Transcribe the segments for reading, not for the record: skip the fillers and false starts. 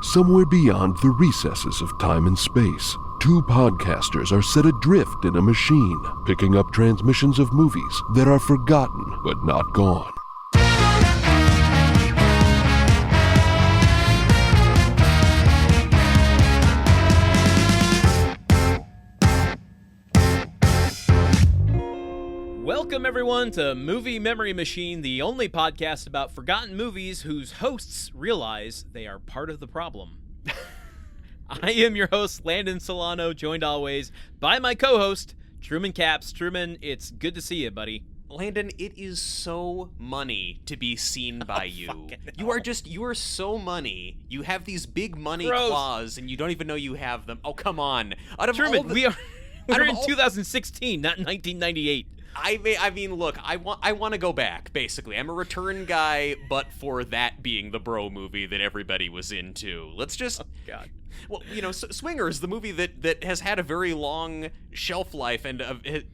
Somewhere beyond the recesses of time and space, two podcasters are set adrift in a machine, picking up transmissions of movies that are forgotten but not gone. Welcome, everyone, to Movie Memory Machine, the only podcast about forgotten movies whose hosts realize they are part of the problem. I am your host, Landen Solano, joined always by my co-host, Truman Caps. Truman, it's good to see you, buddy. Landen, it is so money to be seen by you. You are so money. You have these big money claws, and you don't even know you have them. Oh, come on. Truman, we're in 2016, not 1998. I mean, look, I want to go back, basically. I'm a return guy, but for that being the bro movie that everybody was into. Let's just... Oh, God. Well, you know, Swingers, the movie that has had a very long shelf life and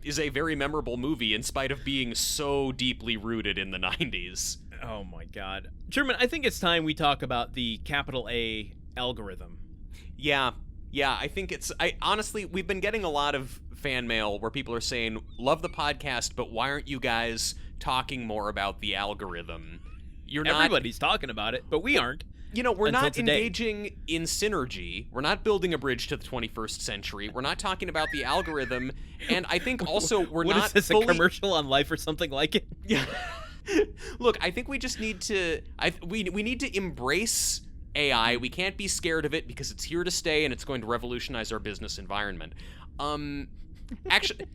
is a very memorable movie in spite of being so deeply rooted in the 90s. Oh, my God. Truman, I think it's time we talk about the capital A algorithm. Yeah, I think honestly, we've been getting a lot of fan mail where people are saying, love the podcast, but why aren't you guys talking more about the algorithm? Everybody's talking about it, but we aren't. You know, we're not engaging in synergy. We're not building a bridge to the 21st century. We're not talking about the algorithm. And I think also we're not What is this, a commercial on Life or something like it? Yeah. Look, I think we just need to... we need to embrace AI. We can't be scared of it because it's here to stay and it's going to revolutionize our business environment. Actually,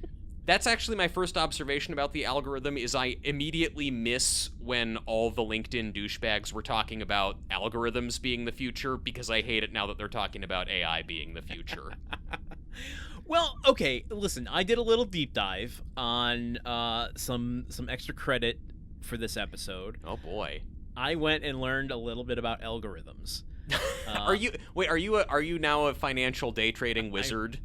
that's actually my first observation about the algorithm is I immediately miss when all the LinkedIn douchebags were talking about algorithms being the future because I hate it now that they're talking about AI being the future. Well, okay, listen, I did a little deep dive on some extra credit for this episode. Oh boy. I went and learned a little bit about algorithms. Are you now a financial day trading wizard?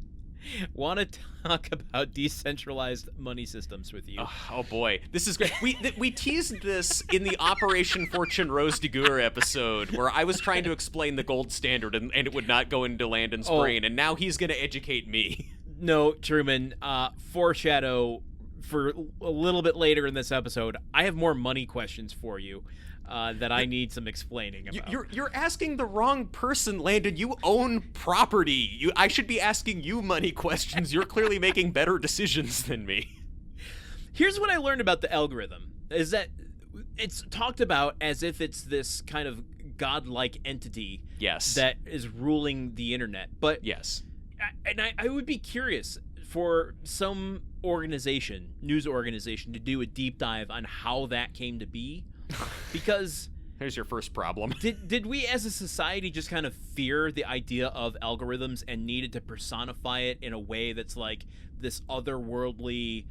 Want to talk about decentralized money systems with you? Oh boy, this is great. We teased this in the Operation Fortune Rose de Guerre episode, where I was trying to explain the gold standard, and it would not go into Landen's brain, and now he's going to educate me. No, Truman. Foreshadow for a little bit later in this episode. I have more money questions for you. That I need some explaining about. You're asking the wrong person, Landon. You own property. I should be asking you money questions. You're clearly making better decisions than me. Here's what I learned about the algorithm, is that it's talked about as if it's this kind of godlike entity that is ruling the internet. But yes. And I would be curious for some news organization, to do a deep dive on how that came to be. Because there's your first problem. Did we as a society just kind of fear the idea of algorithms and needed to personify it in a way that's like this otherworldly,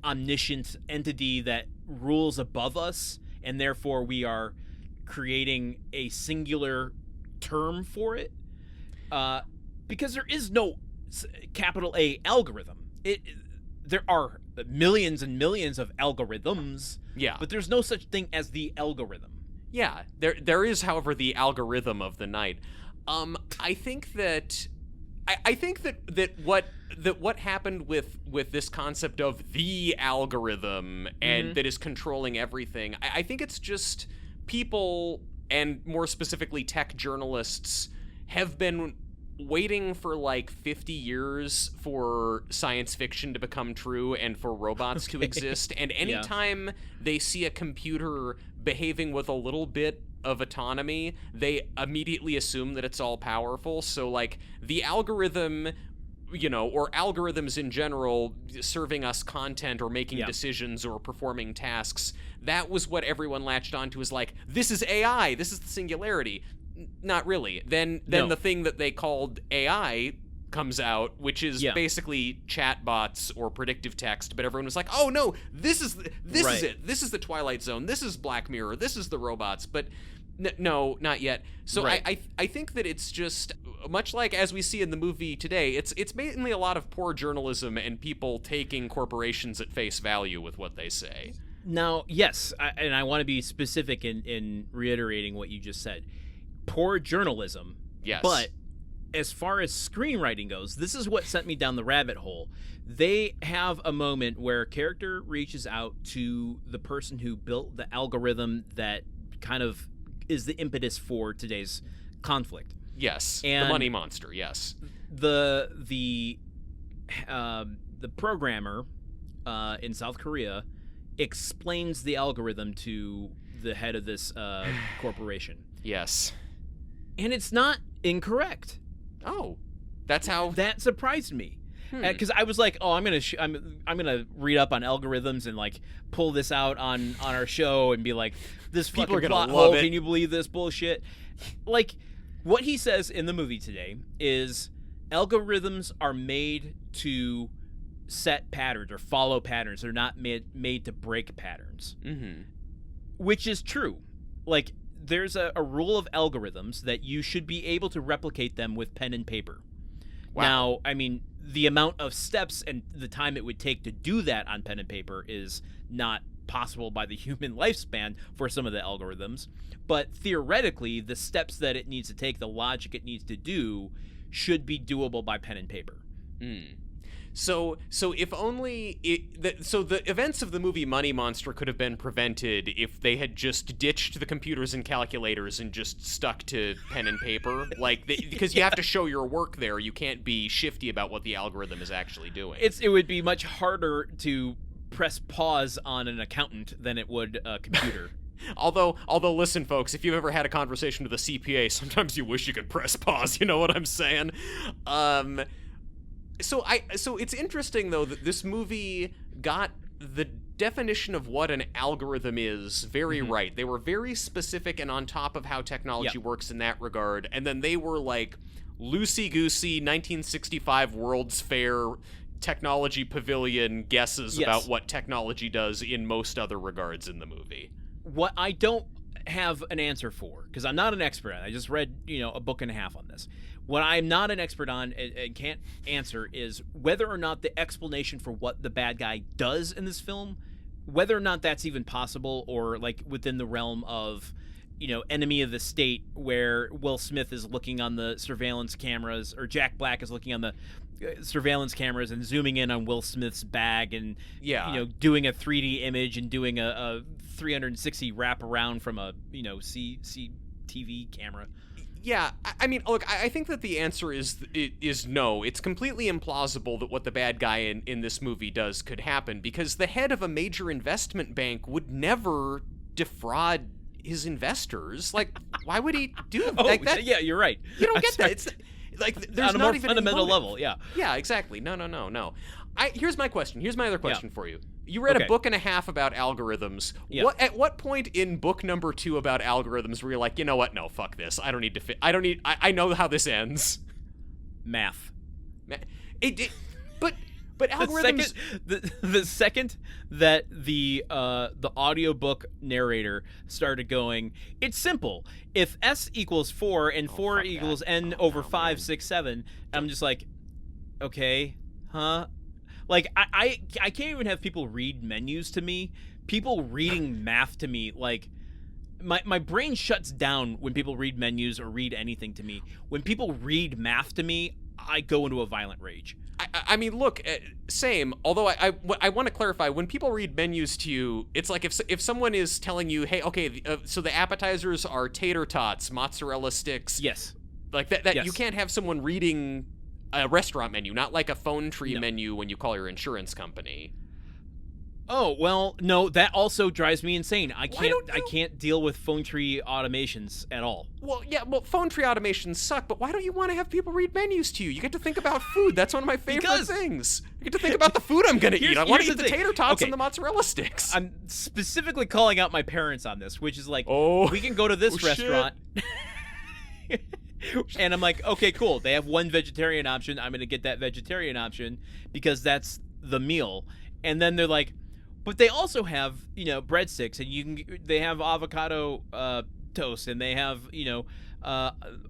omniscient entity that rules above us, and therefore we are creating a singular term for it? Because there is no capital A algorithm. There are millions and millions of algorithms. Yeah. But there's no such thing as the algorithm. Yeah. There is, however, the algorithm of the night. I think that what happened with this concept of the algorithm and that is controlling everything, I think it's just people, and more specifically tech journalists, have been waiting for like 50 years for science fiction to become true and for robots to exist, and anytime they see a computer behaving with a little bit of autonomy, they immediately assume that it's all powerful. So like the algorithm, you know, or algorithms in general serving us content or making decisions or performing tasks, that was what everyone latched onto, is like, this is AI, this is the singularity. Not really. Then the thing that they called AI comes out, which is basically chatbots or predictive text, but everyone was like, oh no, this is it. This is the Twilight Zone. This is Black Mirror. This is the robots. But no, not yet. So I think that it's just much like as we see in the movie today, it's mainly a lot of poor journalism and people taking corporations at face value with what they say. Now, yes, and I want to be specific in reiterating what you just said. poor journalism. Yes. But as far as screenwriting goes, this is what sent me down the rabbit hole. They have a moment where a character reaches out to the person who built the algorithm that kind of is the impetus for today's conflict. Yes, and the money monster, yes. The programmer in South Korea explains the algorithm to the head of this corporation. Yes. And it's not incorrect. Oh, that's how... That surprised me. Because I was like, oh, I'm gonna read up on algorithms and like pull this out on our show and be like, this People fucking are gonna plot love hole, it. can you believe this bullshit? Like, what he says in the movie today is algorithms are made to set patterns or follow patterns. They're not made to break patterns. Mm-hmm. Which is true. Like, there's a rule of algorithms that you should be able to replicate them with pen and paper. Wow. Now, I mean, the amount of steps and the time it would take to do that on pen and paper is not possible by the human lifespan for some of the algorithms. But theoretically, the steps that it needs to take, the logic it needs to do, should be doable by pen and paper. So if only the events of the movie Money Monster could have been prevented if they had just ditched the computers and calculators and just stuck to pen and paper, because you have to show your work there. You can't be shifty about what the algorithm is actually doing. It would be much harder to press pause on an accountant than it would a computer. Although, listen, folks, if you've ever had a conversation with a CPA, sometimes you wish you could press pause. You know what I'm saying? So it's interesting though that this movie got the definition of what an algorithm is very right. They were very specific and on top of how technology works in that regard, and then they were like loosey-goosey 1965 World's Fair technology pavilion guesses about what technology does in most other regards in the movie. What I don't have an answer for, because I'm not an expert on it, I just read a book and a half on this. What I'm not an expert on and can't answer is whether or not the explanation for what the bad guy does in this film, whether or not that's even possible or like within the realm of, Enemy of the State, where Will Smith is looking on the surveillance cameras or Jack Black is looking on the surveillance cameras and zooming in on Will Smith's bag and doing a 3D image and doing a 360 wraparound from a CCTV camera. Yeah, I mean, look, I think that the answer is no. It's completely implausible that what the bad guy in this movie does could happen, because the head of a major investment bank would never defraud his investors. Like, why would he do like that? Yeah, you're right. You don't get that. It's like there's on a not more even fundamental level. Yeah. Yeah, exactly. No. Here's my question. Here's my other question for you. You read a book and a half about algorithms. Yeah. At what point in book number 2 about algorithms were you like, you know what? No, fuck this. I don't need to I know how this ends. Math. But algorithms. The second that the audiobook narrator started going, it's simple. If S equals 4 and 4 equals N over 5, 6, 7, I'm just like, okay, huh? Like, I can't even have people read menus to me. People reading math to me, like, my brain shuts down when people read menus or read anything to me. When people read math to me, I go into a violent rage. I mean, look, same. Although I want to clarify, when people read menus to you, it's like if someone is telling you, hey, okay, so the appetizers are tater tots, mozzarella sticks. Yes. Like that Yes. You can't have someone reading a restaurant menu, not like a phone tree menu when you call your insurance company. Oh, well, no, that also drives me insane. I can't deal with phone tree automations at all. Well, yeah, phone tree automations suck, but why don't you want to have people read menus to you? You get to think about food. That's one of my favorite things. You get to think about the food I'm going to eat. I want to eat the tater tots and the mozzarella sticks. I'm specifically calling out my parents on this, which is like, we can go to this restaurant. And I'm like, okay, cool. They have one vegetarian option. I'm going to get that vegetarian option because that's the meal. And then they're like, but they also have, breadsticks, and they have avocado toast, and they have,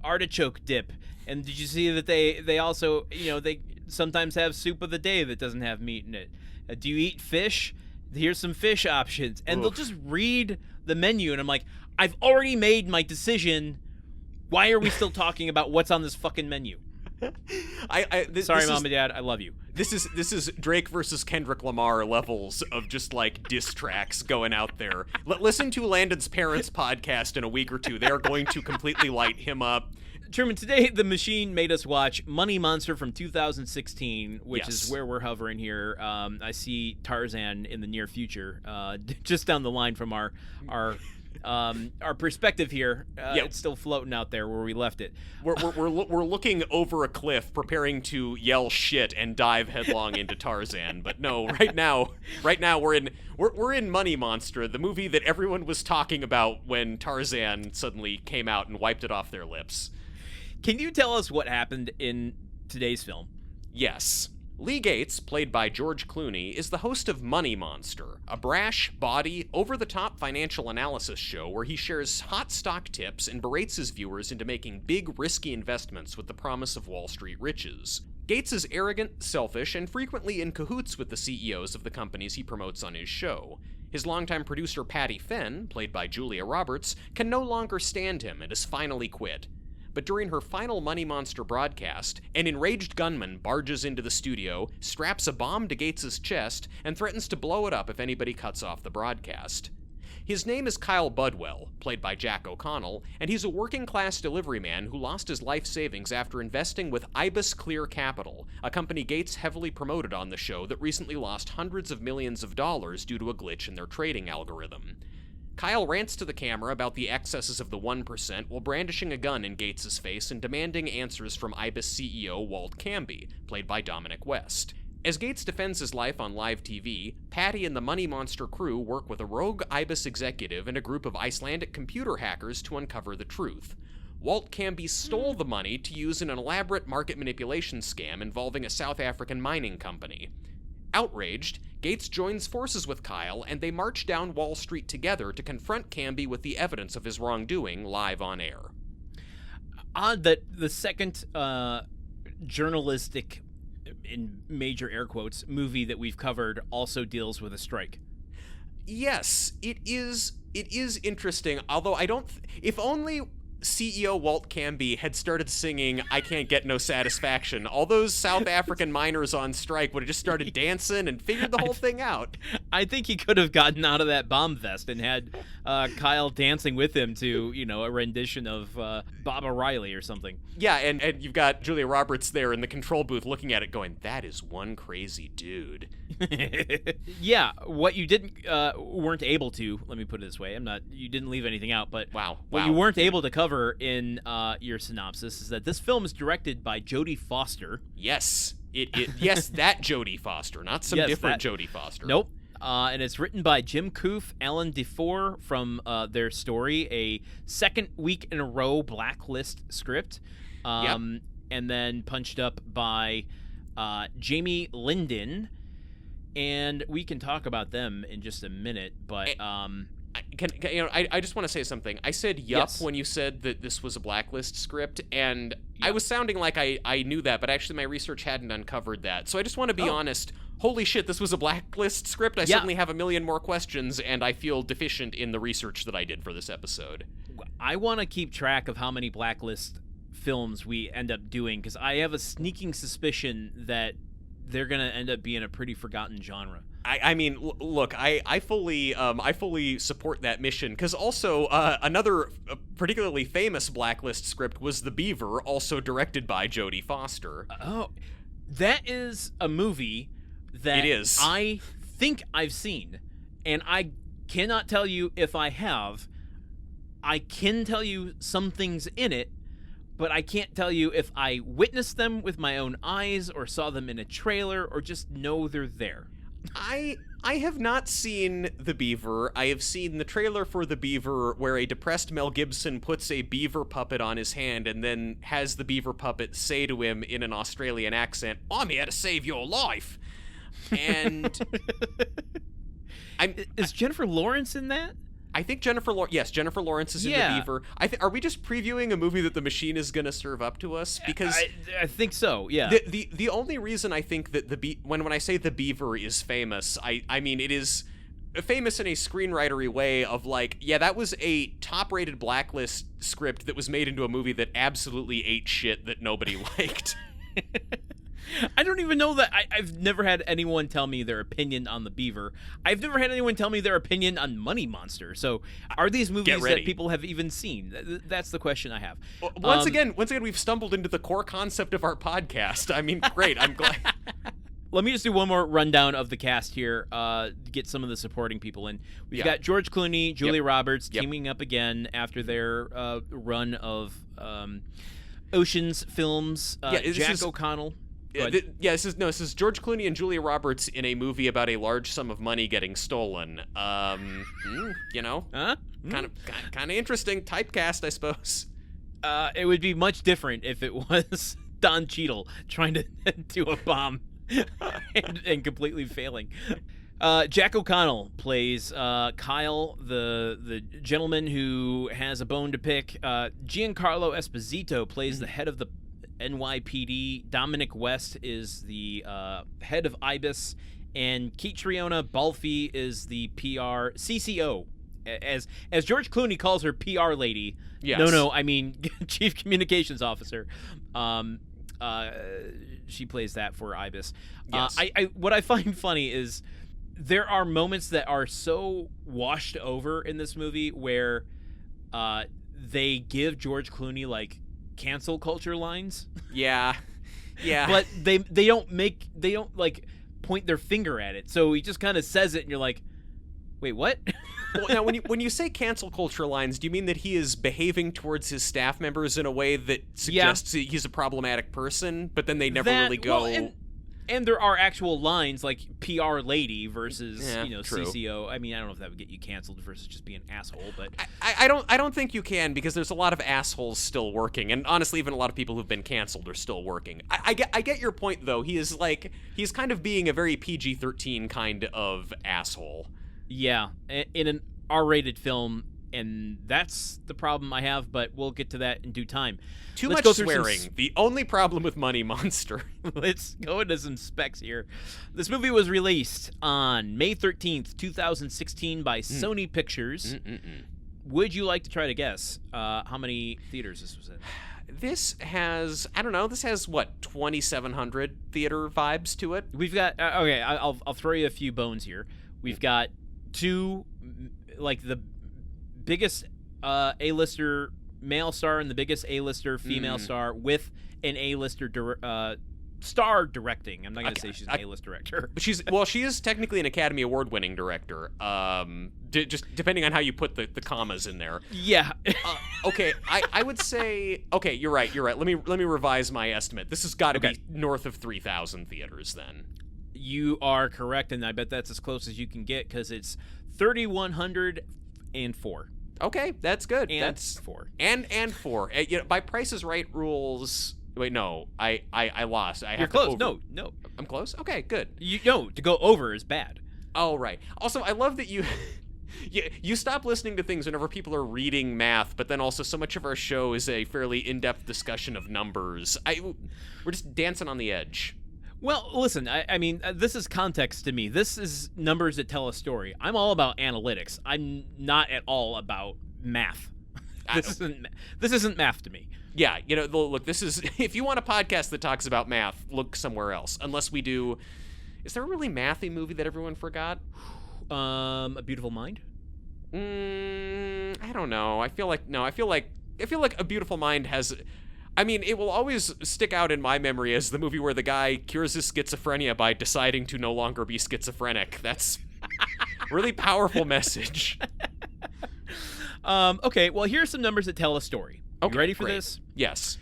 artichoke dip. And did you see that they also, they sometimes have soup of the day that doesn't have meat in it? Do you eat fish? Here's some fish options. And they'll just read the menu, and I'm like, I've already made my decision Why are we still talking about what's on this fucking menu? Sorry, Mom and Dad, I love you. This is Drake versus Kendrick Lamar levels of just like diss tracks going out there. Listen to Landon's parents' podcast in a week or two. They're going to completely light him up. Truman, today the machine made us watch Money Monster from 2016, which Yes. is where we're hovering here. I see Tarzan in the near future, just down the line from our perspective here. It's still floating out there where we left it. We're looking over a cliff, preparing to yell shit and dive headlong into Tarzan. But no, right now we're in Money Monster, the movie that everyone was talking about when Tarzan suddenly came out and wiped it off their lips. Can you tell us what happened in today's film? Yes. Lee Gates, played by George Clooney, is the host of Money Monster, a brash, bawdy, over-the-top financial analysis show where he shares hot stock tips and berates his viewers into making big, risky investments with the promise of Wall Street riches. Gates is arrogant, selfish, and frequently in cahoots with the CEOs of the companies he promotes on his show. His longtime producer Patty Fenn, played by Julia Roberts, can no longer stand him and has finally quit. But during her final Money Monster broadcast, an enraged gunman barges into the studio, straps a bomb to Gates's chest, and threatens to blow it up if anybody cuts off the broadcast. His name is Kyle Budwell, played by Jack O'Connell, and he's a working-class delivery man who lost his life savings after investing with Ibis Clear Capital, a company Gates heavily promoted on the show that recently lost hundreds of millions of dollars due to a glitch in their trading algorithm. Kyle rants to the camera about the excesses of the 1% while brandishing a gun in Gates' face and demanding answers from Ibis CEO Walt Canby, played by Dominic West. As Gates defends his life on live TV, Patty and the Money Monster crew work with a rogue Ibis executive and a group of Icelandic computer hackers to uncover the truth. Walt Canby stole the money to use in an elaborate market manipulation scam involving a South African mining company. Outraged, Gates joins forces with Kyle, and they march down Wall Street together to confront Canby with the evidence of his wrongdoing live on air. Odd that the second journalistic, in major air quotes, movie that we've covered also deals with a strike. Yes, it is interesting, although I don't... if only CEO Walt Canby had started singing I Can't Get No Satisfaction, all those South African miners on strike would have just started dancing and figured the whole thing out. I think he could have gotten out of that bomb vest and had Kyle dancing with him to, a rendition of Bob O'Reilly or something. Yeah, and you've got Julia Roberts there in the control booth looking at it going, that is one crazy dude. Yeah, what you weren't able to, let me put it this way, you didn't leave anything out, but what you weren't able to cover in your synopsis is that this film is directed by Jodie Foster. Yes, yes, that Jodie Foster, not some different Jodie Foster. Nope. And it's written by Jim Kouf, Alan DiFiore from their story, a second week in a row blacklist script, and then punched up by Jamie Linden, and we can talk about them in just a minute, but I just want to say something. I said yup when you said that this was a blacklist script, and I was sounding like I knew that, but actually my research hadn't uncovered that. So I just want to be honest. Holy shit, this was a blacklist script? I suddenly have a million more questions, and I feel deficient in the research that I did for this episode. I want to keep track of how many blacklist films we end up doing, because I have a sneaking suspicion that they're going to end up being a pretty forgotten genre. I mean, look, I fully support that mission, because also another particularly famous blacklist script was The Beaver, also directed by Jodie Foster. Oh, that is a movie that it is. I think I've seen, and I cannot tell you if I have. I can tell you some things in it, but I can't tell you if I witnessed them with my own eyes or saw them in a trailer or just know they're there. I have not seen The Beaver. I have seen the trailer for The Beaver where a depressed Mel Gibson puts a beaver puppet on his hand and then has the beaver puppet say to him in an Australian accent, "I'm here to save your life." And is Jennifer Lawrence in that? I think Jennifer Lawrence is in The Beaver. Are we just previewing a movie that the machine is going to serve up to us? Because I think so. Yeah. The only reason I think that when I say The Beaver is famous, I mean it is famous in a screenwritery way of like, yeah, that was a top-rated Blacklist script that was made into a movie that absolutely ate shit that nobody liked. I don't even know that. I've never had anyone tell me their opinion on The Beaver. I've never had anyone tell me their opinion on Money Monster. So are these movies that people have even seen? That's the question I have. Once again, we've stumbled into the core concept of our podcast. I mean, great. I'm glad. Let me just do one more rundown of the cast here, get some of the supporting people in. We've got George Clooney, Julia Roberts teaming up again after their run of Ocean's films. Jack O'Connell. This is George Clooney and Julia Roberts in a movie about a large sum of money getting stolen. Kind of interesting typecast, I suppose. It would be much different if it was Don Cheadle trying to do a bomb and completely failing. Jack O'Connell plays Kyle, the gentleman who has a bone to pick. Giancarlo Esposito plays the head of the NYPD. Dominic West is the head of IBIS, and Catriona Balfe is the PR CCO, as George Clooney calls her, PR lady. Yes. No, I mean Chief Communications Officer. She plays that for IBIS. Yes. What I find funny is there are moments that are so washed over in this movie where they give George Clooney like cancel culture lines. Yeah. But they don't like point their finger at it. So he just kind of says it and you're like, wait, what? Well, now when you say cancel culture lines, do you mean that he is behaving towards his staff members in a way that suggests he's a problematic person, but then they never really go... Well, and there are actual lines like PR lady versus true. CCO. I mean, I don't know if that would get you canceled versus just being an asshole, but I don't think you can, because there's a lot of assholes still working, and honestly, even a lot of people who've been canceled are still working. I get your point though. He's kind of being a very PG-13 kind of asshole. Yeah, in an R-rated film, and that's the problem I have, but we'll get to that in due time. Let's much swearing. The only problem with Money Monster. Let's go into some specs here. This movie was released on May 13th, 2016 by Sony Pictures. Would you like to try to guess how many theaters this was in? This has, what, 2,700 theater vibes to it? We've got, okay, I'll throw you a few bones here. We've got two, like the biggest A-lister male star and the biggest A-lister female star with an A-lister star directing. I'm not going to say she's an A-list director. But she is technically an Academy Award-winning director. Just depending on how you put the commas in there. Yeah. Okay, I would say, okay, you're right. Let me revise my estimate. This has got to be north of 3,000 theaters then. You are correct, and I bet that's as close as you can get because it's 3,104. Okay, that's good. And that's 4. And 4. By Price is Right rules. Wait, no, I lost. You're close. No, I'm close. Okay, good. To go over is bad. Oh, right. Also, I love that you stop listening to things whenever people are reading math, but then also so much of our show is a fairly in-depth discussion of numbers. We're just dancing on the edge. Well, listen, I mean, this is context to me. This is numbers that tell a story. I'm all about analytics. I'm not at all about math. This isn't math to me. Yeah, look, this is, if you want a podcast that talks about math, look somewhere else. Unless we do, is there a really mathy movie that everyone forgot? A Beautiful Mind? I don't know. I feel like A Beautiful Mind has... I mean, it will always stick out in my memory as the movie where the guy cures his schizophrenia by deciding to no longer be schizophrenic. That's a really powerful message. Okay, well, here's some numbers that tell a story. Okay, you ready for great. this? Yes.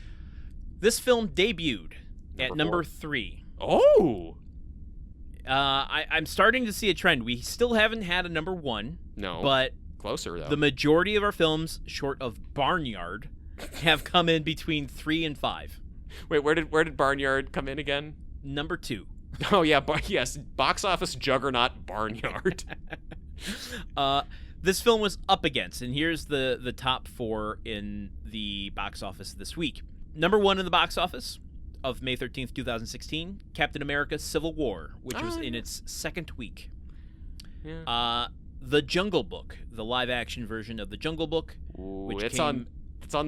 This film debuted at number 4. 3. Oh! I'm starting to see a trend. We still haven't had a number 1. No. But closer, though. The majority of our films, short of Barnyard, have come in between 3 and 5. Wait, where did Barnyard come in again? Number 2. Oh yeah, yes, box office juggernaut Barnyard. This film was up against, and here's the top 4 in the box office this week. Number 1 in the box office of May 13th, 2016, Captain America: Civil War, which was in its second week. Yeah. The Jungle Book, the live-action version of The Jungle Book. Ooh, it's on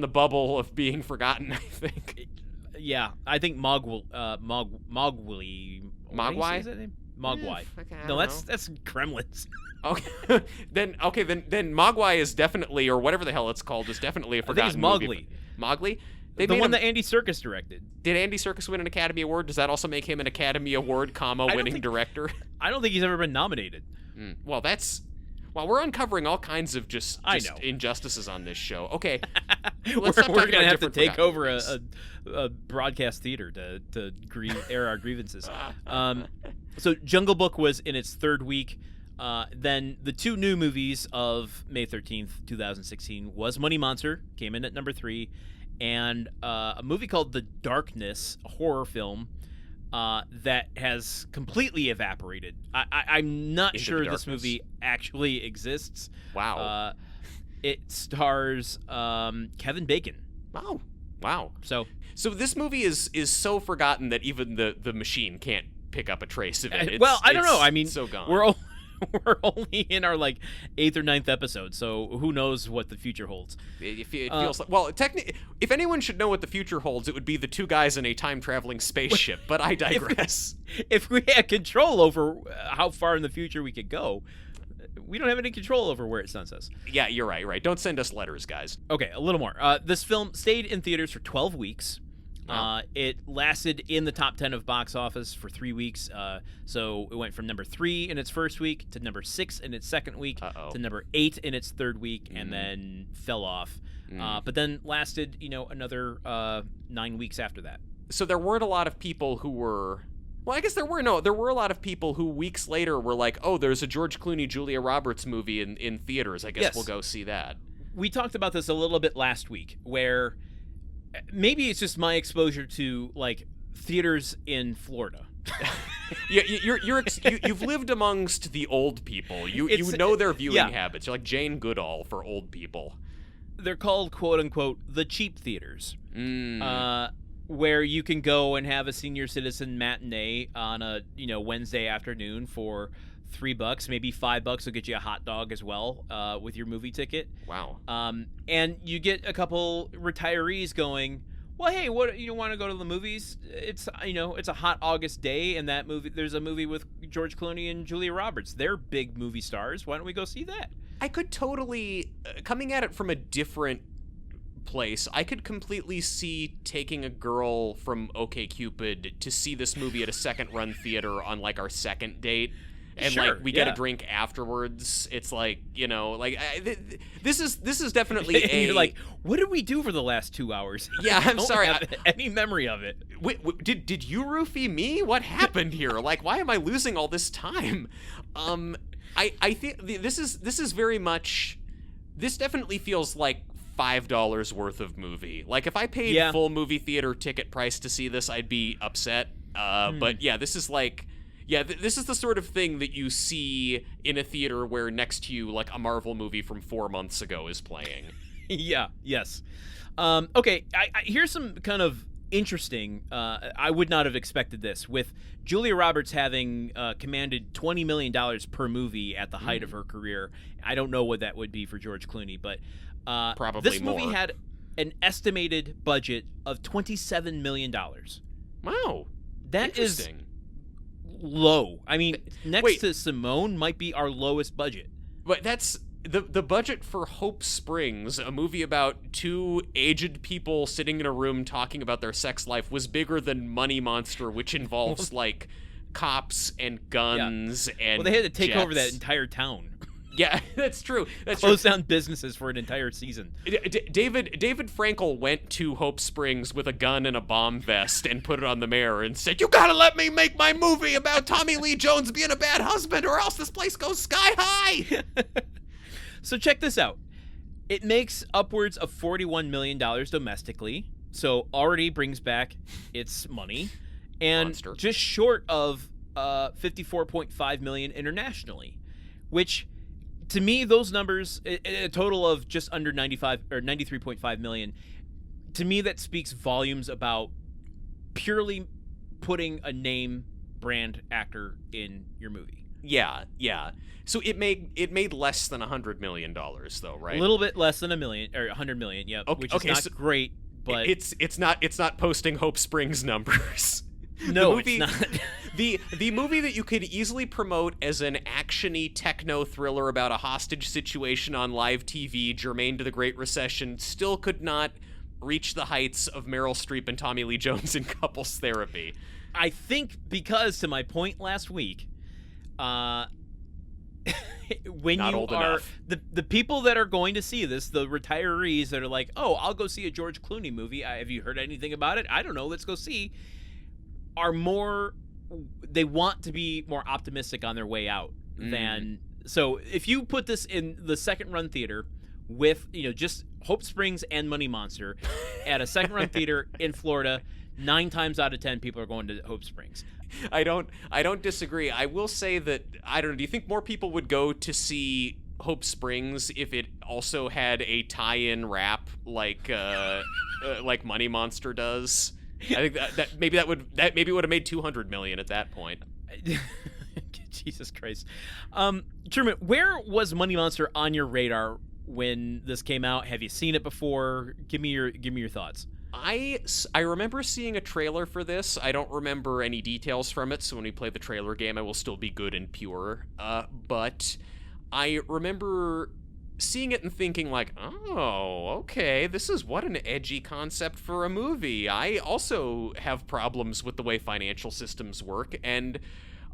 the bubble of being forgotten, I think. Yeah, I think Mogwai. Mogwai? Is that name? Mogwai. No, that's Gremlins. Okay, then Mogwai is definitely, or whatever the hell it's called, is definitely a forgotten movie. movie. Mowgli. The one that Andy Serkis directed. Did Andy Serkis win an Academy Award? Does that also make him an Academy Award, winning director? I don't think he's ever been nominated. Well, we're uncovering all kinds of just injustices on this show. Okay, we're going to have to take over a broadcast theater to air our grievances. So Jungle Book was in its third week. Then the two new movies of May 13th, 2016 was Money Monster, came in at number 3, and a movie called The Darkness, a horror film that has completely evaporated. I'm not sure this movie actually exists. Wow. It stars Kevin Bacon. Wow. So this movie is so forgotten that even the machine can't pick up a trace of it. I don't know. I mean, so gone. We're only in our 8th or 9th episode, so who knows what the future holds. It feels like, well, technically, if anyone should know what the future holds, it would be the two guys in a time-traveling spaceship, but I digress. If we had control over how far in the future we could go, we don't have any control over where it sends us. Yeah, you're right. Don't send us letters, guys. Okay, a little more. This film stayed in theaters for 12 weeks. It lasted in the top 10 of box office for 3 weeks. So it went from number 3 in its first week to number 6 in its second week to number 8 in its third week, and then fell off. But then lasted, another 9 weeks after that. So there weren't a lot of people who were. Well, I guess there were a lot of people who weeks later were like, oh, there's a George Clooney, Julia Roberts movie in theaters. I guess we'll go see that. We talked about this a little bit last week, where maybe it's just my exposure to theaters in Florida. Yeah, you've lived amongst the old people. You know their viewing habits. You're like Jane Goodall for old people. They're called, quote unquote, the cheap theaters, where you can go and have a senior citizen matinee on a Wednesday afternoon for $3, maybe $5 will get you a hot dog as well with your movie ticket. Wow. And you get a couple retirees going, well, hey, what, you want to go to the movies? It's it's a hot August day, and there's a movie with George Clooney and Julia Roberts. They're big movie stars. Why don't we go see that? I could totally, coming at it from a different place, I could completely see taking a girl from OkCupid to see this movie at a second run theater on our second date. And we get a drink afterwards. It's this is definitely and you're like, what did we do for the last 2 hours? Yeah, I'm sorry. I don't have any memory of it. Did you roofie me? What happened here? Why am I losing all this time? I think this is very much. This definitely feels like $5 worth of movie. If I paid full movie theater ticket price to see this, I'd be upset. But yeah, this is this is the sort of thing that you see in a theater where next to you, a Marvel movie from 4 months ago is playing. Yes. Okay, here's some kind of interesting, I would not have expected this, with Julia Roberts having commanded $20 million per movie at the height of her career. I don't know what that would be for George Clooney, but probably this movie more. had an estimated budget of $27 million. Wow. That is low. I mean, next to Simone might be our lowest budget. But that's the budget for Hope Springs, a movie about two aged people sitting in a room talking about their sex life, was bigger than Money Monster, which involves cops and guns and well, they had to take jets. over that entire town. Yeah, that's true. Close down businesses for an entire season. David Frankel went to Hope Springs with a gun and a bomb vest and put it on the mayor and said, "You gotta let me make my movie about Tommy Lee Jones being a bad husband, or else this place goes sky high." So check this out. It makes upwards of $41 million domestically, so already brings back its money, and Monster. Just short of $54.5 million internationally, which, to me, those numbers, a total of just under 93.5 million, to me that speaks volumes about purely putting a name brand actor in your movie. Yeah. So it made less than $100 million though, right? A little bit less than $100 million. Yeah, which is not great, but it's not posting Hope Springs numbers. No, it's not. The movie that you could easily promote as an action-y techno thriller about a hostage situation on live TV, germane to the Great Recession, still could not reach the heights of Meryl Streep and Tommy Lee Jones in Couples Therapy. I think because, to my point last week, when Not you old are enough. the people that are going to see this, the retirees that are like, oh, I'll go see a George Clooney movie. Have you heard anything about it? I don't know. Let's go see. They want to be more optimistic on their way out than. So if you put this in the second run theater with, just Hope Springs and Money Monster at a second run theater in Florida, 9 times out of 10 people are going to Hope Springs. I don't disagree. I will say that, I don't know, do you think more people would go to see Hope Springs if it also had a tie-in rap like Money Monster does? I think that maybe it would have made $200 million at that point. Jesus Christ. Truman, where was Money Monster on your radar when this came out? Have you seen it before? Give me your thoughts. I remember seeing a trailer for this. I don't remember any details from it, so when we play the trailer game, I will still be good and pure. But I remember seeing it and thinking like, oh, okay, what an edgy concept for a movie. I also have problems with the way financial systems work, and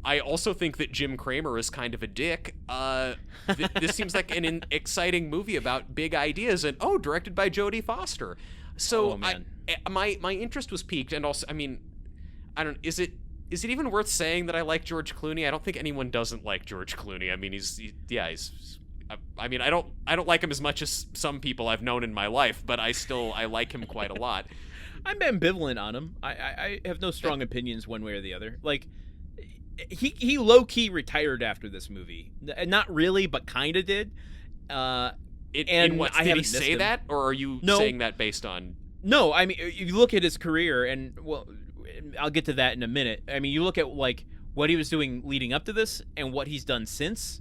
I also think that Jim Cramer is kind of a dick. This seems like an exciting movie about big ideas, and directed by Jodie Foster. So my interest was piqued, and also, I mean, is it even worth saying that I like George Clooney? I don't think anyone doesn't like George Clooney. I mean, I don't like him as much as some people I've known in my life, but I like him quite a lot. I'm ambivalent on him. I have no strong opinions one way or the other. Like, he low-key retired after this movie. Not really, but kind of did. In what, did he say that, or are you saying that based on? No, I mean, you look at his career, and well, I'll get to that in a minute. I mean, you look at like what he was doing leading up to this and what he's done since.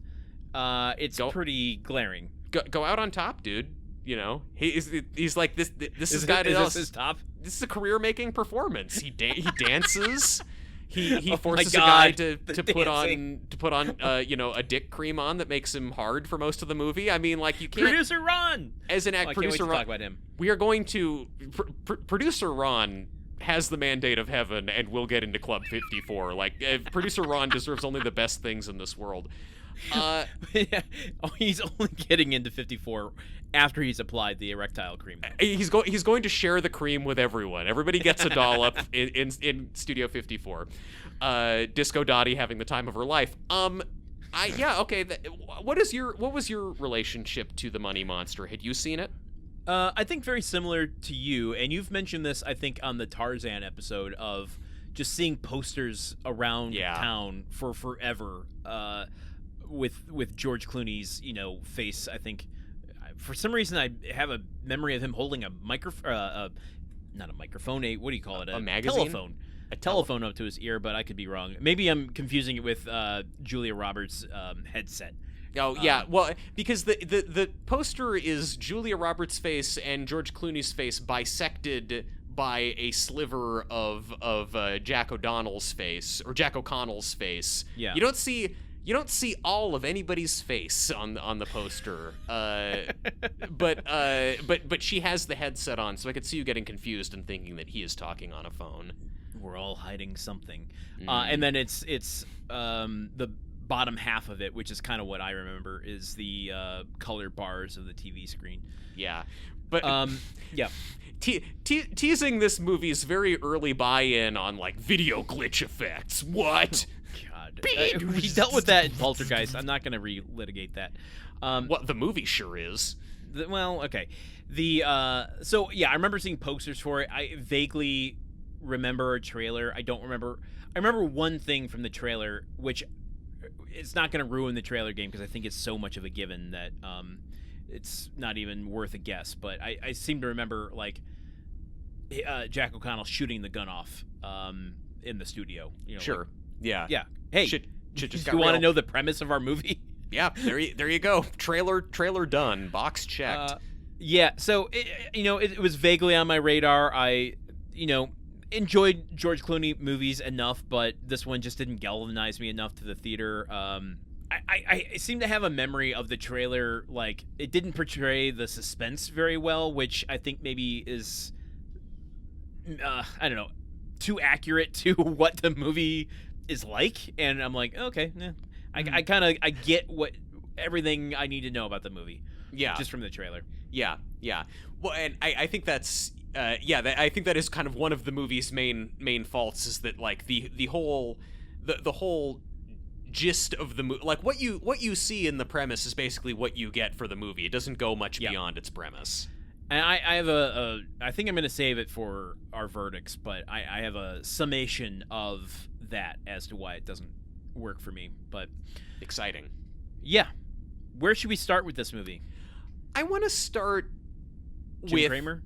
It's pretty glaring. Go out on top, dude. He's like this. This is his top. This is a career-making performance. He dances. He Oh forces my a guy God, to put on a dick cream on that makes him hard for most of the movie. I mean, like, you can't. Producer Ron. As an act, I can't producer wait to Ron. talk about him. We are going to producer Ron has the mandate of heaven, and we'll get into Club 54. Like, producer Ron deserves only the best things in this world. He's only getting into 54 after he's applied the erectile cream. He's going to share the cream with everyone. Everybody gets a dollop in Studio 54. Disco Dottie having the time of her life. Okay. What was your relationship to the Money Monster? Had you seen it? I think very similar to you, and you've mentioned this, I think, on the Tarzan episode of just seeing posters around town for forever. With George Clooney's, face. I think for some reason I have a memory of him holding a microphone, not a microphone, what do you call it? A magazine? A telephone up to his ear, but I could be wrong. Maybe I'm confusing it with Julia Roberts' headset. Oh yeah, well, because the poster is Julia Roberts' face and George Clooney's face bisected by a sliver of Jack O'Donnell's face, or Jack O'Connell's face. Yeah. You don't see all of anybody's face on the poster, but she has the headset on, so I could see you getting confused and thinking that he is talking on a phone. We're all hiding something, and then it's the bottom half of it, which is kind of what I remember, is the color bars of the TV screen. Yeah, but yeah. Teasing this movie's very early buy-in on like video glitch effects. What? God, we dealt with that in Poltergeist. I'm not going to relitigate that. What the movie sure is. Well, okay. So yeah, I remember seeing posters for it. I vaguely remember a trailer. I don't remember. I remember one thing from the trailer, which it's not going to ruin the trailer game because I think it's so much of a given that it's not even worth a guess. But I seem to remember like Jack O'Connell shooting the gun off in the studio. Sure. Like, yeah. Yeah. Hey, just got You want to real. know the premise of our movie? Yeah, there you go. Trailer done. Box checked. Yeah, so it was vaguely on my radar. I enjoyed George Clooney movies enough, but this one just didn't galvanize me enough to the theater. I seem to have a memory of the trailer, like it didn't portray the suspense very well, which I think maybe is I don't know, too accurate to what the movie is like. And I'm like, okay, yeah. I get what everything I need to know about the movie. Yeah, just from the trailer. Yeah. Well, and I think that's I think that is kind of one of the movie's main faults, is that like the whole gist of the movie, like what you see in the premise is basically what you get for the movie. It doesn't go much beyond its premise. And I have I think I'm going to save it for our verdicts, but I have a summation of that as to why it doesn't work for me. But exciting. Yeah. Where should we start with this movie? I want to start Jim with Cramer?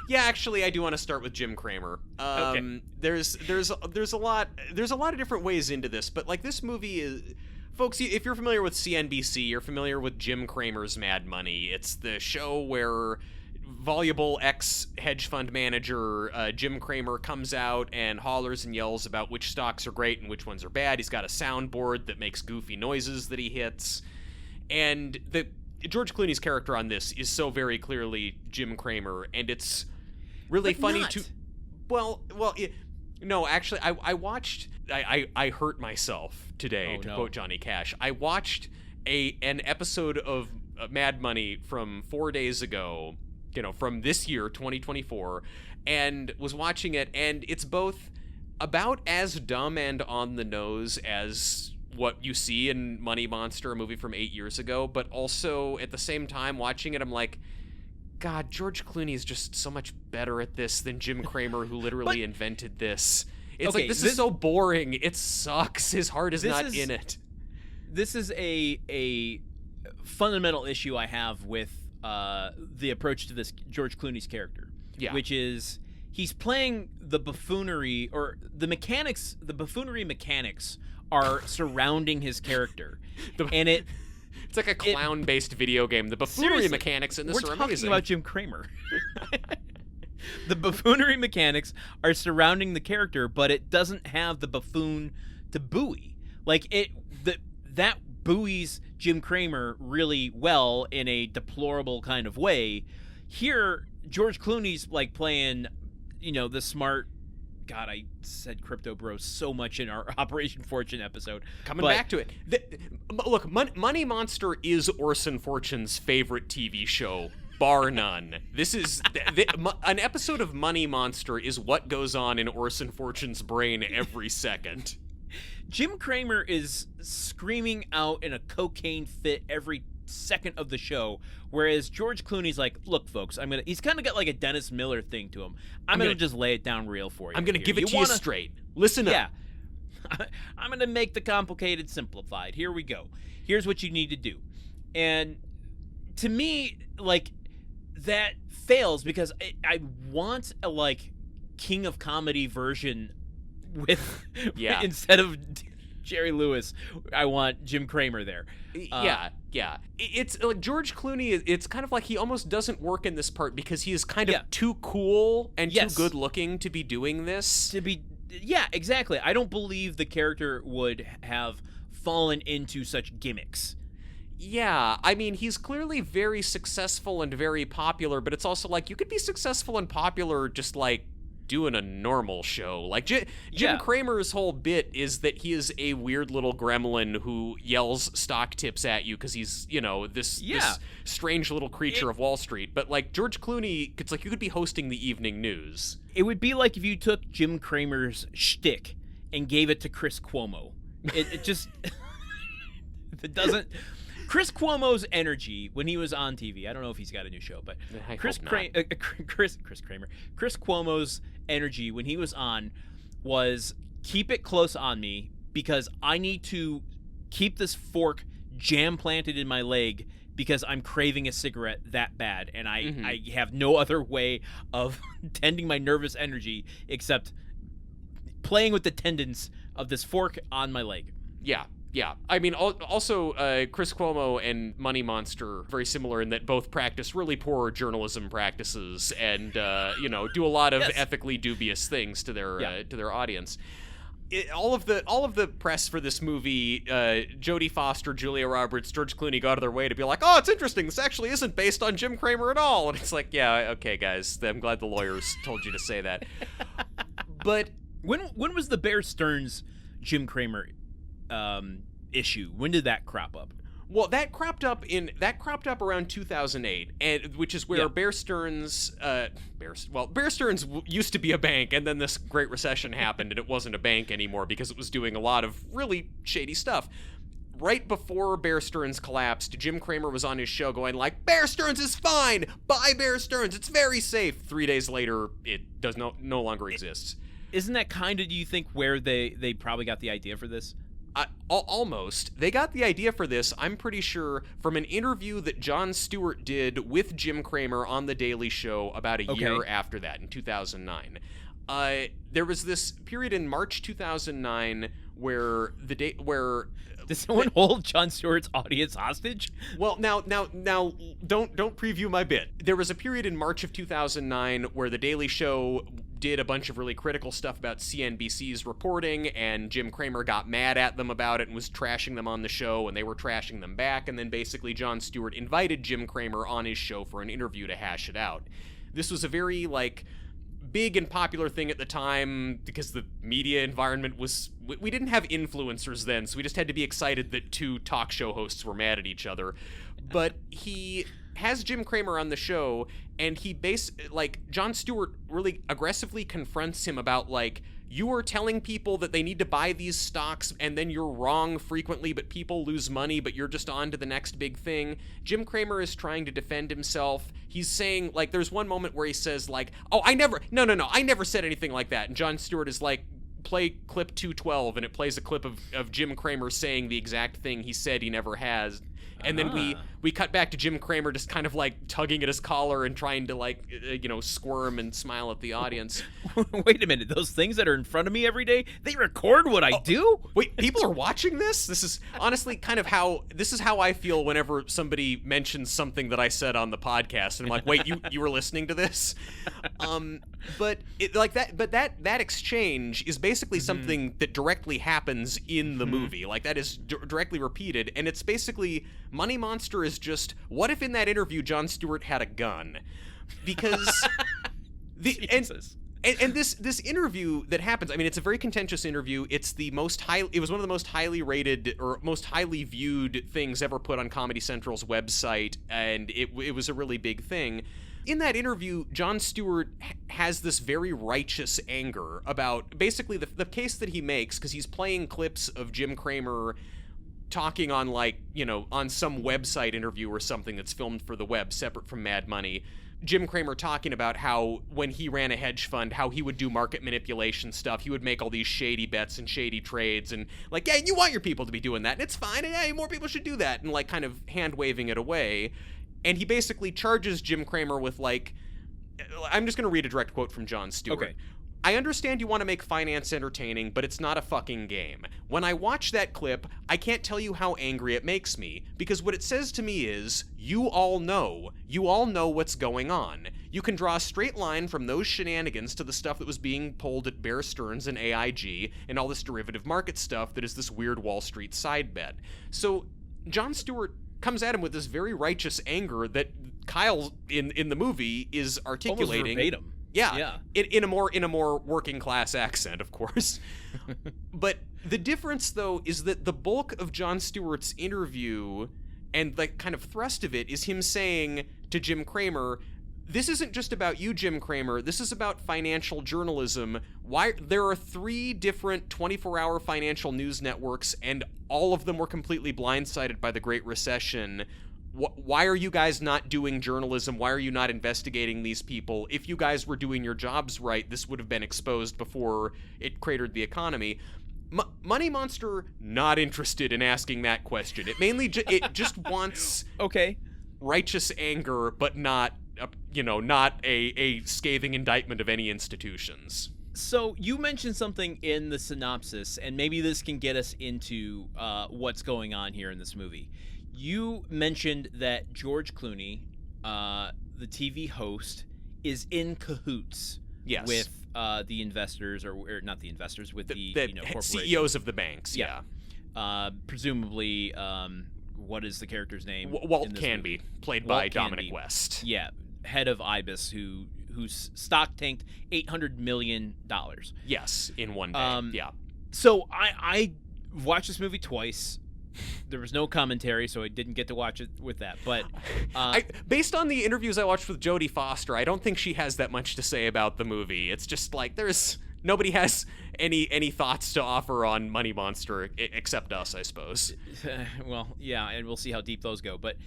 Yeah, actually, I do want to start with Jim Cramer. Okay. There's a lot of different ways into this, but like this movie is, folks, if you're familiar with CNBC, you're familiar with Jim Cramer's Mad Money. It's the show where voluble ex-hedge fund manager Jim Cramer comes out and hollers and yells about which stocks are great and which ones are bad. He's got a soundboard that makes goofy noises that he hits. And George Clooney's character on this is so very clearly Jim Cramer, and it's really funny to... Well, no, actually, I watched... I hurt myself today, quote Johnny Cash. I watched an episode of Mad Money from 4 days ago, from this year, 2024, and was watching it, and it's both about as dumb and on the nose as what you see in Money Monster, a movie from 8 years ago, but also at the same time watching it, I'm like, God, George Clooney is just so much better at this than Jim Cramer, who literally invented this. It's like, this is so boring. It sucks. His heart is not in it. This is a fundamental issue I have with the approach to this George Clooney's character, which is he's playing the buffoonery, or the buffoonery mechanics are surrounding his character. It's like a clown-based video game. The buffoonery mechanics in this are amazing. We're talking about Jim Cramer. The buffoonery mechanics are surrounding the character, but it doesn't have the buffoon to buoy. Like that buoys Jim Cramer really well in a deplorable kind of way. Here, George Clooney's like playing, the smart. God, I said Crypto Bros so much in our Operation Fortune episode. Coming back to it. Look, Money Monster is Orson Fortune's favorite TV show, bar none. This is... an episode of Money Monster is what goes on in Orson Fortune's brain every second. Jim Cramer is screaming out in a cocaine fit every second of the show, whereas George Clooney's like, look, folks, he's kind of got like a Dennis Miller thing to him. I'm gonna just lay it down real for you. I'm gonna give it to you straight. Listen up. Yeah. I'm gonna make the complicated simplified. Here we go. Here's what you need to do. And to me, like, that fails because I want a like King of Comedy version with instead of Jerry Lewis, I want Jim Cramer there. Yeah. It's like George Clooney, it's kind of like he almost doesn't work in this part because he is kind of too cool and too good looking to be doing this. Yeah, exactly. I don't believe the character would have fallen into such gimmicks. Yeah, I mean, he's clearly very successful and very popular, but it's also like you could be successful and popular just like doing a normal show. Like Jim Cramer's whole bit is that he is a weird little gremlin who yells stock tips at you because he's, this strange little creature of Wall Street. But like George Clooney, it's like you could be hosting the evening news. It would be like if you took Jim Cramer's shtick and gave it to Chris Cuomo. It just it doesn't. Chris Cuomo's energy when he was on TV, I don't know if he's got a new show, but Chris Cuomo's energy when he was on was keep it close on me because I need to keep this fork jam planted in my leg because I'm craving a cigarette that bad, and I have no other way of tending my nervous energy except playing with the tendons of this fork on my leg. Yeah. I mean, also, Chris Cuomo and Money Monster, very similar in that both practice really poor journalism practices and, do a lot of ethically dubious things to their audience. All of the press for this movie, Jodie Foster, Julia Roberts, George Clooney go out of their way to be like, oh, it's interesting. This actually isn't based on Jim Cramer at all. And it's like, yeah, okay, guys. I'm glad the lawyers told you to say that. But when was the Bear Stearns Jim Cramer issue? When did that crop up? Well, that cropped up around 2008, and which is where Bear Stearns used to be a bank, and then this Great Recession happened, and it wasn't a bank anymore because it was doing a lot of really shady stuff. Right before Bear Stearns collapsed, Jim Cramer was on his show going like, Bear Stearns is fine! Buy Bear Stearns, it's very safe! 3 days later, it does no longer exists. Isn't that kind of, do you think, where they probably got the idea for this? Almost. They got the idea for this, I'm pretty sure, from an interview that Jon Stewart did with Jim Cramer on The Daily Show about a year after that, in 2009. There was this period in March 2009 where Does someone hold Jon Stewart's audience hostage? Well, now, don't preview my bit. There was a period in March of 2009 where The Daily Show did a bunch of really critical stuff about CNBC's reporting, and Jim Cramer got mad at them about it and was trashing them on the show, and they were trashing them back, and then basically Jon Stewart invited Jim Cramer on his show for an interview to hash it out. This was a very, big and popular thing at the time because the media environment was... We didn't have influencers then, so we just had to be excited that two talk show hosts were mad at each other. But he has Jim Cramer on the show, and Jon Stewart really aggressively confronts him about, you are telling people that they need to buy these stocks, and then you're wrong frequently, but people lose money, but you're just on to the next big thing. Jim Cramer is trying to defend himself. He's saying, there's one moment where he says, oh, I never said anything like that. And Jon Stewart is like, play clip 212, and it plays a clip of Jim Cramer saying the exact thing he said he never has. And then we cut back to Jim Cramer just kind of tugging at his collar and trying to squirm and smile at the audience. Wait a minute, those things that are in front of me every day, they record what I do? Wait, people are watching this? This is honestly kind of how I feel whenever somebody mentions something that I said on the podcast, and I'm like, wait, you were listening to this? But that exchange is basically something that directly happens in the movie. That is directly repeated, and it's basically Money Monster is just, what if in that interview Jon Stewart had a gun? Because and this interview that happens, I mean, it's a very contentious interview. It was one of the most highly rated or most highly viewed things ever put on Comedy Central's website, and it was a really big thing. In that interview, Jon Stewart has this very righteous anger about basically the case that he makes, because he's playing clips of Jim Cramer talking on on some website interview or something that's filmed for the web separate from Mad Money. Jim Cramer talking about how when he ran a hedge fund, how he would do market manipulation stuff. He would make all these shady bets and shady trades, and yeah, you want your people to be doing that, and it's fine, and yeah, more people should do that, and kind of hand waving it away. And he basically charges Jim Cramer with I'm just going to read a direct quote from Jon Stewart. Okay. I understand you want to make finance entertaining, but it's not a fucking game. When I watch that clip, I can't tell you how angry it makes me, because what it says to me is, you all know what's going on. You can draw a straight line from those shenanigans to the stuff that was being pulled at Bear Stearns and AIG and all this derivative market stuff that is this weird Wall Street side bet. So Jon Stewart comes at him with this very righteous anger that Kyle in the movie is articulating. Almost verbatim. Yeah. In a more working class accent, of course. But the difference, though, is that the bulk of Jon Stewart's interview and the kind of thrust of it is him saying to Jim Cramer, this isn't just about you, Jim Cramer. This is about financial journalism. Why there are 3 different 24-hour financial news networks, and all of them were completely blindsided by the Great Recession. Why are you guys not doing journalism? Why are you not investigating these people? If you guys were doing your jobs right, this would have been exposed before it cratered the economy. Money Monster, not interested in asking that question. It mainly it just wants righteous anger, but not a scathing indictment of any institutions. So you mentioned something in the synopsis, and maybe this can get us into what's going on here in this movie. You mentioned that George Clooney, the TV host, is in cahoots with the investors, or not the investors, with the corporation. CEOs of the banks. Yeah. Presumably, what is the character's name? Walt Canby, played by Dominic West. Yeah, head of IBIS, whose stock tanked $800 million. Yes, in one day. So I watched this movie twice. There was no commentary, so I didn't get to watch it with that. But based on the interviews I watched with Jodie Foster, I don't think she has that much to say about the movie. It's just like nobody has any thoughts to offer on Money Monster except us, I suppose. Well, yeah, and we'll see how deep those go. But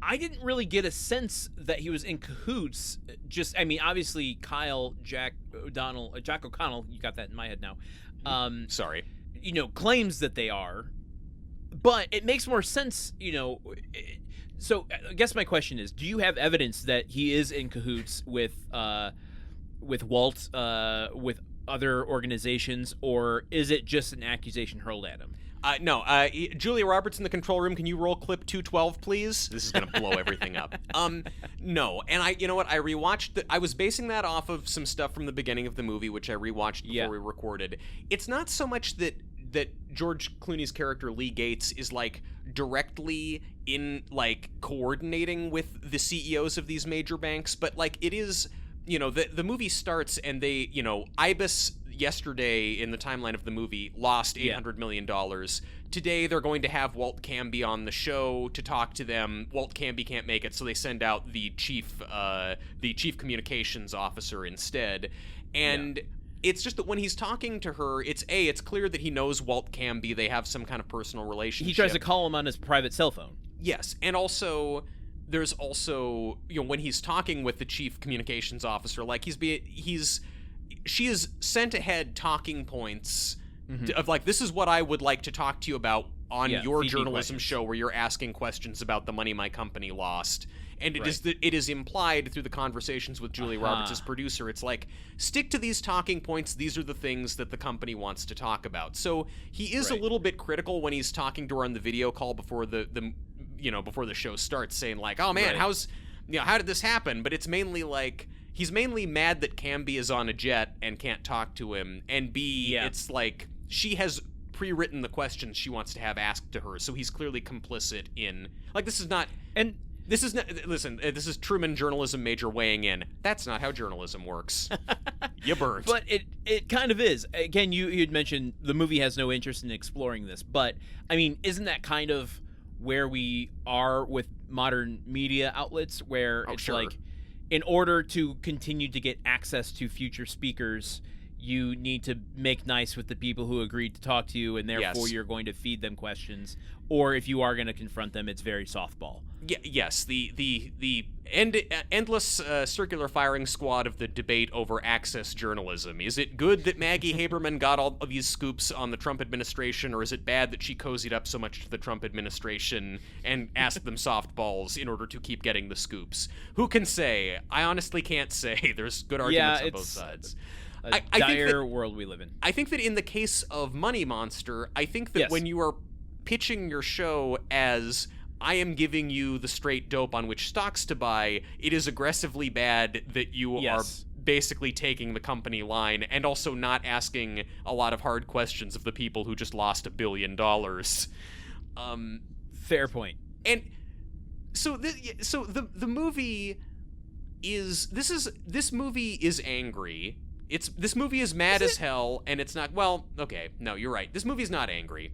I didn't really get a sense that he was in cahoots. Obviously, Jack O'Connell, you got that in my head now. Sorry. Claims that they are. But it makes more sense, So I guess my question is, do you have evidence that he is in cahoots with Walt, with other organizations, or is it just an accusation hurled at him? No. Julia Roberts in the control room, can you roll clip 212, please? This is going to blow everything up. No. And I rewatched I was basing that off of some stuff from the beginning of the movie, which I rewatched before we recorded. It's not so much that George Clooney's character Lee Gates is directly in coordinating with the CEOs of these major banks, but it is, the movie starts and they, IBIS yesterday in the timeline of the movie lost $800 million. Today they're going to have Walt Canby on the show to talk to them. Walt Canby can't make it, so they send out the chief communications officer instead. And it's just that when he's talking to her, it's clear that he knows Walt Canby. They have some kind of personal relationship. He tries to call him on his private cell phone. Yes, and also there's also when he's talking with the chief communications officer, she is sent ahead talking points of this is what I would like to talk to you about on your journalism show where you're asking questions about the money my company lost. And it is implied through the conversations with Julia Roberts as producer. It's stick to these talking points. These are the things that the company wants to talk about. So he is a little bit critical when he's talking to her on the video call before before the show starts, saying oh man, how did this happen? But it's mainly he's mainly mad that Canby is on a jet and can't talk to him, and B, it's she has pre-written the questions she wants to have asked to her, so he's clearly complicit in this is not. Listen, this is Truman journalism major weighing in. That's not how journalism works. You burnt. But it kind of is. Again, you'd mentioned the movie has no interest in exploring this, but isn't that kind of where we are with modern media outlets, where it's in order to continue to get access to future speakers, you need to make nice with the people who agreed to talk to you, and therefore you're going to feed them questions. Or if you are going to confront them, it's very softball. Yes, the endless circular firing squad of the debate over access journalism. Is it good that Maggie Haberman got all of these scoops on the Trump administration, or is it bad that she cozied up so much to the Trump administration and asked them softballs in order to keep getting the scoops? Who can say? I honestly can't say. There's good arguments on both sides. I dire world we live in. I think that in the case of Money Monster, I think that when you are pitching your show as I am giving you the straight dope on which stocks to buy, it is aggressively bad that you are basically taking the company line and also not asking a lot of hard questions of the people who just lost $1 billion. Fair point. And so the movie is this movie is angry. This movie is mad as hell, and it's not. Well, okay, no, you're right. This movie's not angry.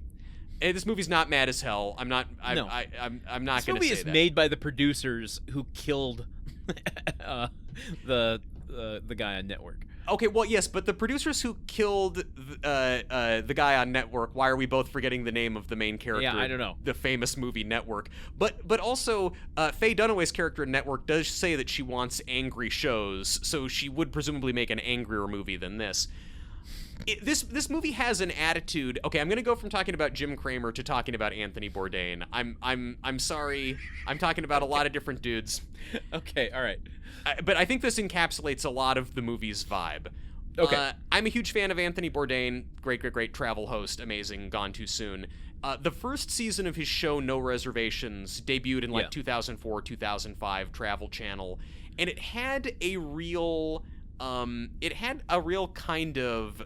This movie's not mad as hell. I'm not going to say that. This movie is made by the producers who killed the guy on Network. Okay, well, yes, but the producers who killed the guy on Network, why are we both forgetting the name of the main character? Yeah, I don't know. The famous movie Network. But also, Faye Dunaway's character in Network does say that she wants angry shows, so she would presumably make an angrier movie than this. This movie has an attitude. Okay, I'm going to go from talking about Jim Cramer to talking about Anthony Bourdain. I'm sorry. I'm talking about a lot of different dudes. Okay, all right. But I think this encapsulates a lot of the movie's vibe. Okay. I'm a huge fan of Anthony Bourdain, great travel host, amazing, gone too soon. The first season of his show, No Reservations, debuted in 2004, 2005, Travel Channel, and it had a real kind of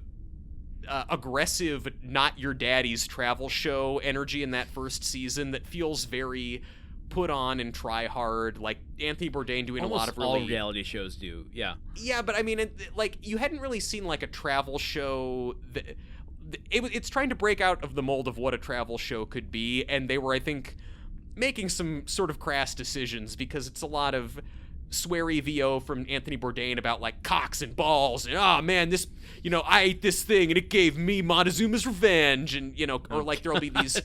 aggressive, not your daddy's travel show energy in that first season that feels very put on and try hard, like Anthony Bourdain doing Almost a lot of really... all reality shows do, yeah. Yeah, but I mean, you hadn't really seen like a travel show that... It's trying to break out of the mold of what a travel show could be, and they were, I think, making some sort of crass decisions because it's a lot of sweary VO from Anthony Bourdain about like cocks and balls and oh man, this, I ate this thing and it gave me Montezuma's revenge, and or like there'll be these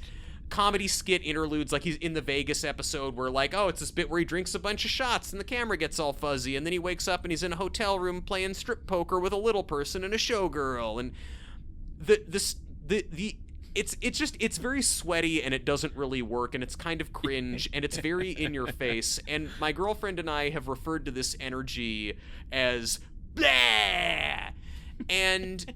comedy skit interludes, like he's in the Vegas episode where like, oh, it's this bit where he drinks a bunch of shots and the camera gets all fuzzy and then he wakes up and he's in a hotel room playing strip poker with a little person and a showgirl, and it's very sweaty and it doesn't really work and it's kind of cringe and it's very in your face, and my girlfriend and I have referred to this energy as blah, and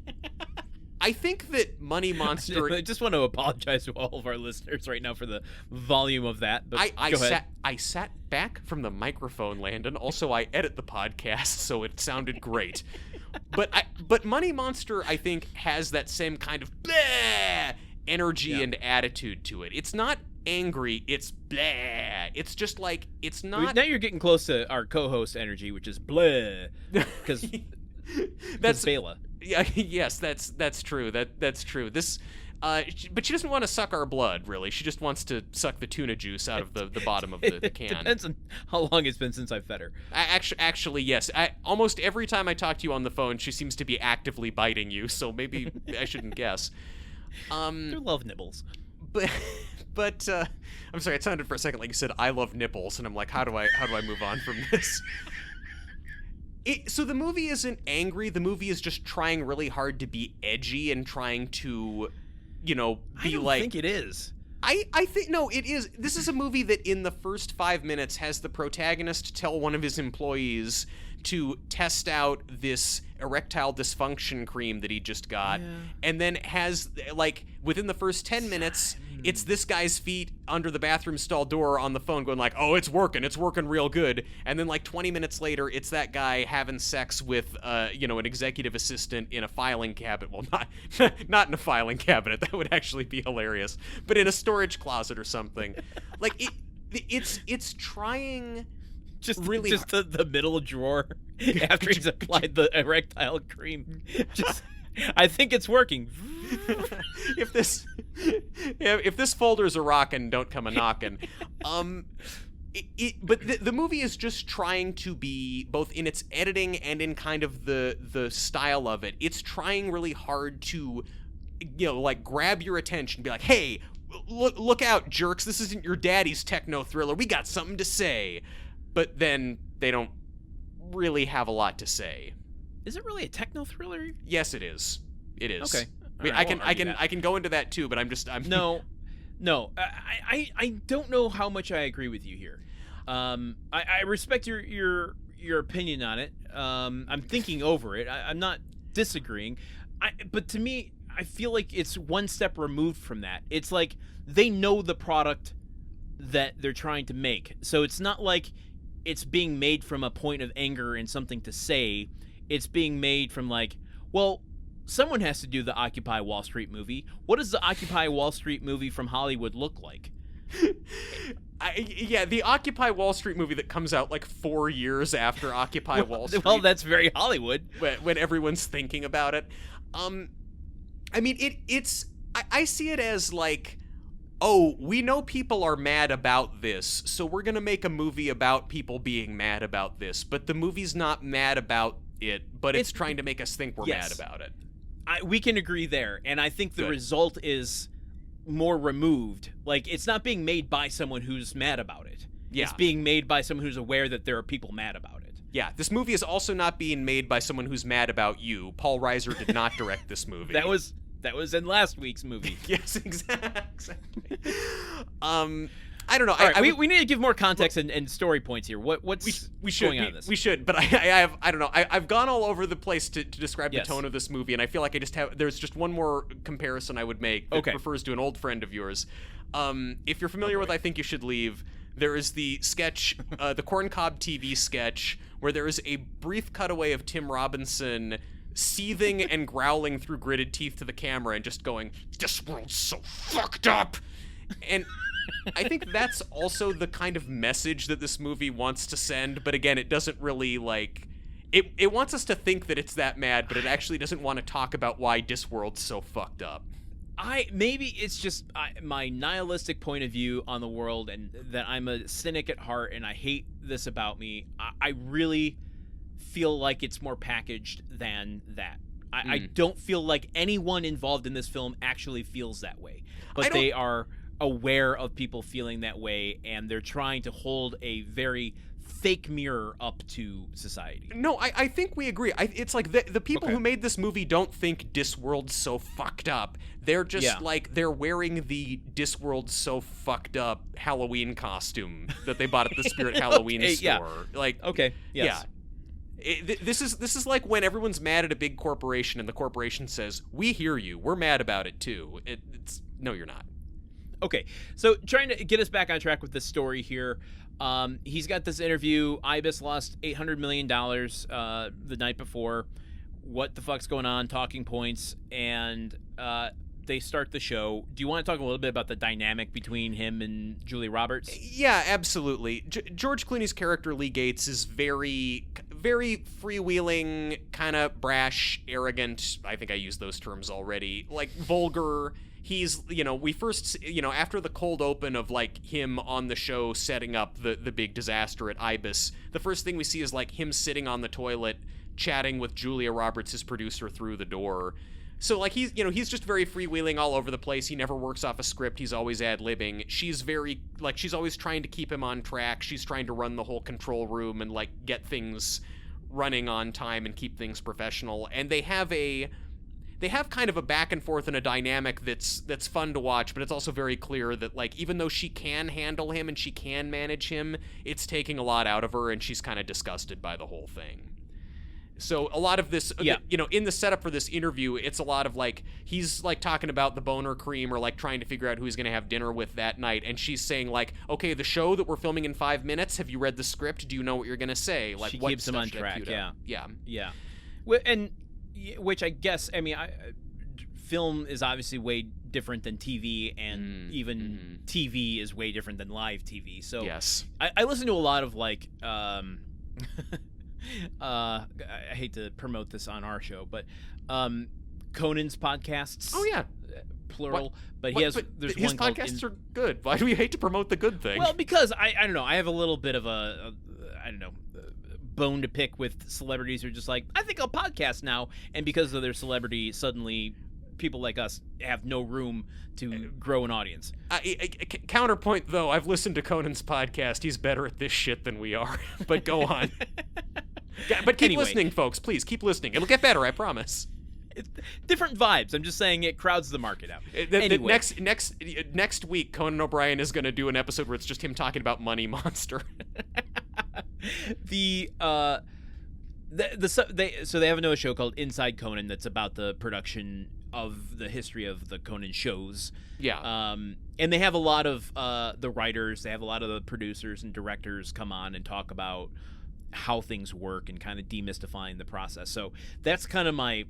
I think that Money Monster... I just want to apologize to all of our listeners right now for the volume of that, but I go ahead. I sat back from the microphone, Landon. Also, I edit the podcast, so it sounded great. But Money Monster, I think, has that same kind of bleh energy and attitude to it. It's not angry, it's bleh. It's just like, it's not... Now you're getting close to our co-host energy, which is bleh. Because that's Bela. Yeah, yes, that's true. That's true. This... but she doesn't want to suck our blood, really. She just wants to suck the tuna juice out of the bottom of the can. It depends on how long it's been since I've fed her. Actually, yes. Almost every time I talk to you on the phone, she seems to be actively biting you, so maybe I shouldn't guess. They're love nibbles. But I'm sorry, it sounded for a second like you said, I love nipples, and I'm like, how do I move on from this? So the movie isn't angry. The movie is just trying really hard to be edgy and trying to... be I don't think it is. I think, no, it is. This is a movie that in the first 5 minutes has the protagonist tell one of his employees to test out this erectile dysfunction cream that he just got, and then has, like, within the first 10 minutes, it's this guy's feet under the bathroom stall door on the phone going like, oh, it's working real good, and then like 20 minutes later, it's that guy having sex with, an executive assistant in a filing cabinet. Well, not in a filing cabinet, that would actually be hilarious, but in a storage closet or something. Like, it's trying... Just really the middle drawer after he's applied the erectile cream. I think it's working. If this folder's a rockin', don't come a knockin'. But the movie is just trying to be, both in its editing and in kind of the style of it, it's trying really hard to, like, grab your attention, be like, hey, look out, jerks, this isn't your daddy's techno thriller, we got something to say. But then they don't really have a lot to say. Is it really a techno thriller? Yes, it is. It is. Okay. I mean, I can go into that too, but I'm No. I don't know how much I agree with you here. I respect your opinion on it. I'm thinking over it. I'm not disagreeing. But to me, I feel like it's one step removed from that. It's like they know the product that they're trying to make. So it's not like it's being made from a point of anger and something to say. It's being made from like, well, someone has to do the Occupy Wall Street movie. What does the Occupy Wall Street movie from Hollywood look like? The Occupy Wall Street movie that comes out like 4 years after Occupy Wall Street. Well, that's very Hollywood. When everyone's thinking about it. I mean, I see it as like, oh, we know people are mad about this, so we're going to make a movie about people being mad about this. But the movie's not mad about it, but it's trying to make us think we're mad about it. We can agree there, and I think the result is more removed. Like, it's not being made by someone who's mad about it. Yeah. It's being made by someone who's aware that there are people mad about it. Yeah, this movie is also not being made by someone who's mad about you. Paul Reiser did not direct this movie. That was in last week's movie. Yes, exactly. I don't know. All right, we need to give more context and story points here. What's going on in this? We should, but I don't know. I've gone all over the place to describe the tone of this movie, and I feel like there's just one more comparison I would make that refers to an old friend of yours. If you're familiar with I Think You Should Leave, there is the sketch, the Corncob TV sketch, where there is a brief cutaway of Tim Robinson seething and growling through gritted teeth to the camera and just going, "This world's so fucked up." And I think that's also the kind of message that this movie wants to send, but again, it doesn't really, like... It wants us to think that it's that mad, but it actually doesn't want to talk about why Discworld's so fucked up. Maybe it's just my nihilistic point of view on the world, and that I'm a cynic at heart, and I hate this about me. I really feel like it's more packaged than that. I don't feel like anyone involved in this film actually feels that way, but they are aware of people feeling that way, and they're trying to hold a very fake mirror up to society. No, I think we agree. It's like the people who made this movie don't think Discworld's so fucked up. They're just like, they're wearing the Discworld's so fucked up Halloween costume that they bought at the Spirit Halloween store. Like, This is like when everyone's mad at a big corporation and the corporation says, "We hear you. We're mad about it too." It's no, you're not. Okay, so trying to get us back on track with this story here, he's got this interview. Ibis lost $800 million the night before. What the fuck's going on? Talking points, and they start the show. Do you want to talk a little bit about the dynamic between him and Julia Roberts? Yeah, absolutely. George Clooney's character Lee Gates is very freewheeling, kind of brash, arrogant. I think I used those terms already. Like, vulgar. He's, we first, after the cold open of, like, him on the show setting up the big disaster at Ibis, the first thing we see is, like, him sitting on the toilet chatting with Julia Roberts, his producer, through the door. So, like, he's just very freewheeling all over the place. He never works off a script. He's always ad-libbing. She's very, like, she's always trying to keep him on track. She's trying to run the whole control room and, like, get things running on time and keep things professional. And they have kind of a back and forth and a dynamic that's fun to watch, but it's also very clear that, like, even though she can handle him and she can manage him, it's taking a lot out of her, and she's kind of disgusted by the whole thing. So a lot of this, in the setup for this interview, it's a lot of, like, he's, like, talking about the boner cream or, like, trying to figure out who he's going to have dinner with that night, and she's saying, like, okay, the show that we're filming in 5 minutes, have you read the script? Do you know what you're going to say? Like, she what keeps him on track, Yeah. And which I guess, I mean, film is obviously way different than TV, and even TV is way different than live TV. So yes. I listen to a lot of, like, I hate to promote this on our show, but Conan's podcasts. Oh yeah, plural. But his podcasts are good. Why do we hate to promote the good thing? Well, because I don't know. I have a little bit of a bone to pick with celebrities who are just like, I think I'll podcast now, and because of their celebrity, suddenly people like us have no room to grow an audience. Counterpoint, though, I've listened to Conan's podcast. He's better at this shit than we are. But go on. But keep listening, folks. Please, keep listening. It'll get better, I promise. It's different vibes. I'm just saying it crowds the market out. Anyway. Next week, Conan O'Brien is going to do an episode where it's just him talking about Money Monster. They have another show called Inside Conan that's about the production of the history of the Conan shows. Yeah. And they have a lot of the writers, they have a lot of the producers and directors come on and talk about how things work and kind of demystifying the process. So that's kind of my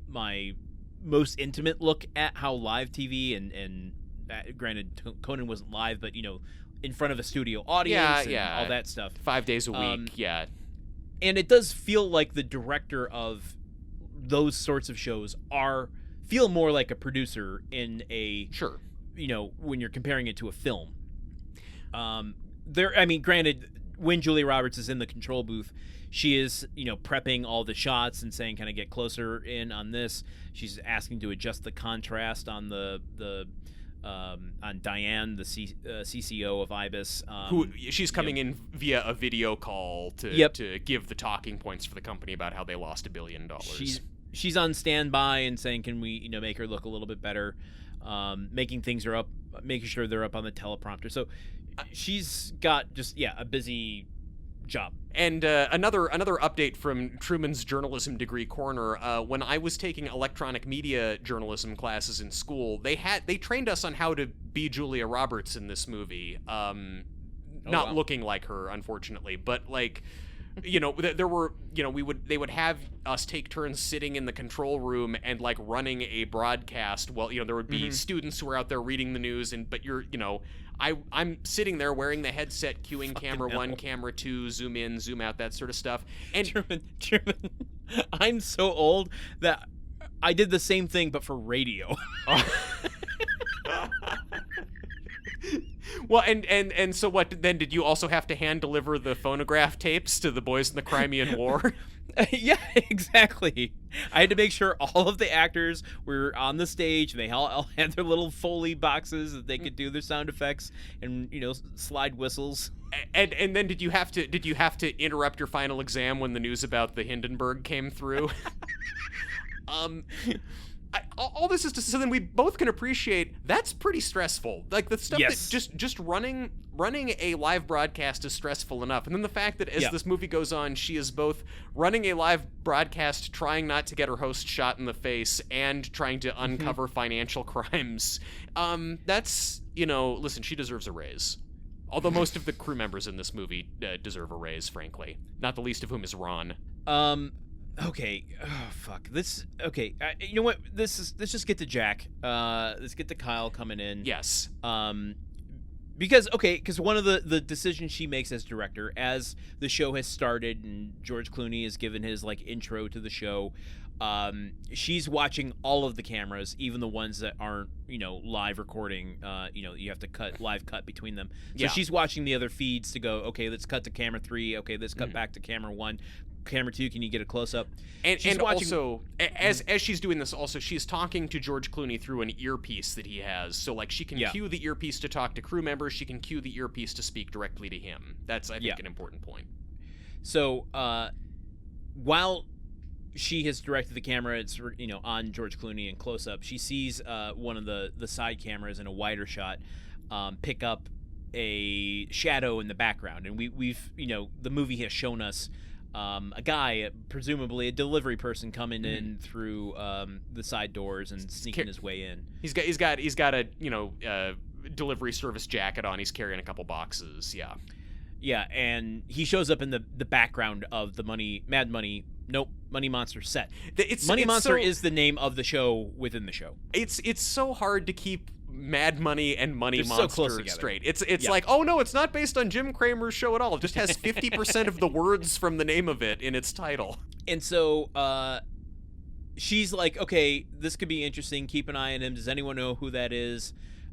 most intimate look at how live TV and granted Conan wasn't live, but in front of a studio audience and all that stuff. 5 days a week, yeah. And it does feel like the director of those sorts of shows feel more like a producer in a when you're comparing it to a film. Granted, when Julia Roberts is in the control booth, she is prepping all the shots and saying, "Can I get closer in on this?" She's asking to adjust the contrast on on Diane, the CCO of Ibis. Who she's coming in via a video call to give the talking points for the company about how they lost $1 billion. She's on standby and saying, "Can we make her look a little bit better?" Making sure they're up on the teleprompter. So she's got just a busy job. And another update from Truman's journalism degree corner. When I was taking electronic media journalism classes in school, they trained us on how to be Julia Roberts in this movie. Not looking like her, unfortunately, but like, there were, they would have us take turns sitting in the control room and like running a broadcast. Well, there would be students who were out there reading the news, but I'm sitting there wearing the headset, cueing camera 1, camera 2, zoom in, zoom out, that sort of stuff. And Truman, I'm so old that I did the same thing, but for radio. Well, and so what, then did you also have to hand deliver the phonograph tapes to the boys in the Crimean War? Yeah, exactly. I had to make sure all of the actors were on the stage. They all had their little Foley boxes that they could do their sound effects and, slide whistles. And then did you have to interrupt your final exam when the news about the Hindenburg came through? All this is to so then we both can appreciate that's pretty stressful. Like the stuff that just running a live broadcast is stressful enough, and then the fact that as this movie goes on, she is both running a live broadcast, trying not to get her host shot in the face, and trying to uncover financial crimes. That's listen, she deserves a raise. Although most of the crew members in this movie deserve a raise, frankly. Not the least of whom is Ron. Okay. Oh, fuck. This. Okay. You know what? Let's just get to Jack. Let's get to Kyle coming in. Yes. Because one of the decisions she makes as director, as the show has started and George Clooney has given his like intro to the show, she's watching all of the cameras, even the ones that aren't live recording. You have to live cut between them. So she's watching the other feeds to go, okay, let's cut to camera 3. Okay, let's cut back to camera 1. Camera 2, can you get a close-up? And also, as she's doing this, also she's talking to George Clooney through an earpiece that he has. So like she can cue the earpiece to talk to crew members. She can cue the earpiece to speak directly to him. That's I think an important point. So while she has directed the camera, it's on George Clooney in close-up, she sees one of the side cameras in a wider shot pick up a shadow in the background, and we've the movie has shown us a guy, presumably a delivery person, coming in through the side doors and sneaking his way in. He's got a delivery service jacket on. He's carrying a couple boxes. Yeah, and he shows up in the background of the Money Monster set. Money Monster is the name of the show within the show. It's so hard to keep Mad Money and Money They're Monster so straight. It's like, oh no, it's not based on Jim Cramer's show at all. It just has 50% of the words from the name of it in its title. And so she's like, okay, this could be interesting. Keep an eye on him. Does anyone know who that is?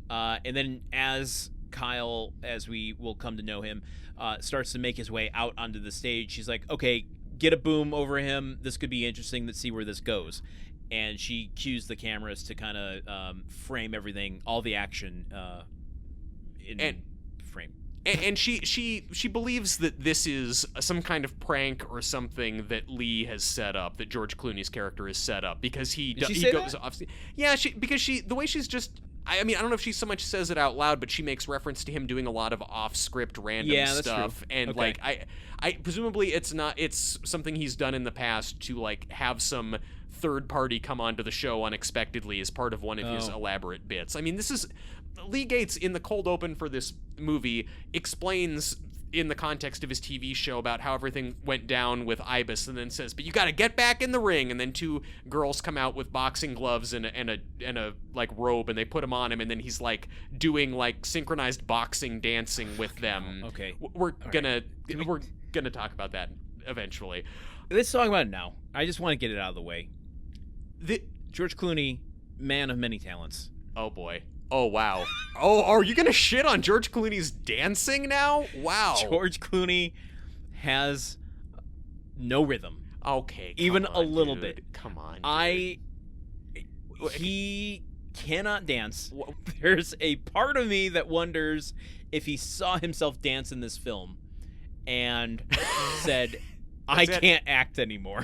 And then as Kyle, as we will come to know him, starts to make his way out onto the stage, she's like, okay, get a boom over him. This could be interesting. Let's see where this goes. And she cues the cameras to kind of frame everything, all the action in frame. And she believes that this is some kind of prank or something that Lee has set up, that George Clooney's character has set up, because he goes off. Yeah, the way she's just. I mean, I don't know if she so much says it out loud, but she makes reference to him doing a lot of off-script random stuff. True. And like, I presumably it's something he's done in the past to like have some third party come onto the show unexpectedly as part of one of his elaborate bits. I mean, this is Lee Gates in the cold open for this movie explains in the context of his TV show about how everything went down with Ibis, and then says, but you got to get back in the ring. And then two girls come out with boxing gloves and a like robe, and they put him on him, and then he's like doing like synchronized boxing dancing with them. Okay, we're gonna talk about that eventually. Let's talk about it now. I just want to get it out of the way. George Clooney, man of many talents. Oh boy. Oh, wow. Oh, are you going to shit on George Clooney's dancing now? Wow. George Clooney has no rhythm. Okay, even a little bit. Come on, dude. He cannot dance. There's a part of me that wonders if he saw himself dance in this film and said, I can't act anymore.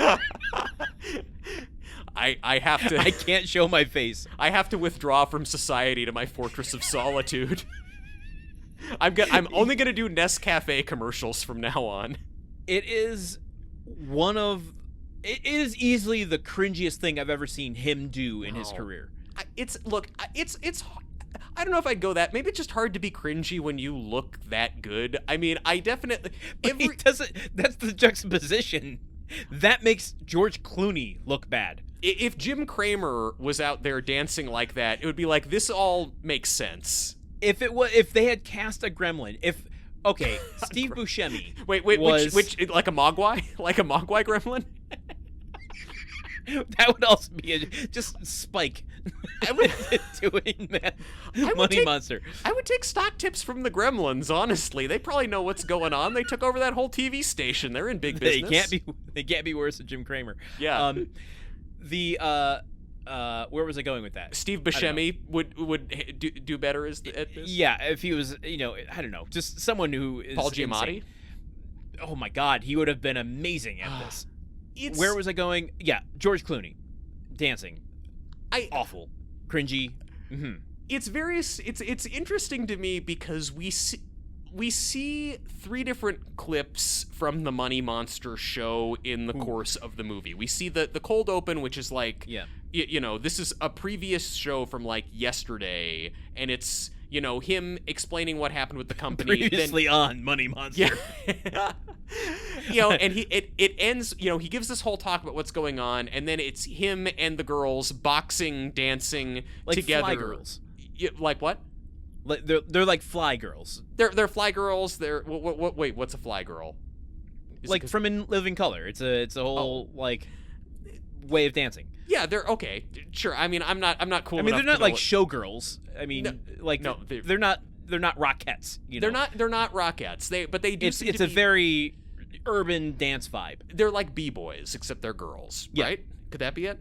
I have to. I can't show my face. I have to withdraw from society to my fortress of solitude. I'm only gonna do Nescafe commercials from now on. It is it is easily the cringiest thing I've ever seen him do in his career. It's I don't know if I'd go that. Maybe it's just hard to be cringy when you look that good. I mean, I definitely. He doesn't. That's the juxtaposition. That makes George Clooney look bad. If Jim Cramer was out there dancing like that, it would be like, this all makes sense. If they had cast a gremlin, Steve Buscemi. Wait, was, which like a Mogwai, like a Mogwai gremlin. That would also be just Spike. I would doing that. Money Monster. I would take stock tips from the Gremlins. Honestly, they probably know what's going on. They took over that whole TV station. They're in big business. They can't be worse than Jim Cramer. Yeah. Where was I going with that? Steve Buscemi would do better at this. Yeah, if he was, I don't know, just someone who is Paul Giamatti. Insane. Oh my God, he would have been amazing at this. Where was I going? Yeah, George Clooney, dancing. Awful, cringy. Mm-hmm. It's interesting to me because we see 3 different clips from the Money Monster show in the course of the movie. We see the cold open, which is like, this is a previous show from like yesterday, and it's him explaining what happened with the company. Previously on Money Monster. Yeah. And it ends, he gives this whole talk about what's going on, and then it's him and the girls boxing, dancing like together. Fly girls. Like what? Like they're like fly girls. They're fly girls. They're wait, what's a fly girl? Like from In Living Color. It's a whole like way of dancing. Yeah, they're okay. Sure. I mean, I'm not cool. I mean, they're not like showgirls. I mean, they're not Rockettes. They're not Rockettes. They do. It's a very urban dance vibe. They're like b-boys, except they're girls, right? Could that be it?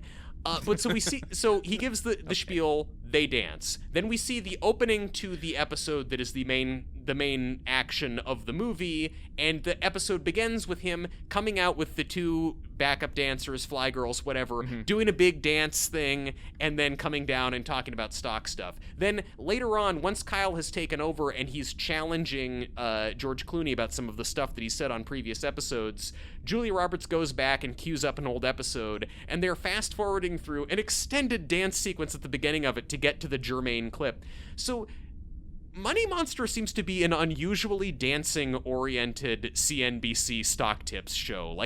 But so we see. So he gives the spiel. They dance. Then we see the opening to the episode that is the main action of the movie, and the episode begins with him coming out with the 2 backup dancers, fly girls, whatever, doing a big dance thing, and then coming down and talking about stock stuff. Then later on, once Kyle has taken over and he's challenging George Clooney about some of the stuff that he said on previous episodes, Julia Roberts goes back and cues up an old episode, and they're fast-forwarding through an extended dance sequence at the beginning of it to get to the germane clip. So Money Monster seems to be an unusually dancing-oriented CNBC stock tips show.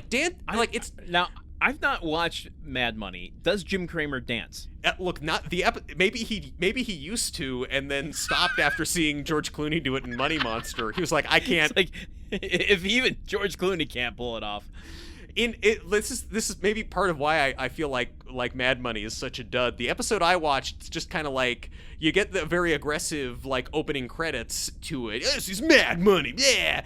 Now, I've not watched Mad Money. Does Jim Cramer dance? Look, not the maybe he used to, and then stopped after seeing George Clooney do it in Money Monster. He was like, I can't. It's like, if even George Clooney can't pull it off. This is maybe part of why I feel like Mad Money is such a dud. The episode I watched, it's just kind of like you get the very aggressive like opening credits to it. This is Mad Money, yeah,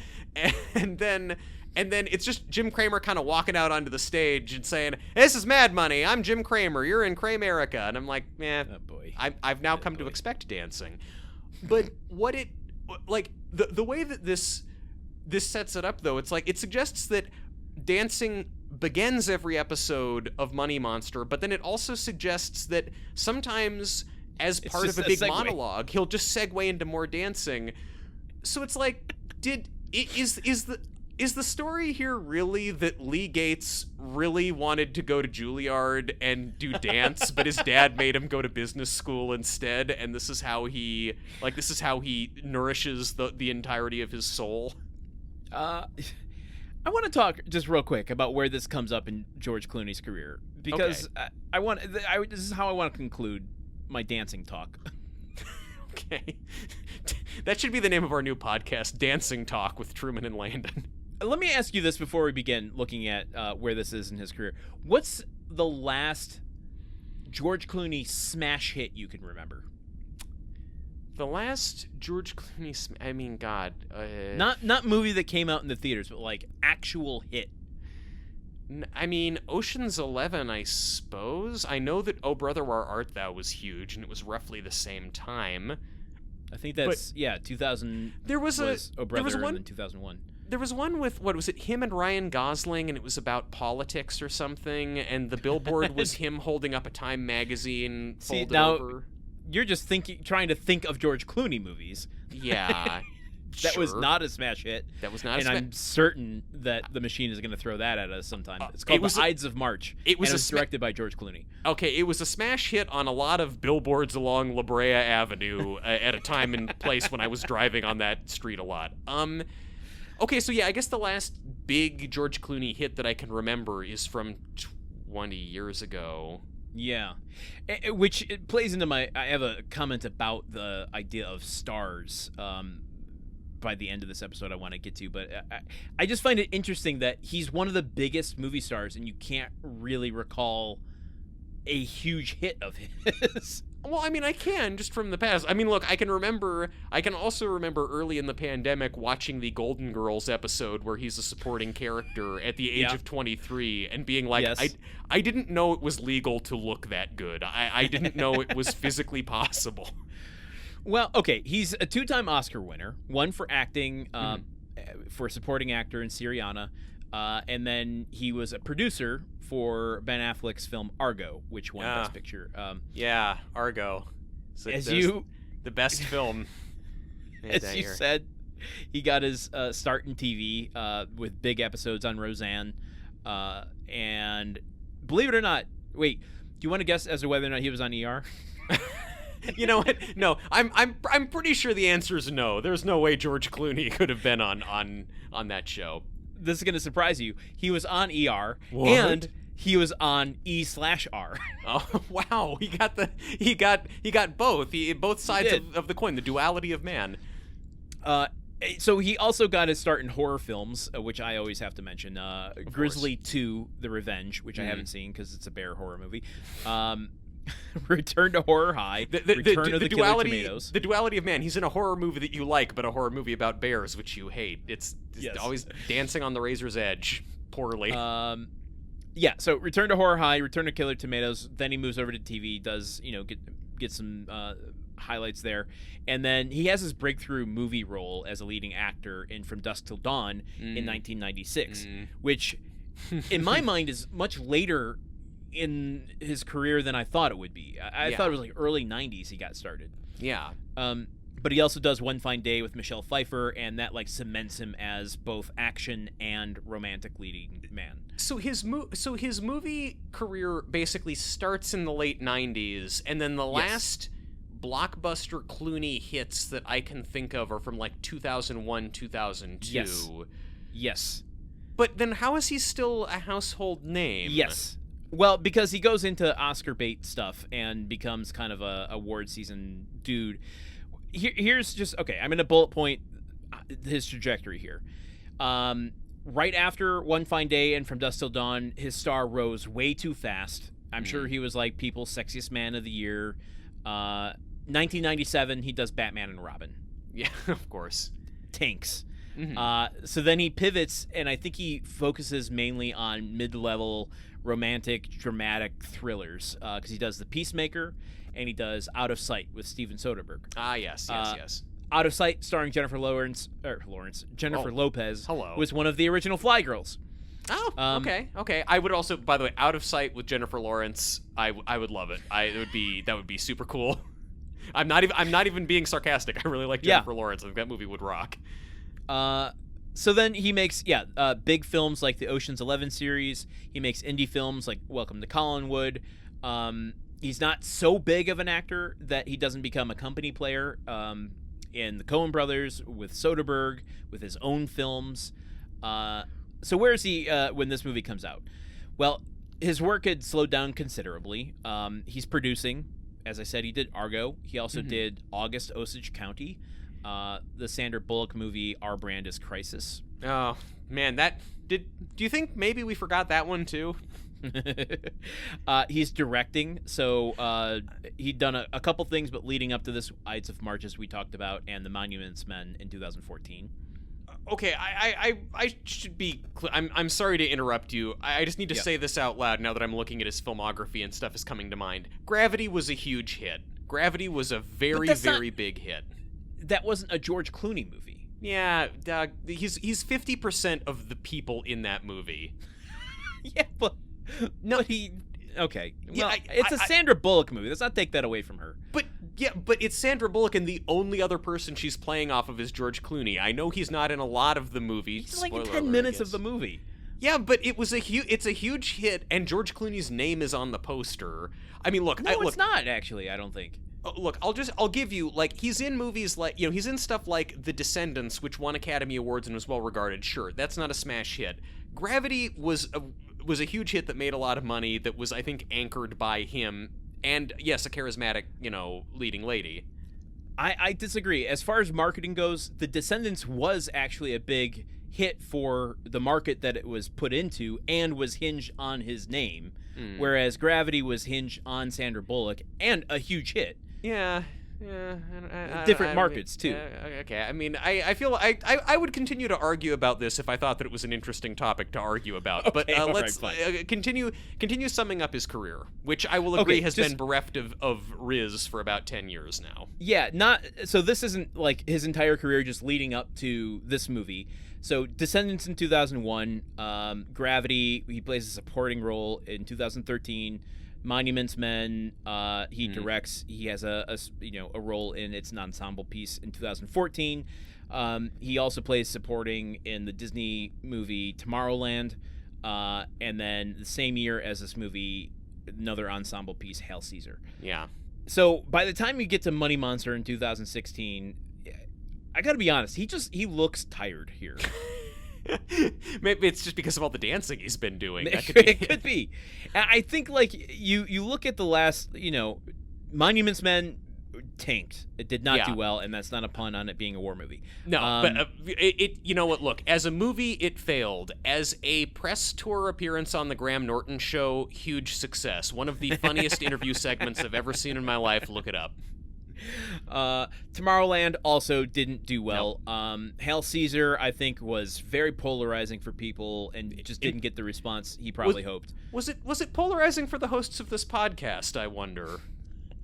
and then it's just Jim Cramer kind of walking out onto the stage and saying, "This is Mad Money. I'm Jim Cramer. You're in Cramerica," and I'm like, "Man, oh boy. I've now come to expect dancing." But what it like the way that this sets it up though, it's like it suggests that dancing begins every episode of Money Monster, but then it also suggests that sometimes as part of a big monologue, he'll just segue into more dancing. So it's like, is the story here really that Lee Gates really wanted to go to Juilliard and do dance, but his dad made him go to business school instead, and this is how he nourishes the entirety of his soul? I want to talk just real quick about where this comes up in George Clooney's career, because this is how I want to conclude my dancing talk. Okay. That should be the name of our new podcast, Dancing Talk with Truman and Landen. Let me ask you this before we begin looking at where this is in his career. What's the last George Clooney smash hit you can remember? The last George Clooney, I mean, God. Not movie that came out in the theaters, but like actual hit. I mean, Ocean's 11, I suppose. I know that Oh Brother Where Art Thou was huge, and it was roughly the same time. I think that's 2000. There was Oh Brother, and then 2001. There was one with, what was it, him and Ryan Gosling, and it was about politics or something, and the billboard was him holding up a Time magazine folded over. You're just trying to think of George Clooney movies. Yeah. That was Sure. not a smash hit. That was not a and I'm certain that the machine is going to throw that at us sometime. It's called The Ides of March. It was, and it was directed by George Clooney. Okay, it was a smash hit on a lot of billboards along La Brea Avenue at a time and place when I was driving on that street a lot. Okay, so yeah, I guess the last big George Clooney hit that I can remember is from 20 years ago. Yeah, which it plays into my. I have a comment about the idea of stars. By the end of this episode, I want to get to, but I just find it interesting that he's one of the biggest movie stars, and you can't really recall a huge hit of his. Well, I mean, I can just from the past. I mean, look, I can also remember early in the pandemic watching the Golden Girls episode where he's a supporting character at the age of 23 and being like, Yes. I didn't know it was legal to look that good. I didn't know it was physically possible. Well, okay, he's a 2-time Oscar winner, one for acting, for supporting actor in Syriana, and then he was a producer for Ben Affleck's film Argo, which won Best Picture. Yeah, Argo. So the best film. As you said, he got his start in TV with big episodes on Roseanne, and believe it or not, wait, do you want to guess as to whether or not he was on ER? You know what? No, I'm pretty sure the answer is no. There's no way George Clooney could have been on that show. This is going to surprise you. He was on ER, What? and he was on E/R. Oh wow, he got both. Both sides of the coin, the duality of man. So he also got his start in horror films, which I always have to mention. Grizzly 2: The Revenge, which I haven't seen because it's a bear horror movie. Return to Horror High. Return of the Killer Tomatoes. The duality of man. He's in a horror movie that you like, but a horror movie about bears, which you hate. It's always dancing on the razor's edge. Poorly. Yeah, so Return to Horror High, Return to Killer Tomatoes. Then he moves over to TV, does get some highlights there, and then he has his breakthrough movie role as a leading actor in From Dusk Till Dawn in 1996, which, in my mind, is much later in his career than I thought it would be. I thought it was like early 90s he got started. Yeah. But he also does One Fine Day with Michelle Pfeiffer, and that like cements him as both action and romantic leading man. So his movie career basically starts in the late 90s, and then the last blockbuster Clooney hits that I can think of are from like 2001, 2002. Yes. But then how is he still a household name? Yes. Well, because he goes into Oscar bait stuff and becomes kind of a award season dude. Here's just, okay, I'm going to bullet point his trajectory here. Right after One Fine Day and From Dusk Till Dawn, his star rose way too fast. I'm sure he was like People's Sexiest Man of the Year. 1997, he does Batman and Robin. Yeah, of course. Tanks. So then he pivots, and I think he focuses mainly on mid-level romantic, dramatic thrillers, because he does The Peacemaker, and he does Out of Sight with Steven Soderbergh. Ah, yes. Out of Sight, starring Jennifer Lopez, was one of the original Fly Girls. Oh, okay. I would also, by the way, Out of Sight with Jennifer Lawrence. I would love it. That would be super cool. I'm not even being sarcastic. I really like Jennifer Lawrence. I think that movie would rock. So then he makes big films like the Ocean's 11 series. He makes indie films like Welcome to Collinwood. He's not so big of an actor that he doesn't become a company player in the Coen Brothers, with Soderbergh, with his own films. So where is he when this movie comes out? Well, his work had slowed down considerably. He's producing. As I said, he did Argo. He also did August Osage County, the Sandra Bullock movie Our Brand is Crisis. Oh, man, do you think maybe we forgot that one too? He's directing, so he'd done a couple things, but leading up to this, Ides of March, as we talked about, and The Monuments Men in 2014. Okay, I should be clear. I'm sorry to interrupt you. I just need to say this out loud now that I'm looking at his filmography and stuff is coming to mind. Gravity was a huge hit. Gravity was a very, very big hit. That wasn't a George Clooney movie. Yeah, he's 50% of the people in that movie. Yeah, but no, he. Okay, well, Yeah, it's a Sandra Bullock movie. Let's not take that away from her. But Yeah, but it's Sandra Bullock, and the only other person she's playing off of is George Clooney. I know he's not in a lot of the movie. He's like in Spoiler 10 alert, minutes I of the guess. movie. Yeah, but it's a huge hit, and George Clooney's name is on the poster. I mean, look, No, it's not actually. I don't think. Look, I'll give you, like, he's in movies like, he's in stuff like The Descendants, which won Academy Awards and was well regarded. Sure, that's not a smash hit. Gravity was a huge hit that made a lot of money, that was, I think, anchored by him, and yes, a charismatic, leading lady. I disagree. As far as marketing goes, The Descendants was actually a big hit for the market that it was put into and was hinged on his name, whereas Gravity was hinged on Sandra Bullock and a huge hit. Yeah. Different markets, too. Okay, I mean, I feel I would continue to argue about this if I thought that it was an interesting topic to argue about. Okay, but let's continue summing up his career, which I will agree has been bereft of Riz for about 10 years now. Yeah, so this isn't like his entire career just leading up to this movie. So Descendants in 2001, Gravity, he plays a supporting role in 2013. Monuments Men, he directs. He has a role in It's an Ensemble piece in 2014. He also plays supporting in the Disney movie Tomorrowland, and then the same year as this movie, another ensemble piece, Hail Caesar. Yeah. So by the time you get to Money Monster in 2016, I gotta be honest, he looks tired here. Maybe it's just because of all the dancing he's been doing. It could be. I think, like, you look at the last, Monuments Men tanked. It did not do well, and that's not a pun on it being a war movie. No, but you know what? Look, as a movie, it failed. As a press tour appearance on the Graham Norton Show, huge success. One of the funniest interview segments I've ever seen in my life. Look it up. Tomorrowland also didn't do well. Hail Caesar, I think, was very polarizing for people and just didn't get the response he probably hoped. Was it polarizing for the hosts of this podcast, I wonder?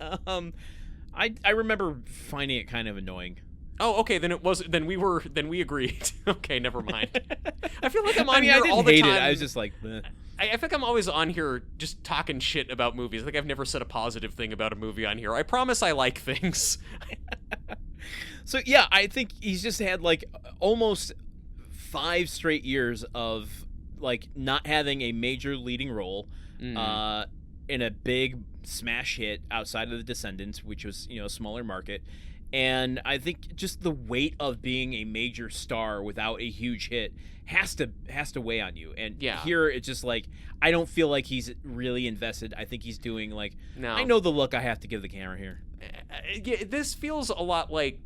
I remember finding it kind of annoying. Oh, okay, then we agreed. Okay, never mind. I feel like I'm on here I didn't all the hate time. it. I was just like, meh. I feel like I'm always on here just talking shit about movies. I think I've never said a positive thing about a movie on here. I promise I like things. So yeah, I think he's just had like almost 5 straight years of like not having a major leading role in a big smash hit outside of The Descendants, which was, a smaller market. And I think just the weight of being a major star without a huge hit has to weigh on you. And here it's just like, I don't feel like he's really invested. I think he's doing like, I know the look I have to give the camera here. Yeah, this feels a lot like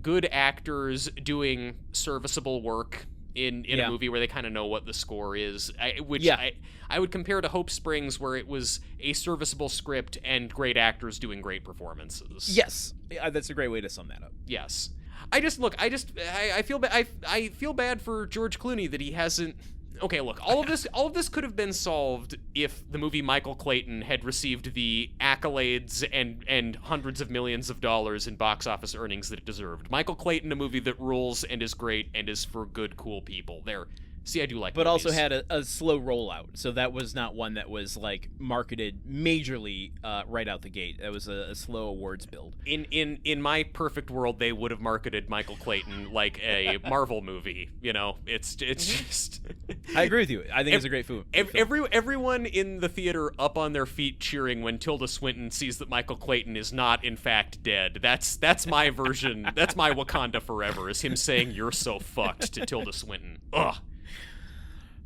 good actors doing serviceable work in a movie where they kind of know what the score is, which I would compare to Hope Springs, where it was a serviceable script and great actors doing great performances. Yes, that's a great way to sum that up. Yes, I feel bad for George Clooney that he hasn't. Okay, look, all of this could have been solved if the movie Michael Clayton had received the accolades and hundreds of millions of dollars in box office earnings that it deserved. Michael Clayton, a movie that rules and is great and is for good, cool people. There. See, I do like but movies. Also had a slow rollout, so that was not one that was like marketed majorly right out the gate. That was a slow awards build. In my perfect world, they would have marketed Michael Clayton like a Marvel movie. It's just. I agree with you. I think it's a great film. Everyone in the theater up on their feet cheering when Tilda Swinton sees that Michael Clayton is not in fact dead. That's my version. That's my Wakanda Forever. Is him saying "You're so fucked" to Tilda Swinton. Ugh.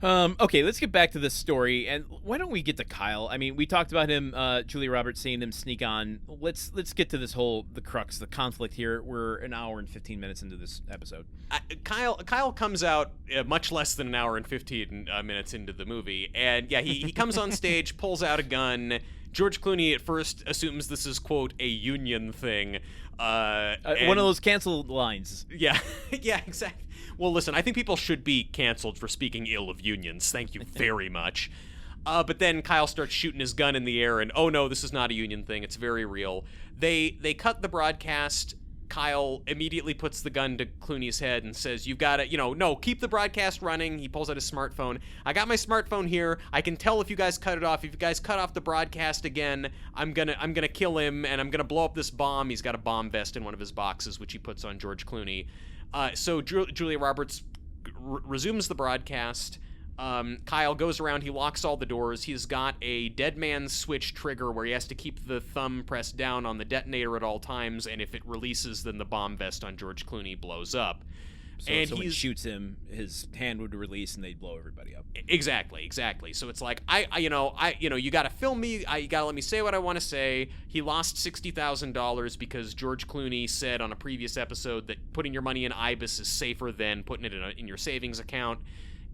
Okay, let's get back to this story, and why don't we get to Kyle? I mean, we talked about him, Julia Roberts, seeing them sneak on. Let's get to the crux, the conflict here. We're an hour and 15 minutes into this episode. Kyle comes out much less than an hour and 15 minutes into the movie, and he comes on stage, pulls out a gun. George Clooney at first assumes this is, quote, a union thing. One of those canceled lines. Yeah, yeah, exactly. Well, listen, I think people should be canceled for speaking ill of unions. Thank you very much. But then Kyle starts shooting his gun in the air, and oh no, this is not a union thing. It's very real. They cut the broadcast Kyle immediately puts the gun to Clooney's head and says, "You've got to, no, keep the broadcast running." He pulls out his smartphone. "I got my smartphone here. I can tell if you guys cut it off. If you guys cut off the broadcast again, I'm gonna kill him, and I'm gonna blow up this bomb." He's got a bomb vest in one of his boxes, which he puts on George Clooney. So Julia Roberts resumes the broadcast. Kyle goes around, he locks all the doors. He's got a dead man's switch trigger where he has to keep the thumb pressed down on the detonator at all times, and if it releases, then the bomb vest on George Clooney blows up. So and if someone shoots him, his hand would release and they'd blow everybody up. Exactly. So it's like, you gotta film me, you gotta let me say what I want to say. He lost $60,000 because George Clooney said on a previous episode that putting your money in IBIS is safer than putting it in your savings account.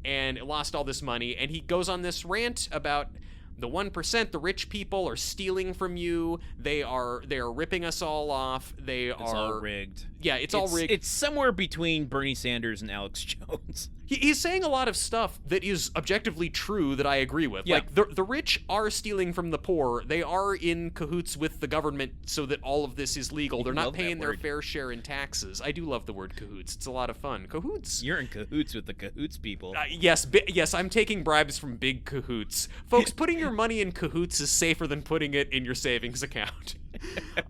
And it lost all this money, and he goes on this rant about the 1%, the rich people, are stealing from you. They are ripping us all off. It's all rigged. Yeah, it's all rigged. It's somewhere between Bernie Sanders and Alex Jones. He's saying a lot of stuff that is objectively true that I agree with. Yeah. Like, the rich are stealing from the poor. They are in cahoots with the government so that all of this is legal. They're not paying their fair share in taxes. I do love the word cahoots. It's a lot of fun. Cahoots. You're in cahoots with the cahoots people. Yes, I'm taking bribes from big cahoots. Folks, putting your money in cahoots is safer than putting it in your savings account.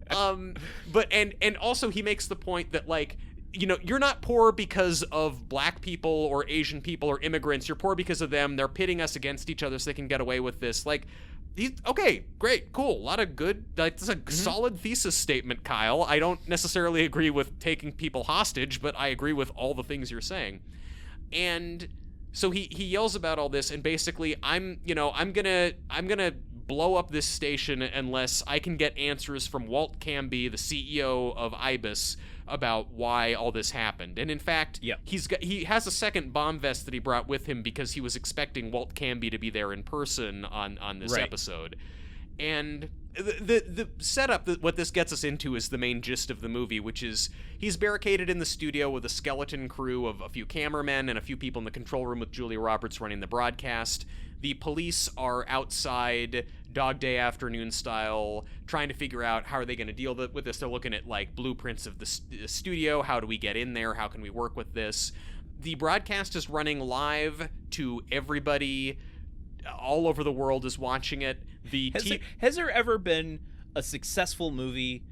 But also he makes the point that, like, you're not poor because of black people or Asian people or immigrants. You're poor because of them. They're pitting us against each other so they can get away with this. Like, okay, great, cool. A lot of good, like, this is a solid thesis statement, Kyle. I don't necessarily agree with taking people hostage, but I agree with all the things you're saying. And so he yells about all this, and basically, I'm gonna blow up this station unless I can get answers from Walt Canby, the CEO of IBIS, about why all this happened. And in fact, he has a second bomb vest that he brought with him because he was expecting Walt Canby to be there in person on this episode. And the setup, what this gets us into, is the main gist of the movie, which is he's barricaded in the studio with a skeleton crew of a few cameramen and a few people in the control room with Julia Roberts running the broadcast. The police are outside, Dog Day Afternoon style, trying to figure out how are they going to deal with this. They're looking at, like, blueprints of the studio. How do we get in there? How can we work with this? The broadcast is running live to everybody. All over the world is watching it. Has there ever been a successful movie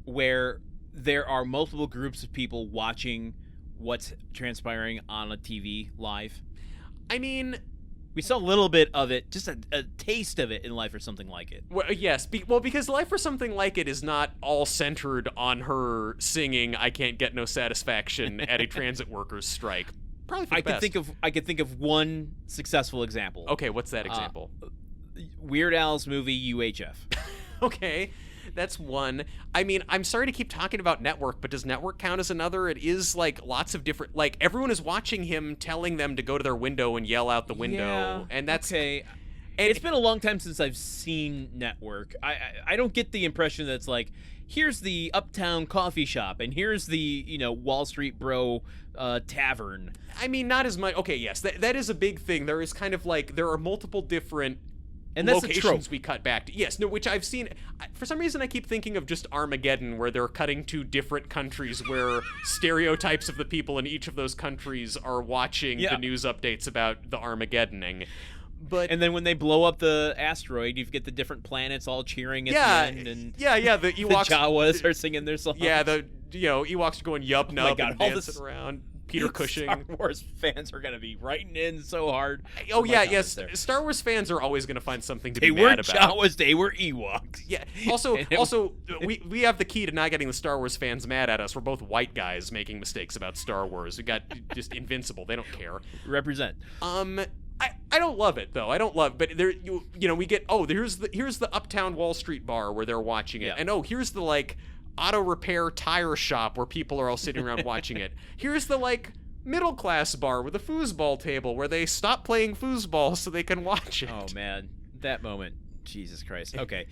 where there are multiple groups of people watching what's transpiring on a TV live? I mean, we saw a little bit of it, just a taste of it in Life or Something Like It. Well, yes. Because Life or Something Like It is not all centered on her singing "I Can't Get No Satisfaction" at a transit workers' strike. Probably for the best. I could think of one successful example. Okay, what's that example? Weird Al's movie UHF. Okay, that's one. I mean, I'm sorry to keep talking about Network, but does Network count as another? It is, like, lots of different, like, everyone is watching him telling them to go to their window and yell out the window, and that's okay. And it's been a long time since I've seen Network. I don't get the impression that it's like, here's the Uptown coffee shop, and here's the, Wall Street Bro tavern. I mean, not as much. Okay, yes, that is a big thing. There is kind of, like, there are multiple different locations we cut back to. Yes, no, which I've seen. For some reason, I keep thinking of just Armageddon, where they're cutting to different countries where stereotypes of the people in each of those countries are watching the news updates about the Armageddoning. And then when they blow up the asteroid, you get the different planets all cheering at the end. And the Ewoks, the Jawas are singing their songs. Yeah, Ewoks are going yup nub and dancing around. Peter Cushing. Star Wars fans are going to be writing in so hard. Oh, yeah, yes. Star Wars fans are always going to find something to be They mad about. weren't Jawas, they were Ewoks. Yeah. Also, we have the key to not getting the Star Wars fans mad at us. We're both white guys making mistakes about Star Wars. We got just invincible. They don't care. Represent. I don't love it though. I don't love, but there we get here's the Uptown Wall Street bar where they're watching it, and here's the, like, auto repair tire shop where people are all sitting around watching it. Here's the, like, middle class bar with a foosball table where they stop playing foosball so they can watch it. Oh man, that moment, Jesus Christ. Okay,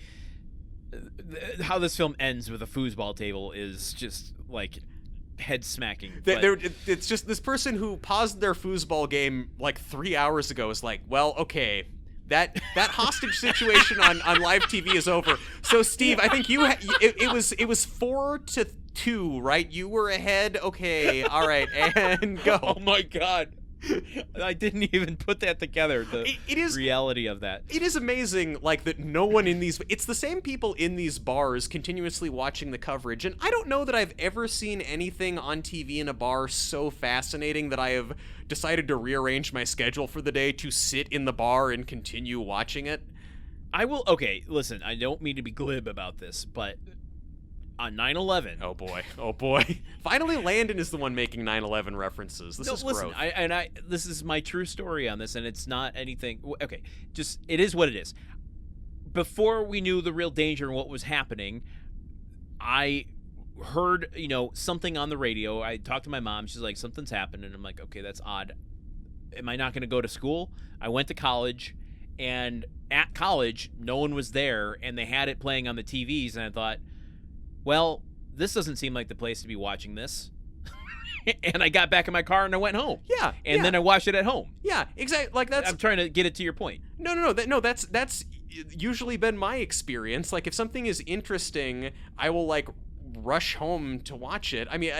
how this film ends with a foosball table is just, like, head smacking. It's just this person who paused their foosball game like 3 hours ago is like, well, okay, That hostage situation on live TV is over. So Steve, I think it was 4-2, right? You were ahead. Okay, all right, and go. Oh my God. I didn't even put that together. It is reality of that. It is amazing, like, that no one in these... It's the same people in these bars continuously watching the coverage, and I don't know that I've ever seen anything on TV in a bar so fascinating that I have decided to rearrange my schedule for the day to sit in the bar and continue watching it. Okay, listen, I don't mean to be glib about this, but on 9/11... Oh boy. Finally, Landen is the one making 9/11 references. This is listen, growth. this is my true story on this, and it's not anything... Okay, just, it is what it is. Before we knew the real danger and what was happening, I heard, something on the radio. I talked to my mom. She's like, something's happened, and I'm like, okay, that's odd. Am I not going to go to school? I went to college, and at college, no one was there, and they had it playing on the TVs, and I thought, well, this doesn't seem like the place to be watching this. And I got back in my car and I went home. Yeah. And then I watched it at home. Yeah, exactly. Like, that's... I'm trying to get it to your point. No. That's usually been my experience. Like, if something is interesting, I will, like, rush home to watch it. I mean,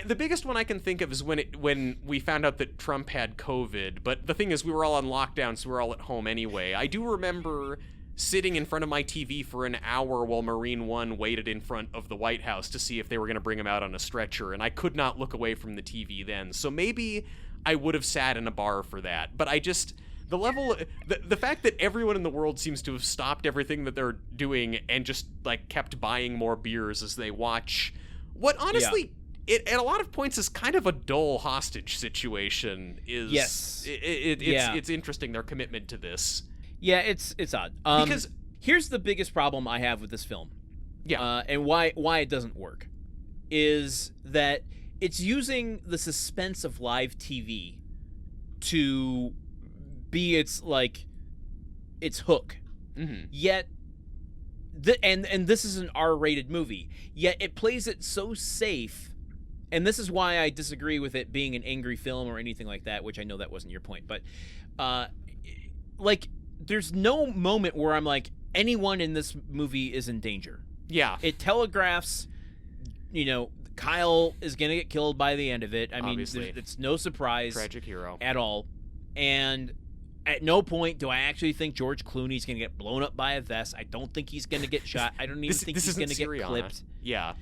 the biggest one I can think of is when we found out that Trump had COVID. But the thing is, we were all on lockdown, so we were all at home anyway. I do remember sitting in front of my TV for an hour while Marine One waited in front of the White House to see if they were going to bring him out on a stretcher, and I could not look away from the TV then. So maybe I would have sat in a bar for that. But I just... The fact that everyone in the world seems to have stopped everything that they're doing and just, like, kept buying more beers as they watch what, honestly... Yeah. It, at a lot of points, is kind of a dull hostage situation. It's interesting, their commitment to this. Yeah, it's odd. Because here's the biggest problem I have with this film. Yeah. And why it doesn't work is that it's using the suspense of live TV to be its hook. Mm-hmm. Yet and this is an R-rated movie. Yet it plays it so safe. And this is why I disagree with it being an angry film or anything like that, which I know that wasn't your point, but there's no moment where I'm like, anyone in this movie is in danger. Yeah. It telegraphs, Kyle is going to get killed by the end of it. I mean, it's no surprise. Tragic hero. At all. And at no point do I actually think George Clooney's going to get blown up by a vest. I don't think he's going to get shot. I don't even think he's going to get clipped. Yeah.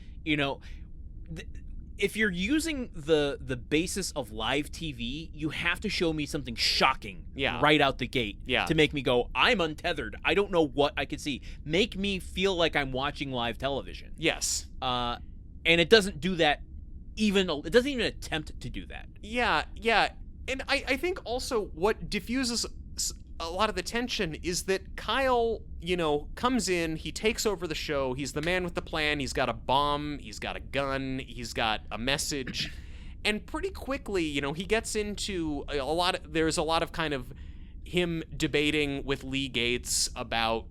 If you're using the basis of live TV, you have to show me something shocking right out the gate to make me go, I'm untethered. I don't know what I could see. Make me feel like I'm watching live television. Yes. And it doesn't do that it doesn't even attempt to do that. Yeah. And I think also what diffuses a lot of the tension is that Kyle, comes in, he takes over the show, he's the man with the plan, he's got a bomb, he's got a gun, he's got a message, and pretty quickly, he gets into there's a lot of kind of him debating with Lee Gates about,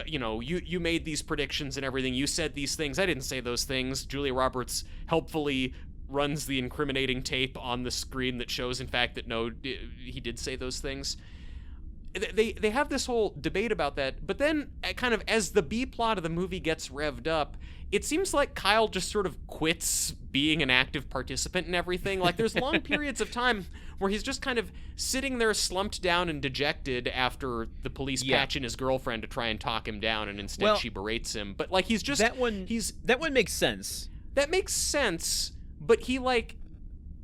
you made these predictions and everything, you said these things, I didn't say those things. Julia Roberts helpfully runs the incriminating tape on the screen that shows, in fact, that no, he did say those things. They have this whole debate about that, but then kind of as the B plot of the movie gets revved up, it seems like Kyle just sort of quits being an active participant in everything. Like, there's long periods of time where he's just kind of sitting there slumped down and dejected after the police patch in his girlfriend to try and talk him down, and instead she berates him. But, like, he's just... That one makes sense. That makes sense, but he, like...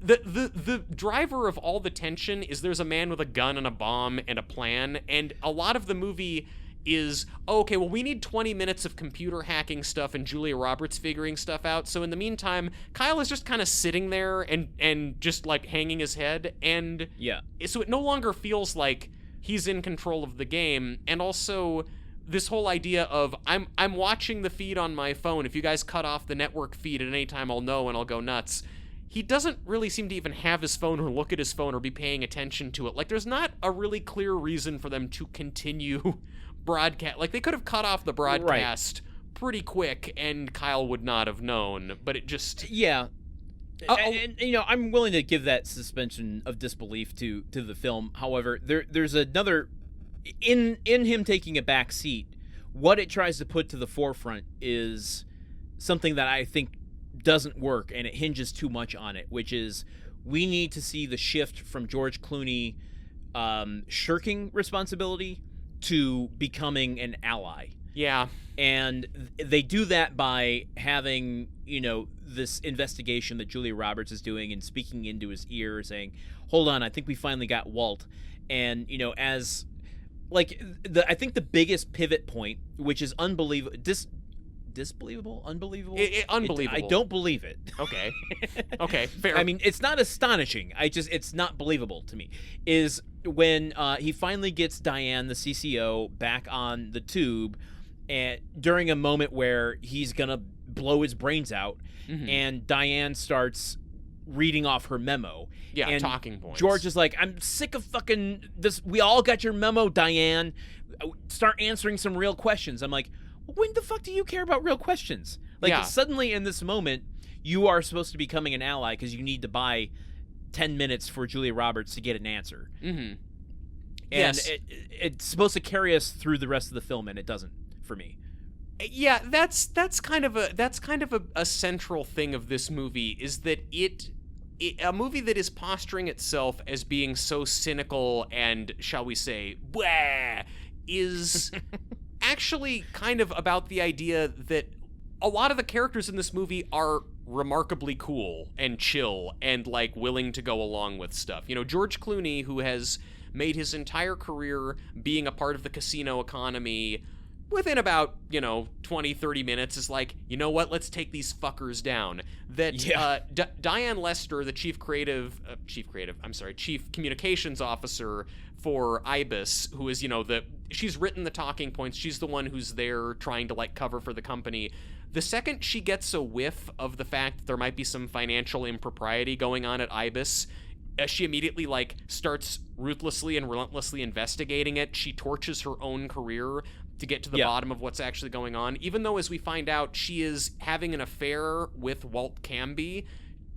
The driver of all the tension is there's a man with a gun and a bomb and a plan, and a lot of the movie is, okay, well, we need 20 minutes of computer hacking stuff and Julia Roberts figuring stuff out, so in the meantime, Kyle is just kind of sitting there and just, like, hanging his head, and so it no longer feels like he's in control of the game, and also... this whole idea of I'm watching the feed on my phone. If you guys cut off the network feed at any time, I'll know and I'll go nuts. He doesn't really seem to even have his phone or look at his phone or be paying attention to it. Like, there's not a really clear reason for them to continue broadcast. Like, they could have cut off the broadcast pretty quick and Kyle would not have known, but it just... Yeah. And I'm willing to give that suspension of disbelief to the film. However, there's another in him taking a back seat, what it tries to put to the forefront is something that I think doesn't work, and it hinges too much on it, which is we need to see the shift from George Clooney shirking responsibility to becoming an ally. Yeah. And they do that by having, this investigation that Julia Roberts is doing and speaking into his ear saying, hold on, I think we finally got Walt. And, as like I think the biggest pivot point, which is unbelievable, disbelievable, unbelievable, unbelievable. I don't believe it. Okay. Okay. Fair. I mean, it's not astonishing. It's not believable to me. Is when he finally gets Diane, the CCO, back on the tube, and during a moment where he's gonna blow his brains out, and Diane starts reading off her memo. Yeah, and talking points. George is like, I'm sick of fucking this. We all got your memo, Diane. Start answering some real questions. I'm like, when the fuck do you care about real questions? Like, suddenly in this moment, you are supposed to be becoming an ally because you need to buy 10 minutes for Julia Roberts to get an answer. Mm-hmm. And it's supposed to carry us through the rest of the film, and it doesn't for me. Yeah, that's kind of a central thing of this movie, is that a movie that is posturing itself as being so cynical and, shall we say, blah, is actually kind of about the idea that a lot of the characters in this movie are remarkably cool and chill and, like, willing to go along with stuff. George Clooney, who has made his entire career being a part of the casino economy, within about, 20, 30 minutes is like, you know what, let's take these fuckers down. Diane Lester, the chief communications officer for IBIS, who is, she's written the talking points, she's the one who's there trying to, like, cover for the company. The second she gets a whiff of the fact that there might be some financial impropriety going on at IBIS, she immediately, like, starts ruthlessly and relentlessly investigating it. She torches her own career to get to the bottom of what's actually going on, even though, as we find out, she is having an affair with Walt Canby.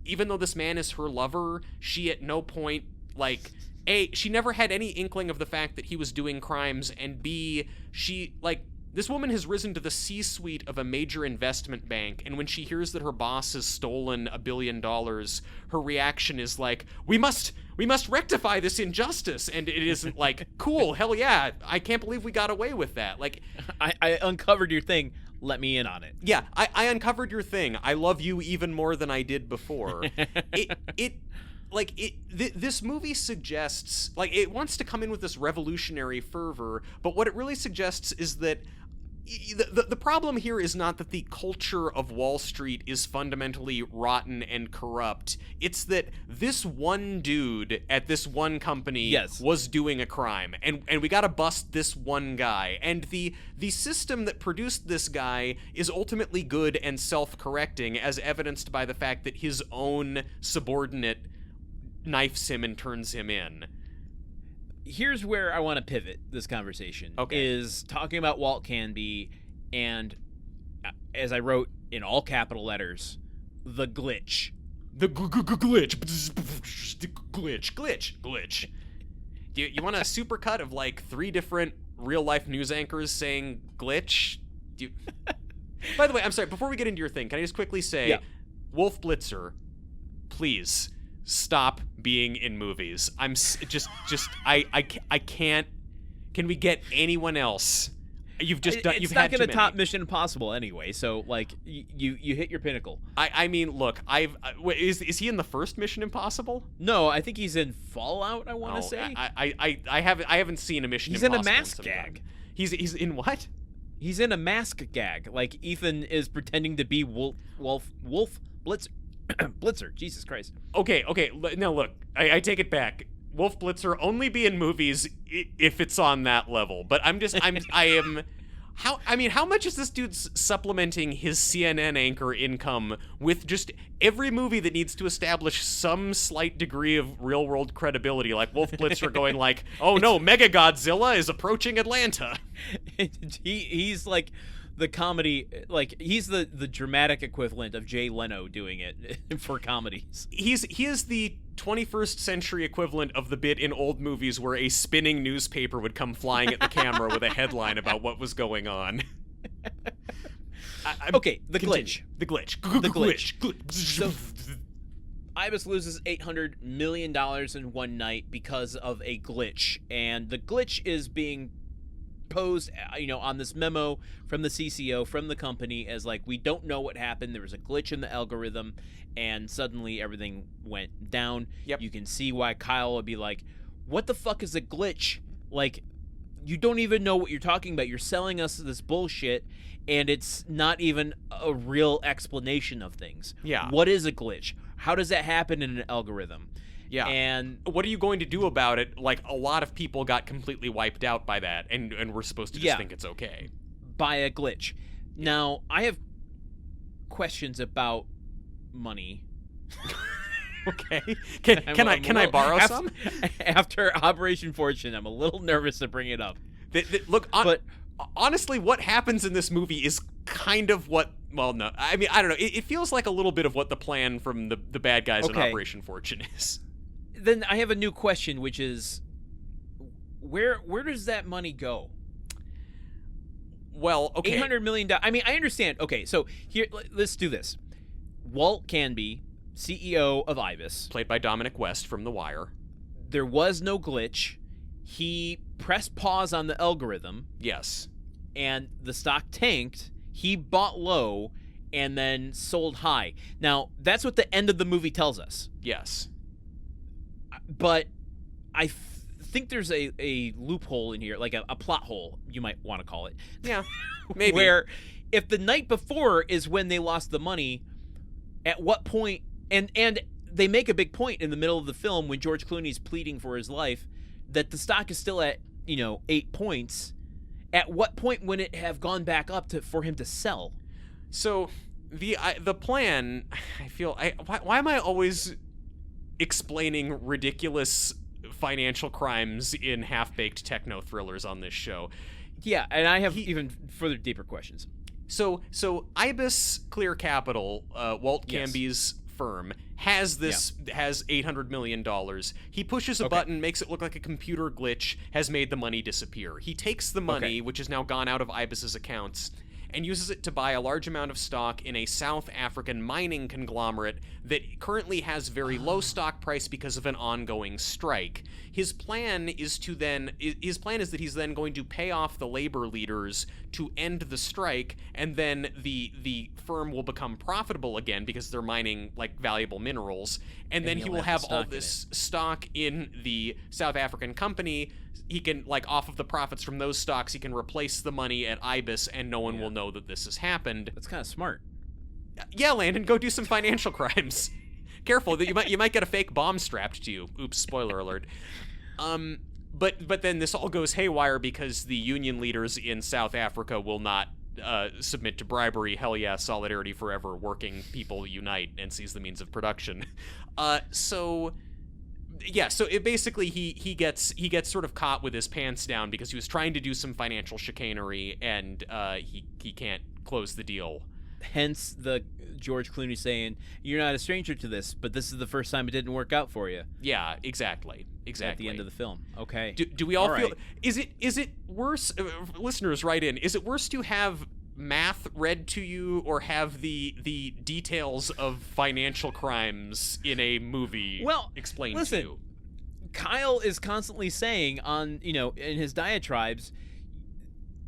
Even though this man is her lover, she at no point, like, A, she never had any inkling of the fact that he was doing crimes, and B, she, like, this woman has risen to the C-suite of a major investment bank, and when she hears that her boss has stolen $1 billion, her reaction is like, we must rectify this injustice. And it isn't like, cool, hell yeah, I can't believe we got away with that. Like, I uncovered your thing, let me in on it. Yeah, I uncovered your thing. I love you even more than I did before. This movie suggests, like, it wants to come in with this revolutionary fervor, but what it really suggests is that the problem here is not that the culture of Wall Street is fundamentally rotten and corrupt. It's that this one dude at this one company was doing a crime, and we gotta bust this one guy. And the system that produced this guy is ultimately good and self-correcting, as evidenced by the fact that his own subordinate knifes him and turns him in. Here's where I want to pivot this conversation. Okay. Is talking about Walt Canby and, as I wrote in all capital letters, the glitch. The glitch. Glitch. Do you want a supercut of, like, 3 different real-life news anchors saying glitch? By the way, I'm sorry, before we get into your thing, can I just quickly say, Wolf Blitzer, please stop being in movies. I'm I can't. Can we get anyone else? You've just done. You've had too many. It's not going to top Mission Impossible anyway. So, like, you hit your pinnacle. I mean, look, is he in the first Mission Impossible? No, I think he's in Fallout. I want to say. I haven't seen a Mission Impossible. He's in a mask gag. He's in what? He's in a mask gag. Like, Ethan is pretending to be Wolf Blitzer. Blitzer, Jesus Christ. Okay. Now look, I take it back. Wolf Blitzer only be in movies if it's on that level. But how much is this dude supplementing his CNN anchor income with just every movie that needs to establish some slight degree of real world credibility, like Wolf Blitzer going like, oh no, Mega Godzilla is approaching Atlanta. He's like the comedy, like he's the dramatic equivalent of Jay Leno doing it for comedies. He is the 21st century equivalent of the bit in old movies where a spinning newspaper would come flying at the camera with a headline about what was going on. Okay, the glitch. The glitch. The glitch. So, Ibis loses $800 million in one night because of a glitch, and the glitch is being posed, on this memo from the CCO, from the company, as like, we don't know what happened. There was a glitch in the algorithm, and suddenly everything went down. Yep. You can see why Kyle would be like, what the fuck is a glitch? Like, you don't even know what you're talking about. You're selling us this bullshit, and it's not even a real explanation of things. Yeah. What is a glitch? How does that happen in an algorithm? Yeah. And what are you going to do about it? Like, a lot of people got completely wiped out by that, and we're supposed to just think it's okay. By a glitch. Now, I have questions about money. Okay. Can I borrow some? After Operation Fortune, I'm a little nervous to bring it up. Look, honestly, what happens in this movie is kind of what... Well, no. I mean, I don't know. It feels like a little bit of what the plan from the bad guys in Operation Fortune is. Then I have a new question, which is, where does that money go? Well, okay. $800 million. I mean, I understand. Okay, so here, let's do this. Walt Canby, CEO of Ibis. Played by Dominic West from The Wire. There was no glitch. He pressed pause on the algorithm. Yes. And the stock tanked. He bought low and then sold high. Now, that's what the end of the movie tells us. Yes. But I think there's a loophole in here, like a plot hole, you might want to call it. Yeah, maybe. Where if the night before is when they lost the money, at what point... And they make a big point in the middle of the film when George Clooney's pleading for his life that the stock is still at, 8 points. At what point would it have gone back up for him to sell? So the plan, I feel, why am I always explaining ridiculous financial crimes in half-baked techno thrillers on this show? Yeah, and I have even further deeper questions. So Ibis Clear Capital, Walt Canby's firm, has $800 million. He pushes a button, makes it look like a computer glitch, has made the money disappear. He takes the money, which has now gone out of Ibis's accounts, and uses it to buy a large amount of stock in a South African mining conglomerate that currently has very low stock price because of an ongoing strike. His plan is that he's then going to pay off the labor leaders to end the strike, and then the firm will become profitable again because they're mining like valuable minerals, and then he will have all this stock in the South African company. He can, like, off of the profits from those stocks, he can replace the money at Ibis, and no one will know that this has happened. That's kind of smart. Yeah, Landon, go do some financial crimes. Careful, that you might get a fake bomb strapped to you. Oops, spoiler alert. But then this all goes haywire because the union leaders in South Africa will not submit to bribery. Hell yeah, solidarity forever. Working people unite and seize the means of production. So it basically he gets sort of caught with his pants down because he was trying to do some financial chicanery and he can't close the deal. Hence the George Clooney saying, "You're not a stranger to this, but this is the first time it didn't work out for you." Yeah, exactly. At the end of the film. Okay. Do we all feel? Is it worse? Listeners, write in. Is it worse to have math read to you or have the details of financial crimes in a movie explained to you? Kyle is constantly saying in his diatribes,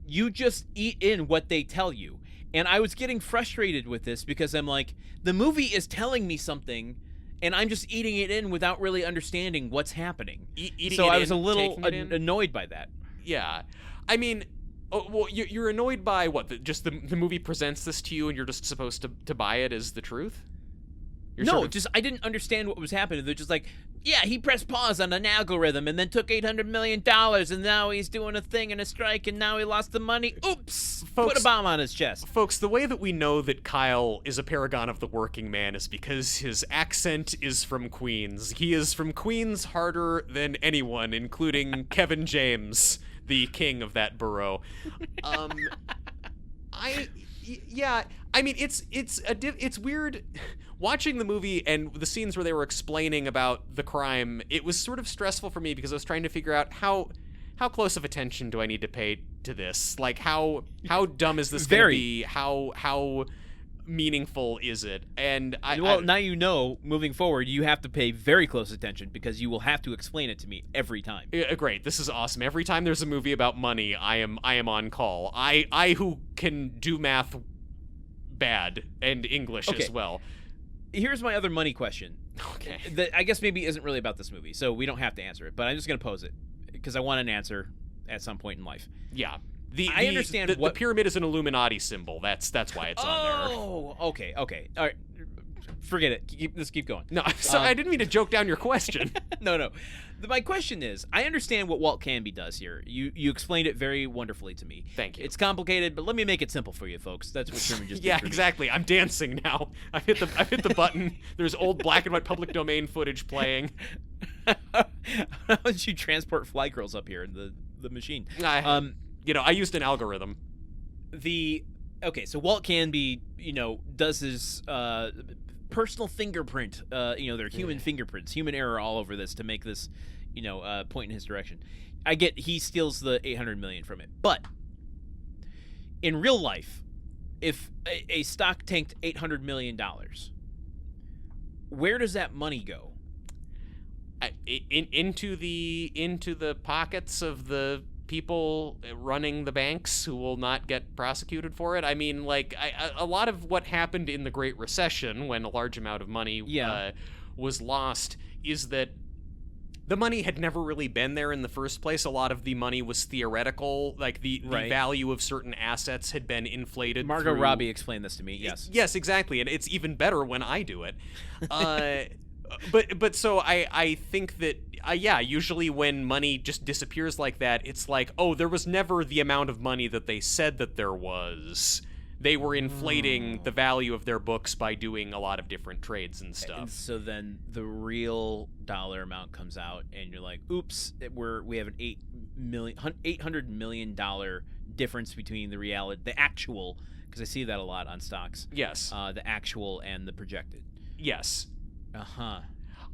you just eat in what they tell you. And I was getting frustrated with this because I'm like, the movie is telling me something and I'm just eating it in without really understanding what's happening. So I was a little annoyed by that. Yeah. I mean, you're annoyed by what? Just the movie presents this to you and you're just supposed to buy it as the truth? I didn't understand what was happening. They're just like, yeah, he pressed pause on an algorithm and then took $800 million and now he's doing a thing in a strike and now he lost the money. Oops! Folks, put a bomb on his chest. Folks, the way that we know that Kyle is a paragon of the working man is because his accent is from Queens. He is from Queens harder than anyone, including Kevin James, the king of that borough. Yeah, I mean, it's weird watching the movie and the scenes where they were explaining about the crime. It was sort of stressful for me because I was trying to figure out how close of attention do I need to pay to this? Like, how dumb is this going to be? How meaningful is it? And now you know, moving forward, you have to pay very close attention because you will have to explain it to me every time. Great, this is awesome. Every time there's a movie about money, I am on call. I who can do math bad and English as well. Here's my other money question. Okay. That I guess maybe isn't really about this movie, so we don't have to answer it, but I'm just going to pose it because I want an answer at some point in life. Yeah. I understand the pyramid is an Illuminati symbol. That's why it's on there. Oh, okay. All right. Forget it. Let's keep going. No, I didn't mean to joke down your question. No. My question is, I understand what Walt Canby does here. You explained it very wonderfully to me. Thank you. It's complicated, but let me make it simple for you folks. That's what Truman just did. Yeah, exactly. I'm dancing now. I've hit the button. There's old black and white public domain footage playing. How did you transport fly girls up here in the machine? I used an algorithm. So Walt Canby, does his personal fingerprint, their human fingerprints, human error all over this to make this, point in his direction. I get he steals the $800 million from it, but in real life, if a stock tanked $800 million, where does that money go? Into the pockets of the people running the banks who will not get prosecuted for it. I mean, a lot of what happened in the Great Recession when a large amount of money was lost is that the money had never really been there in the first place. A lot of the money was theoretical. Like the value of certain assets had been inflated. Margot Robbie explained this to me. Yes. Yes, exactly. And it's even better when I do it. But so I think that usually when money just disappears like that, it's like, oh, there was never the amount of money that they said that there was. They were inflating the value of their books by doing a lot of different trades and stuff. And so then the real dollar amount comes out, and you're like, oops, we have an $800 million difference between the actual, because I see that a lot on stocks. Yes. The actual and the projected. Yes. Uh-huh.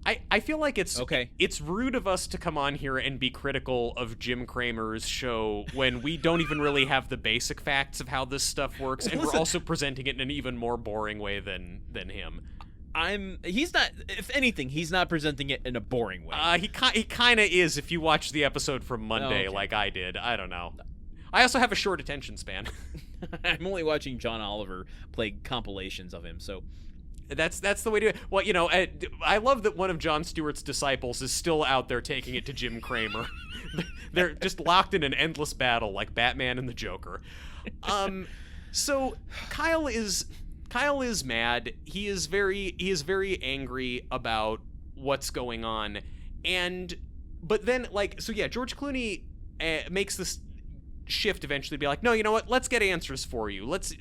I feel like it's okay. It's rude of us to come on here and be critical of Jim Cramer's show when we don't even really have the basic facts of how this stuff works, and we're also presenting it in an even more boring way than him. He's not. If anything, he's not presenting it in a boring way. He kind of is if you watch the episode from Monday like I did. I don't know. I also have a short attention span. I'm only watching John Oliver play compilations of him, so. That's the way to do it. Well, I love that one of Jon Stewart's disciples is still out there taking it to Jim Cramer. They're just locked in an endless battle like Batman and the Joker. So Kyle is mad. He is very angry about what's going on. But then George Clooney makes this shift eventually, be like, no, you know what, let's get answers for you, let's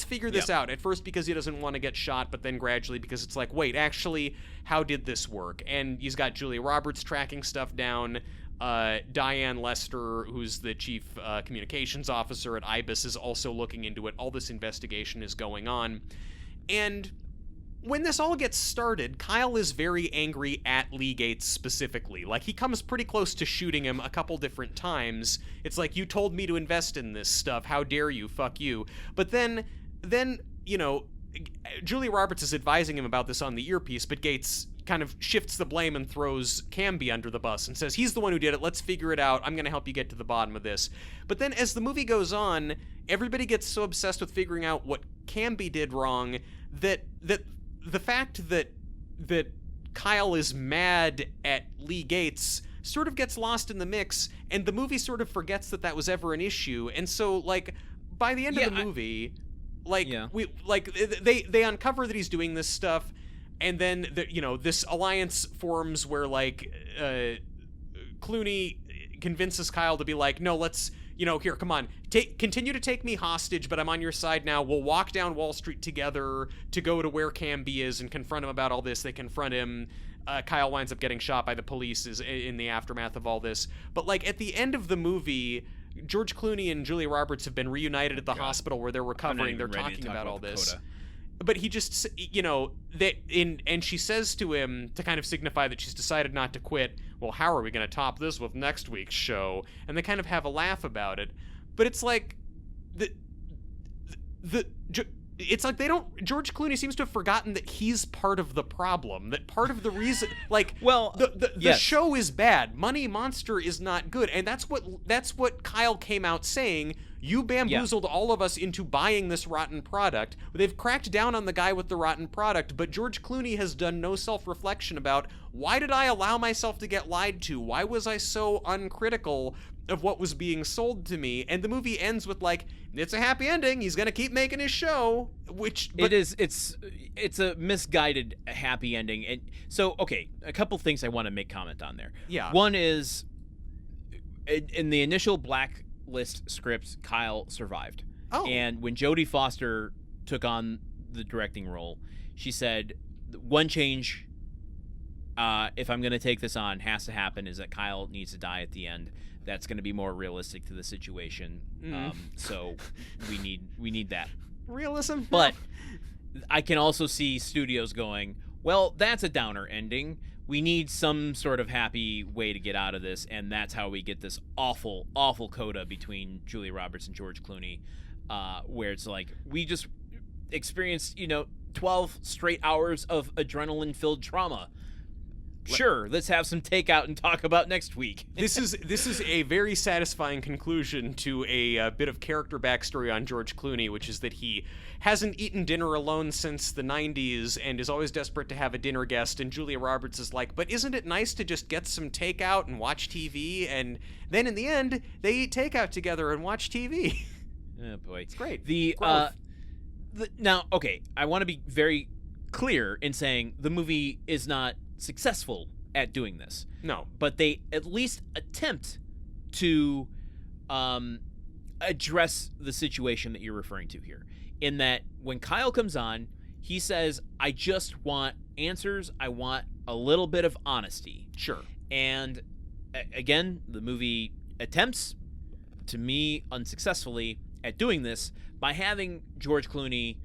figure this out. At first because he doesn't want to get shot, but then gradually because it's like, wait, actually, how did this work? And he's got Julia Roberts tracking stuff down. Diane Lester, who's the chief communications officer at IBIS, is also looking into it. All this investigation is going on, and when this all gets started, Kyle is very angry at Lee Gates specifically. Like, he comes pretty close to shooting him a couple different times. It's like, you told me to invest in this stuff. How dare you? Fuck you. But then, Julia Roberts is advising him about this on the earpiece, but Gates kind of shifts the blame and throws Canby under the bus and says, he's the one who did it. Let's figure it out. I'm going to help you get to the bottom of this. But then as the movie goes on, everybody gets so obsessed with figuring out what Canby did wrong that the fact that Kyle is mad at Lee Gates sort of gets lost in the mix, and the movie sort of forgets that was ever an issue. And so, by the end of the movie, they uncover that he's doing this stuff, and then this alliance forms where Clooney convinces Kyle to be like, no, let's. Here, come on, continue to take me hostage, but I'm on your side now. We'll walk down Wall Street together to go to where Canby is and confront him about all this. They confront him. Kyle winds up getting shot by the police in the aftermath of all this. But, at the end of the movie, George Clooney and Julia Roberts have been reunited at the hospital where they're recovering. They're talk talking about all this. Coda. But he just, and she says to him, to kind of signify that she's decided not to quit, well, how are we going to top this with next week's show? And they kind of have a laugh about it. But it's like, it's like George Clooney seems to have forgotten that he's part of the problem, that part of the reason, like, well, the show is bad. Money Monster is not good. And that's what Kyle came out saying. You bamboozled all of us into buying this rotten product. They've cracked down on the guy with the rotten product, but George Clooney has done no self-reflection about, why did I allow myself to get lied to? Why was I so uncritical of what was being sold to me? And the movie ends with, like, it's a happy ending. He's going to keep making his show, it's a misguided happy ending. And so, okay, a couple things I want to make comment on there. Yeah. One is, in the initial Blacklist scripts, Kyle survived. Oh. And when Jodie Foster took on the directing role, she said, one change, if I'm going to take this on, has to happen, is that Kyle needs to die at the end. That's going to be more realistic to the situation. So we need that realism. But I can also see studios going, well, that's a downer ending. We need some sort of happy way to get out of this, and that's how we get this awful, awful coda between Julia Roberts and George Clooney, where it's like, we just experienced, 12 straight hours of adrenaline-filled trauma. Sure, let's have some takeout and talk about next week. This is a very satisfying conclusion to a bit of character backstory on George Clooney, which is that he hasn't eaten dinner alone since the 90s and is always desperate to have a dinner guest. And Julia Roberts is like, but isn't it nice to just get some takeout and watch TV? And then in the end, they eat takeout together and watch TV. Oh boy, it's great. Now, okay, I want to be very clear in saying the movie is not successful at doing this. No. But they at least attempt to address the situation that you're referring to here. In that, when Kyle comes on, he says, I just want answers. I want a little bit of honesty. Sure. And again, the movie attempts, to me, unsuccessfully at doing this by having George Clooney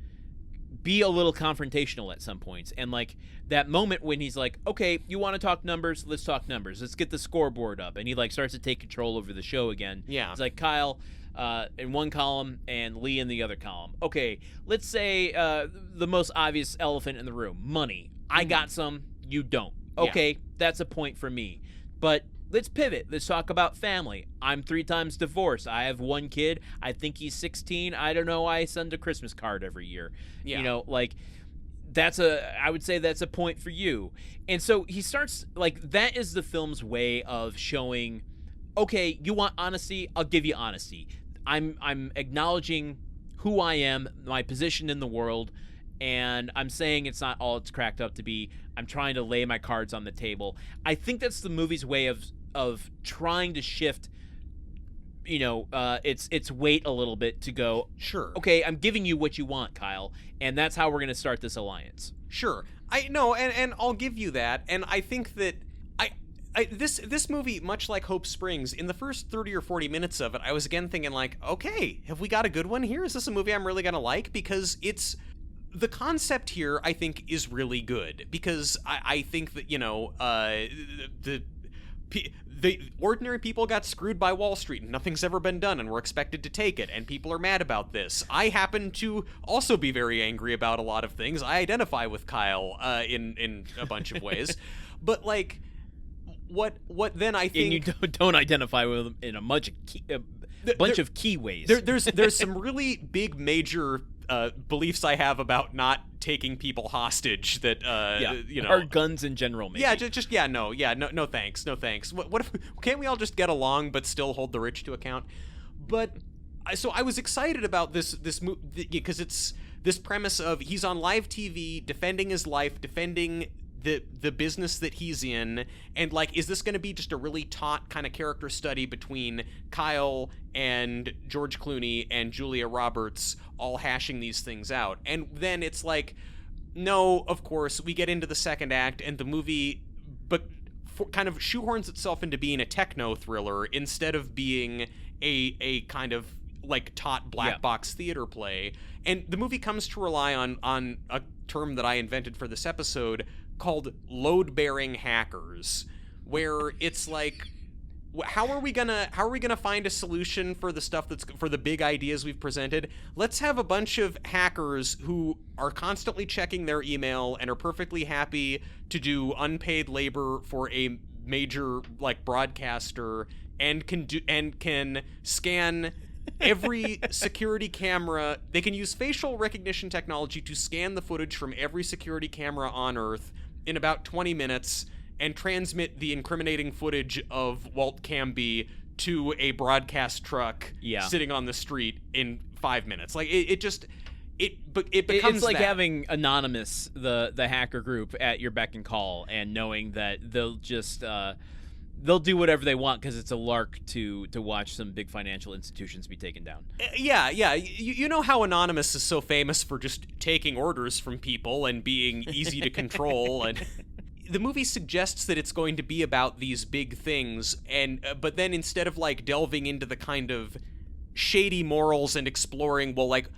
be a little confrontational at some points. And like that moment when he's like, okay, you want to talk numbers? Let's talk numbers. Let's get the scoreboard up. And he like starts to take control over the show again. Yeah. It's like, Kyle in one column and Lee in the other column. Okay, let's say the most obvious elephant in the room, money. I got some, you don't. Okay, That's a point for me. But let's pivot. Let's talk about family. I'm 3 times divorced. I have 1 kid. I think he's 16. I don't know. I send a Christmas card every year. Yeah. I would say that's a point for you. And so he starts, like, that is the film's way of showing, okay, you want honesty? I'll give you honesty. I'm acknowledging who I am, my position in the world, and I'm saying it's not all it's cracked up to be. I'm trying to lay my cards on the table. I think that's the movie's way of trying to shift, its weight a little bit to go, sure, okay, I'm giving you what you want, Kyle, and that's how we're going to start this alliance. Sure. I know, and I'll give you that. And I think that this movie, much like Hope Springs, in the first 30 or 40 minutes of it, I was again thinking like, okay, have we got a good one here? Is this a movie I'm really going to like? Because the concept here, I think, is really good. Because I think that, the ordinary people got screwed by Wall Street and nothing's ever been done and we're expected to take it and people are mad about this. I happen to also be very angry about a lot of things. I identify with Kyle in a bunch of ways. But like what then I think... And you don't identify with him in a bunch of key ways. There's some really big major beliefs I have about not taking people hostage that or guns in general, maybe. No thanks. What if, can't we all just get along but still hold the rich to account? But so I was excited about this movie because it's this premise of he's on live TV defending his life, defending the business that he's in, and like, is this going to be just a really taut kind of character study between Kyle and George Clooney and Julia Roberts all hashing these things out? And then it's like, no, of course, we get into the second act and the movie kind of shoehorns itself into being a techno thriller instead of being a kind of like taut black box theater play. And the movie comes to rely on a term that I invented for this episode called load-bearing hackers, where it's like, how are we gonna find a solution for the stuff for the big ideas we've presented? Let's have a bunch of hackers who are constantly checking their email and are perfectly happy to do unpaid labor for a major like broadcaster and can scan every security camera. They can use facial recognition technology to scan the footage from every security camera on Earth in about 20 minutes and transmit the incriminating footage of Walt Camby to a broadcast truck sitting on the street in 5 minutes. Like it becomes it's like that. having Anonymous, the hacker group, at your beck and call, and knowing that they'll just they'll do whatever they want because it's a lark to watch some big financial institutions be taken down. Yeah. You know how Anonymous is so famous for just taking orders from people and being easy to control, and the movie suggests that it's going to be about these big things, and but then instead of like delving into the kind of shady morals and exploring, well, like,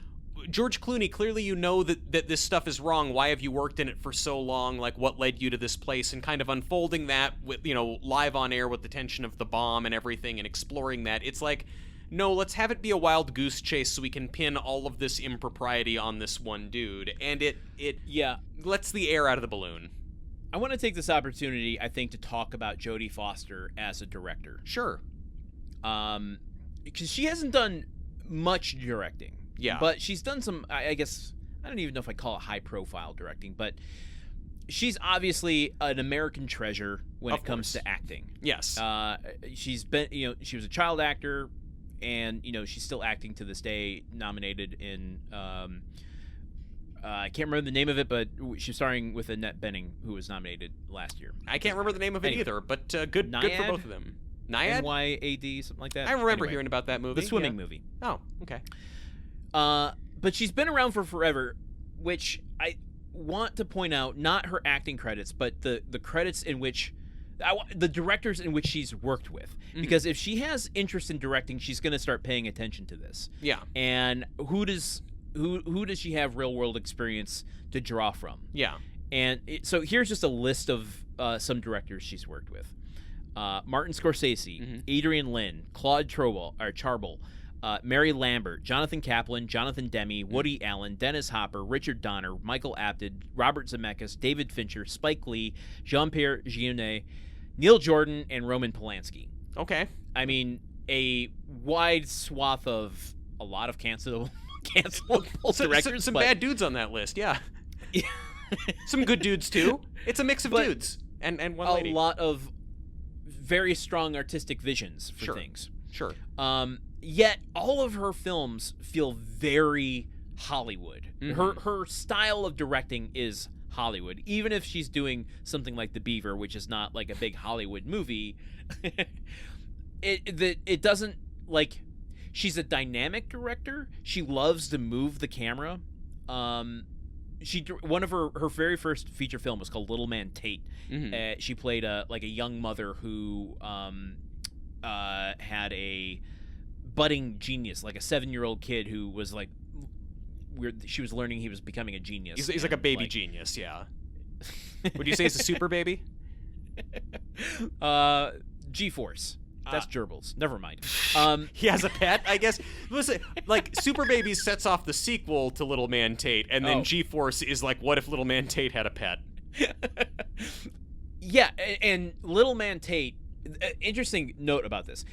George Clooney, clearly you know that this stuff is wrong. Why have you worked in it for so long? Like, what led you to this place? And kind of unfolding that with, live on air with the tension of the bomb and everything and exploring that. It's like, no, let's have it be a wild goose chase so we can pin all of this impropriety on this one dude. And it lets the air out of the balloon. I want to take this opportunity, I think, to talk about Jodie Foster as a director. Sure. Because she hasn't done much directing. Yeah. But she's done some, I guess, I don't even know if I call it high-profile directing, but she's obviously an American treasure when it comes to acting. Yes. She's been, she was a child actor, and, she's still acting to this day, nominated in, I can't remember the name of it, but she's starring with Annette Bening, who was nominated last year. I can't remember the name of it either, but good for both of them. Nyad? NYAD, something like that. I remember hearing about that movie. The swimming movie. Oh, okay. But she's been around for forever, which I want to point out, not her acting credits, but the credits in which, the directors in which she's worked with. Mm-hmm. Because if she has interest in directing, she's going to start paying attention to this. Yeah. And who does she have real world experience to draw from? Yeah. And so here's just a list of some directors she's worked with. Martin Scorsese, Adrian Lyne, Claude Charbel, Mary Lambert, Jonathan Kaplan, Jonathan Demme, Woody Allen, Dennis Hopper, Richard Donner, Michael Apted, Robert Zemeckis, David Fincher, Spike Lee, Jean-Pierre Jeunet, Neil Jordan, and Roman Polanski. Okay. I mean, a wide swath of a lot of cancelable directors. Some bad dudes on that list, yeah. Some good dudes, too. It's a mix of dudes and one lady. A lot of very strong artistic visions for things. Sure. Yet all of her films feel very Hollywood. Mm-hmm. Her style of directing is Hollywood. Even if she's doing something like The Beaver, which is not like a big Hollywood movie, it doesn't, like, she's a dynamic director. She loves to move the camera. One of her very first feature film was called Little Man Tate. Mm-hmm. She played a young mother who had a budding genius, like a 7-year-old kid who was like weird. She was learning he was becoming a genius. He's like a baby genius, yeah. Would you say he's a super baby? G-Force. That's gerbils. Never mind. He has a pet, I guess. Listen, like, Super Babies sets off the sequel to Little Man Tate, and then G-Force is like, what if Little Man Tate had a pet? Yeah, and Little Man Tate, interesting note about this,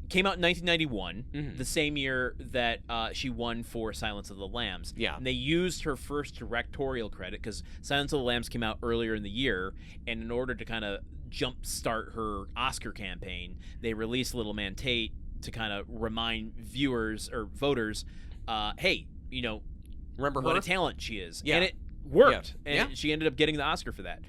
came out in 1991, the same year that she won for Silence of the Lambs. Yeah. And they used her first directorial credit, because Silence of the Lambs came out earlier in the year, and in order to kind of jumpstart her Oscar campaign, they released Little Man Tate to kind of remind viewers or voters, hey, remember what her? a talent she is. Yeah. And it worked. Yeah. And she ended up getting the Oscar for that.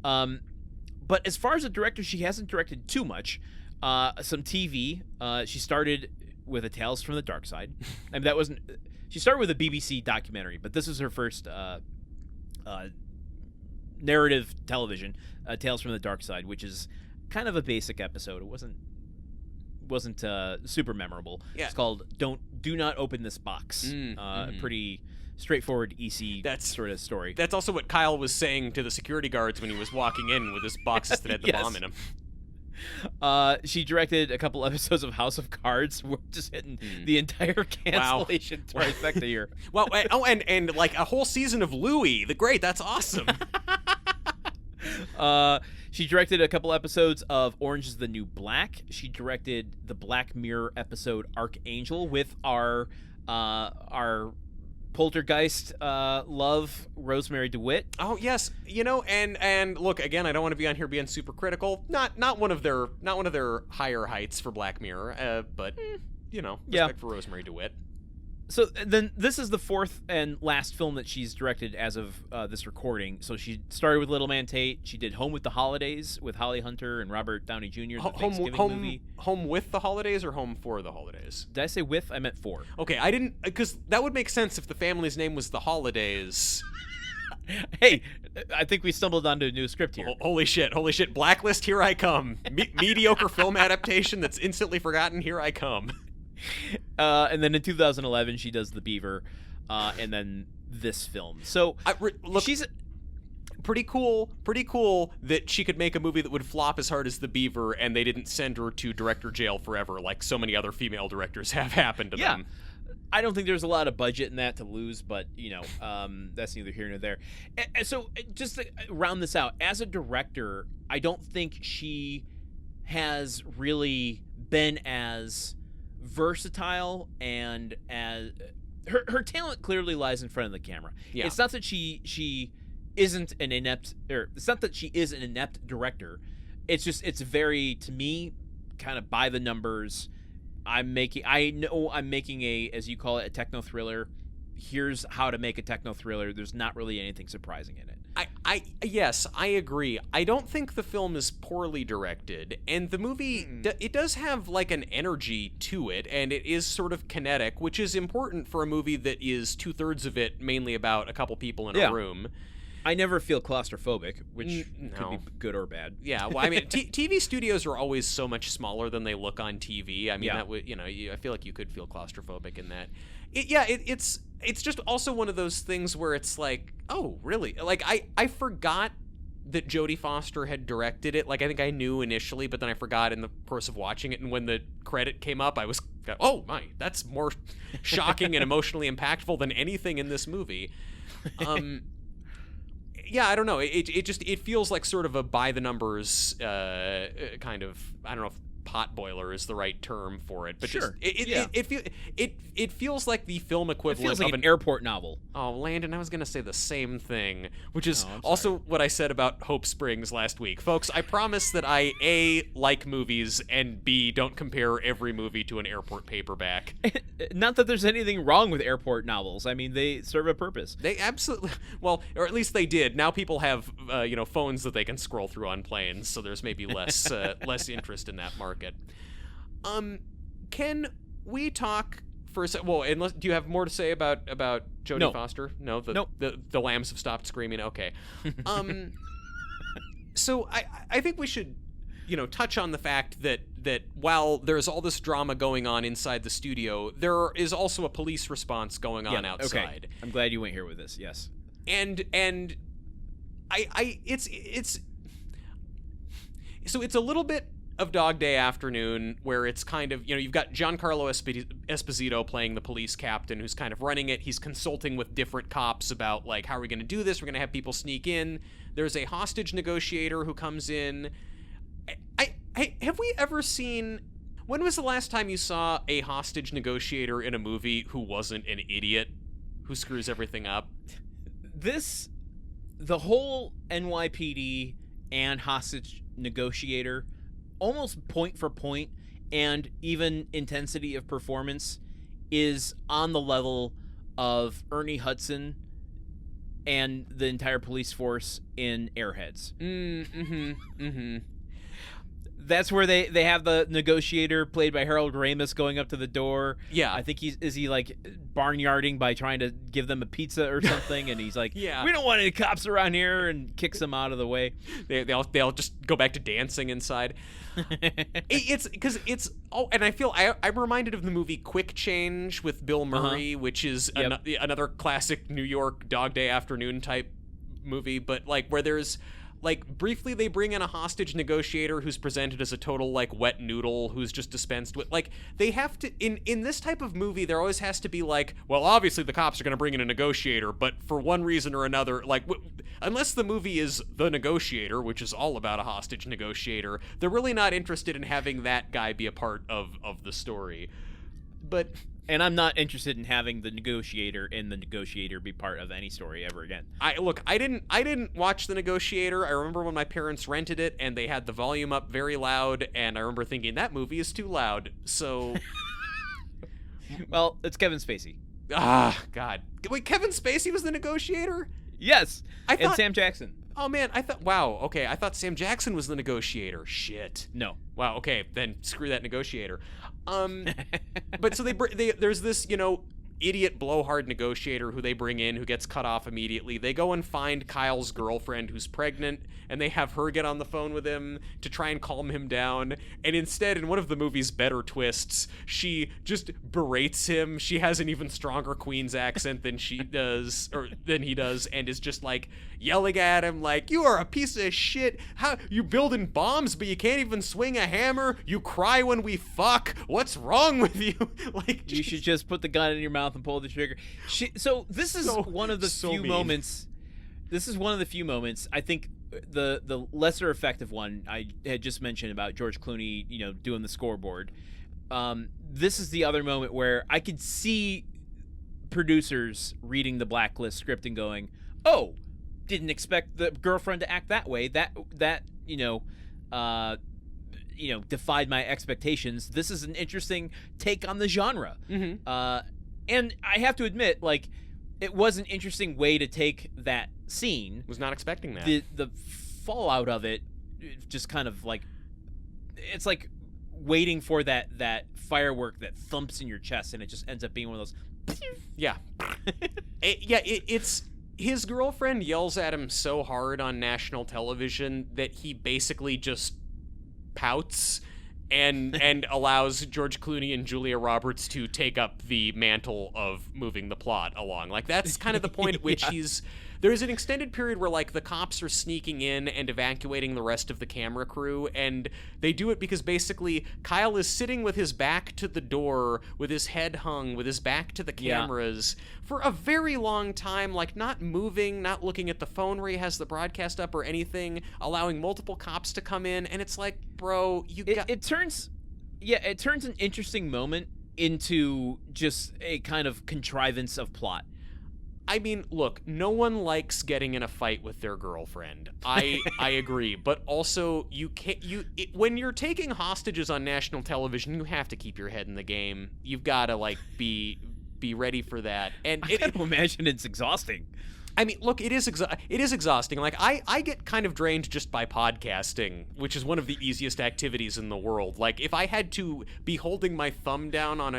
But as far as a director, she hasn't directed too much. Some TV. She started with a Tales from the Dark Side. I mean, she started with a BBC documentary, but this is her first narrative television, Tales from the Dark Side, which is kind of a basic episode. It super memorable. Yeah. It's called Do Not Open This Box. Pretty straightforward, easy sort of story. That's also what Kyle was saying to the security guards when he was walking in with his boxes that had the bomb in them. She directed a couple episodes of House of Cards. We're just hitting the entire cancellation trifecta here. Well, and like a whole season of Louie the Great. That's awesome. She directed a couple episodes of Orange is the New Black. She directed the Black Mirror episode Archangel with our Poltergeist love, Rosemary DeWitt. Oh yes, and look, again, I don't want to be on here being super critical. Not one of their higher heights for Black Mirror, but respect for Rosemary DeWitt. So then this is the fourth and last film that she's directed as of this recording. So she started with Little Man Tate. She did Home with the Holidays with Holly Hunter and Robert Downey Jr. The Thanksgiving movie. Home with the Holidays or Home for the Holidays? Did I say with? I meant for. Okay, I didn't, because that would make sense if the family's name was the Holidays. Hey, I think we stumbled onto a new script here. Holy shit. Blacklist, here I come. Mediocre film adaptation that's instantly forgotten, here I come. And then in 2011, she does The Beaver, and then this film. So she's pretty cool that she could make a movie that would flop as hard as The Beaver, and they didn't send her to director jail forever like so many other female directors have happened to them. I don't think there's a lot of budget in that to lose, but that's neither here nor there. And so just to round this out, as a director, I don't think she has really been as versatile, and as her talent clearly lies in front of the camera. Yeah. It's not that she isn't an inept, or it's not that she is an inept director. It's very, to me, kind of by the numbers. I know I'm making a, as you call it, a techno thriller. Here's how to make a techno thriller. There's not really anything surprising in it. Yes, I agree. I don't think the film is poorly directed, and the movie, it does have like an energy to it, and it is sort of kinetic, which is important for a movie that is 2/3 of it mainly about a couple people in a room. I never feel claustrophobic, which could be good or bad. Yeah, well, I mean, TV studios are always so much smaller than they look on TV. I mean, that would, I feel like you could feel claustrophobic in that. It's just also one of those things where it's like, oh, really? Like, I forgot that Jodie Foster had directed it. Like, I think I knew initially, but then I forgot in the course of watching it. And when the credit came up, I was, oh my, that's more shocking and emotionally impactful than anything in this movie. Yeah, I don't know. It feels like sort of a by the numbers kind of, I don't know if pot boiler is the right term for it, but sure. It feels like the film equivalent of an airport novel. Oh, Landon, I was going to say the same thing, which is also what I said about Hope Springs last week. Folks, I promise that I A, like movies, and B, don't compare every movie to an airport paperback. Not that there's anything wrong with airport novels. I mean, they serve a purpose. They absolutely, well, or at least they did. Now people have phones that they can scroll through on planes, so there's maybe less interest in that market. Can we talk for a second? Well, unless, do you have more to say about Jodie Foster? No. The lambs have stopped screaming. Okay. So I think we should touch on the fact that while there's all this drama going on inside the studio, there is also a police response going on outside. Okay. I'm glad you went here with this. Yes. And it's so it's a little bit of Dog Day Afternoon, where it's kind of, you've got Giancarlo Esposito playing the police captain who's kind of running it. He's consulting with different cops about, like, how are we going to do this? We're going to have people sneak in. There's a hostage negotiator who comes in. Have we ever seen... When was the last time you saw a hostage negotiator in a movie who wasn't an idiot who screws everything up? The whole NYPD and hostage negotiator, almost point for point and even intensity of performance, is on the level of Ernie Hudson and the entire police force in Airheads. That's where they have the negotiator played by Harold Ramis going up to the door. Yeah. I think is he like barnyarding by trying to give them a pizza or something, and he's like, Yeah. we don't want any cops around here, and kicks them out of the way. They'll just go back to dancing inside. It's because it's and I feel I'm reminded of the movie Quick Change with Bill Murray, which is another classic New York Dog Day Afternoon type movie, but like where there's like briefly they bring in a hostage negotiator who's presented as a total like wet noodle who's just dispensed with, like they have to in this type of movie there always has to be like, well, obviously the cops are going to bring in a negotiator, but for one reason or another, like unless the movie is The Negotiator, which is all about a hostage negotiator, they're really not interested in having that guy be a part of the story. But and I'm not interested in having the negotiator be part of any story ever again. I didn't watch The Negotiator. I remember when my parents rented it and they had the volume up very loud, and I remember thinking that movie is too loud. So well, it's Kevin Spacey. God. Wait, Kevin Spacey was The Negotiator? Yes. And Sam Jackson. Oh man, I thought Sam Jackson was The Negotiator. Shit. No. Wow, okay, then screw that negotiator. But so there's this, idiot blowhard negotiator who they bring in who gets cut off immediately. They go and find Kyle's girlfriend who's pregnant, and they have her get on the phone with him to try and calm him down. And instead, in one of the movie's better twists, she just berates him. She has an even stronger Queen's accent than he does, and is just like yelling at him like, you are a piece of shit. How you building bombs but you can't even swing a hammer? You cry when we fuck. What's wrong with you? Like, you should just put the gun in your mouth and pull the trigger. So this is one of the few moments. This is one of the few moments. I think the lesser effective one I had just mentioned about George Clooney, doing the scoreboard. This is the other moment where I could see producers reading the Blacklist script and going, "Oh, didn't expect the girlfriend to act that way. That defied my expectations. This is an interesting take on the genre." Mm-hmm. And I have to admit, like, it was an interesting way to take that scene. Was not expecting that. The fallout of it just kind of like, it's like waiting for that firework that thumps in your chest, and it just ends up being one of those. Yeah. It's his girlfriend yells at him so hard on national television that he basically just pouts and allows George Clooney and Julia Roberts to take up the mantle of moving the plot along. Like, that's kind of the point at which there's an extended period where, like, the cops are sneaking in and evacuating the rest of the camera crew, and they do it because basically Kyle is sitting with his back to the door, with his head hung, with his back to the cameras for a very long time, like, not moving, not looking at the phone where he has the broadcast up or anything, allowing multiple cops to come in, and it's like, bro, it turns an interesting moment into just a kind of contrivance of plot. I mean, look, no one likes getting in a fight with their girlfriend. I agree, but also when you're taking hostages on national television, you have to keep your head in the game. You've got to like be ready for that. And I can imagine it's exhausting. I mean, look, it is exhausting. Like, I get kind of drained just by podcasting, which is one of the easiest activities in the world. Like, if I had to be holding my thumb down on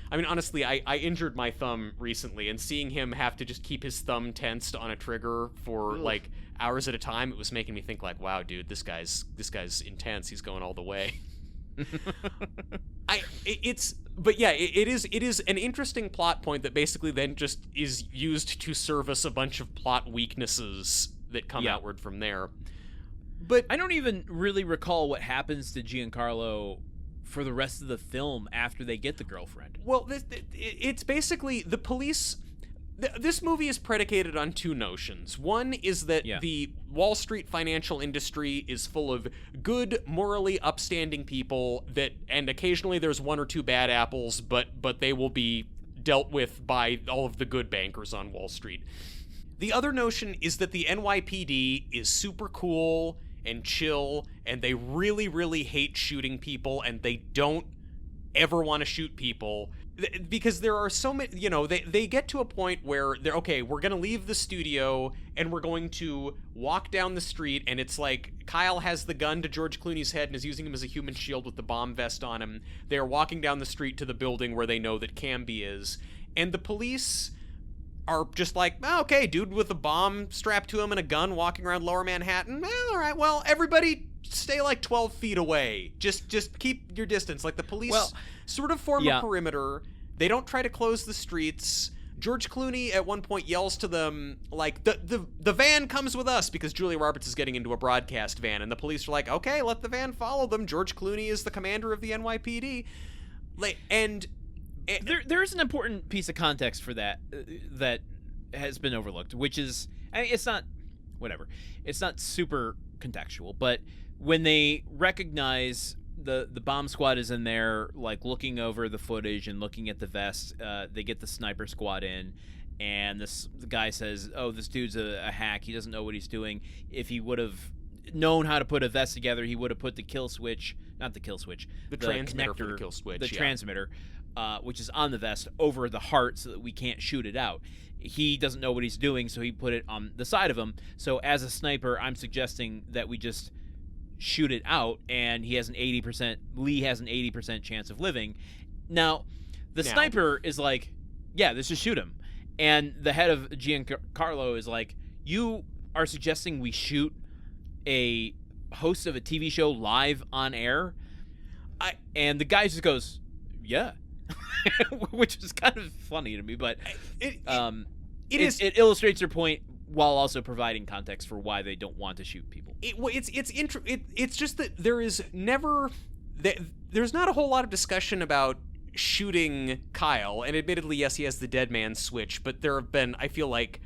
I mean, honestly, I injured my thumb recently, and seeing him have to just keep his thumb tensed on a trigger for, like, hours at a time, it was making me think, like, wow, dude, this guy's intense. He's going all the way. It is an interesting plot point that basically then just is used to service a bunch of plot weaknesses that come outward from there. But I don't even really recall what happens to Giancarlo for the rest of the film after they get the girlfriend. Well, it's basically the police. This movie is predicated on two notions. One is that the Wall Street financial industry is full of good, morally upstanding people and occasionally there's one or two bad apples, but they will be dealt with by all of the good bankers on Wall Street. The other notion is that the NYPD is super cool and chill, and they really, really hate shooting people, and they don't ever want to shoot people. because there are so many, they get to a point where they're okay, we're going to leave the studio and we're going to walk down the street, and it's like Kyle has the gun to George Clooney's head and is using him as a human shield with the bomb vest on him. They're walking down the street to the building where they know that Camby is, and the police are just like, oh, okay, dude with a bomb strapped to him and a gun walking around Lower Manhattan. All right, well, everybody stay like 12 feet away. Just keep your distance. Like, the police sort of form a perimeter. They don't try to close the streets. George Clooney at one point yells to them, like, the van comes with us, because Julia Roberts is getting into a broadcast van, and the police are like, okay, let the van follow them. George Clooney is the commander of the NYPD. There is an important piece of context for that that has been overlooked, which is, it's not super contextual, but when they recognize the bomb squad is in there, like, looking over the footage and looking at the vest, they get the sniper squad in, and the guy says, oh, this dude's a hack, he doesn't know what he's doing. If he would have known how to put a vest together, he would have put the transmitter for the kill switch, the transmitter, which is on the vest, over the heart so that we can't shoot it out. He doesn't know what he's doing, so he put it on the side of him. So as a sniper, I'm suggesting that we just shoot it out, and Lee has an 80% chance of living. Now, the sniper is like, yeah, let's just shoot him. And the head of Giancarlo is like, you are suggesting we shoot a host of a TV show live on air? And the guy just goes, yeah. Which is kind of funny to me, but it illustrates their point while also providing context for why they don't want to shoot people. It's just that there's not a whole lot of discussion about shooting Kyle, and admittedly, yes, he has the dead man switch, but there have been, I feel like,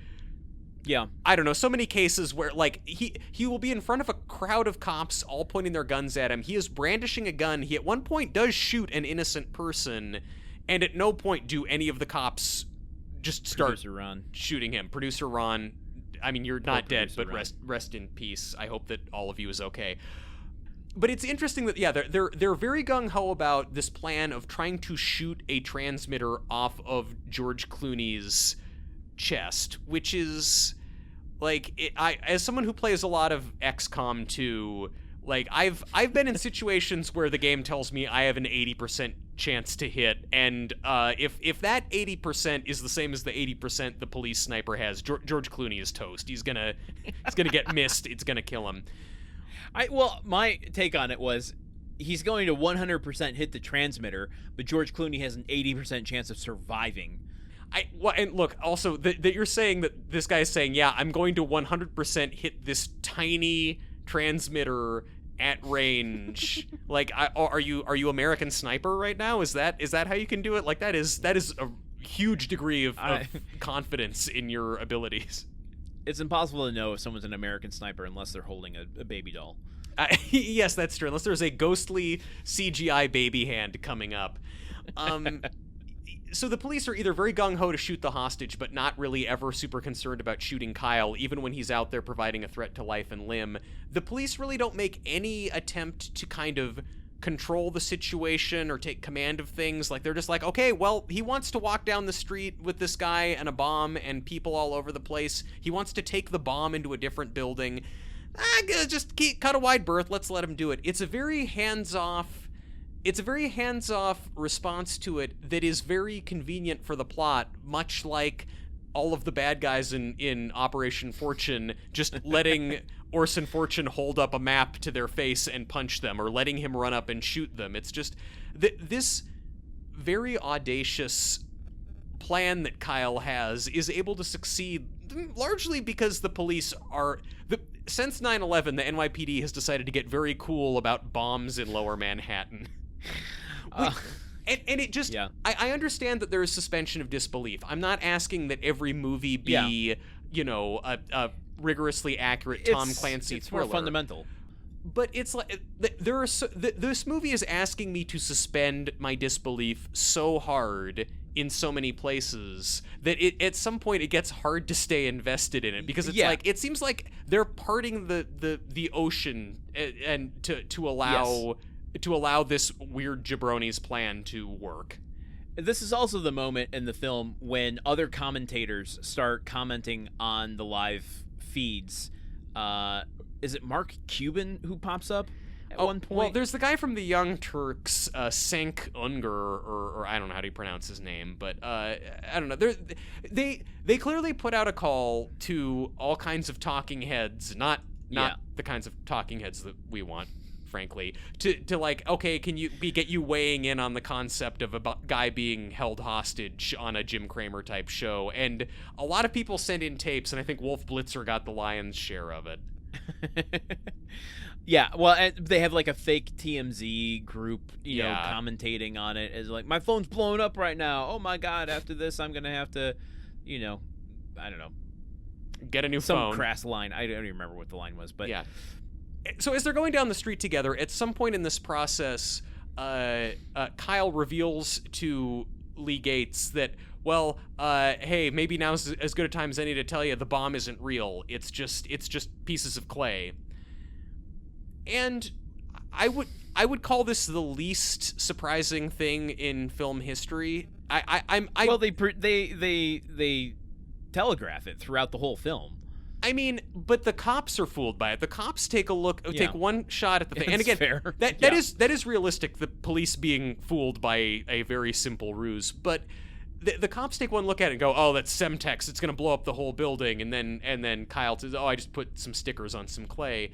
I don't know, so many cases where, like, he will be in front of a crowd of cops all pointing their guns at him. He is brandishing a gun. He at one point does shoot an innocent person, and at no point do any of the cops just start shooting him. Producer Ron, I mean, you're not dead, but rest in peace. I hope that all of you is okay. But it's interesting that, they're very gung-ho about this plan of trying to shoot a transmitter off of George Clooney's chest, which is, like, as someone who plays a lot of XCOM 2, like, I've been in situations where the game tells me I have an 80% chance to hit, and if that 80% is the same as the 80% the police sniper has, George Clooney is toast. He's gonna get missed. It's gonna kill him. My take on it was, he's going to 100% hit the transmitter, but George Clooney has an 80% chance of surviving. And look, also, that you're saying that this guy is saying, yeah, I'm going to 100% hit this tiny transmitter at range. Like, are you American Sniper right now? Is that how you can do it? Like, that is a huge degree of confidence in your abilities. It's impossible to know if someone's an American Sniper unless they're holding a baby doll. Yes, that's true. Unless there's a ghostly CGI baby hand coming up. So the police are either very gung-ho to shoot the hostage, but not really ever super concerned about shooting Kyle, even when he's out there providing a threat to life and limb. The police really don't make any attempt to kind of control the situation or take command of things. Like, they're just like, okay, well, he wants to walk down the street with this guy and a bomb and people all over the place. He wants to take the bomb into a different building. Just cut a wide berth. Let's let him do it. It's a very hands-off response to it that is very convenient for the plot, much like all of the bad guys in Operation Fortune just letting Orson Fortune hold up a map to their face and punch them, or letting him run up and shoot them. It's just this very audacious plan that Kyle has is able to succeed largely because the police since 9/11, the NYPD has decided to get very cool about bombs in Lower Manhattan. And it just, I understand that there is suspension of disbelief. I'm not asking that every movie be, a rigorously accurate Tom Clancy thriller. It's more fundamental. But it's like, this movie is asking me to suspend my disbelief so hard in so many places that at some point it gets hard to stay invested in it, because it's like, it seems like they're parting the ocean and to allow this weird jabroni's plan to work. This is also the moment in the film when other commentators start commenting on the live feeds. Is it Mark Cuban who pops up at one point? Well, there's the guy from the Young Turks, Cenk Unger, or I don't know how to pronounce his name, but I don't know. They clearly put out a call to all kinds of talking heads, not the kinds of talking heads that we want, frankly, to like, okay, can we get you weighing in on the concept of a guy being held hostage on a Jim Cramer type show? And a lot of people send in tapes, and I think Wolf Blitzer got the lion's share of it. Yeah, well, and they have like a fake TMZ group, you know, commentating on it as like, my phone's blowing up right now. Oh my God, after this, I'm going to have to, you know, I don't know. Get a new phone. Some crass line. I don't even remember what the line was, but yeah. So as they're going down the street together, at some point in this process, Kyle reveals to Lee Gates that, well, hey, maybe now's as good a time as any to tell you the bomb isn't real. It's just pieces of clay. And I would call this the least surprising thing in film history. Well, they telegraph it throughout the whole film. I mean, but the cops are fooled by it. The cops take one shot at the thing. And again, fair. that is realistic, the police being fooled by a very simple ruse. But the cops take one look at it and go, oh, that's Semtex. It's going to blow up the whole building. And then Kyle says, oh, I just put some stickers on some clay.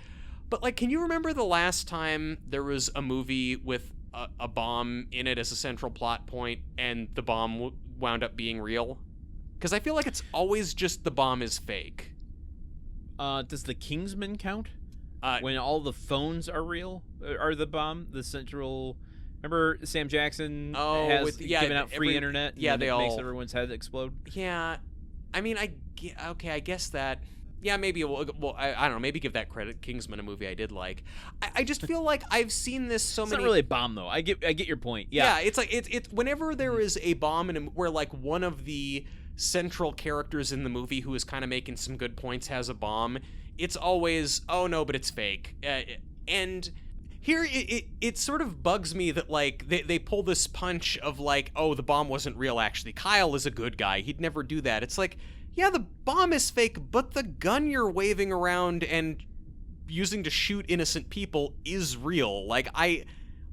But, like, can you remember the last time there was a movie with a bomb in it as a central plot point and the bomb wound up being real? Because I feel like it's always just the bomb is fake. Does the Kingsman count? When all the phones are real? Are the bomb? The central... Remember Sam Jackson giving out free internet? Yeah, and it makes everyone's head explode? Yeah. I mean, I guess that... Yeah, maybe, well, I don't know, maybe give that credit. Kingsman, a movie I did like. I just feel like I've seen this so many... It's not really a bomb, though. I get your point. Yeah, it's like, it's whenever there is a bomb where, like, one of the central characters in the movie who is kind of making some good points has a bomb, it's always, oh, no, but it's fake. And here, it sort of bugs me that, like, they pull this punch of, like, oh, the bomb wasn't real, actually. Kyle is a good guy. He'd never do that. It's like... Yeah, the bomb is fake, but the gun you're waving around and using to shoot innocent people is real. I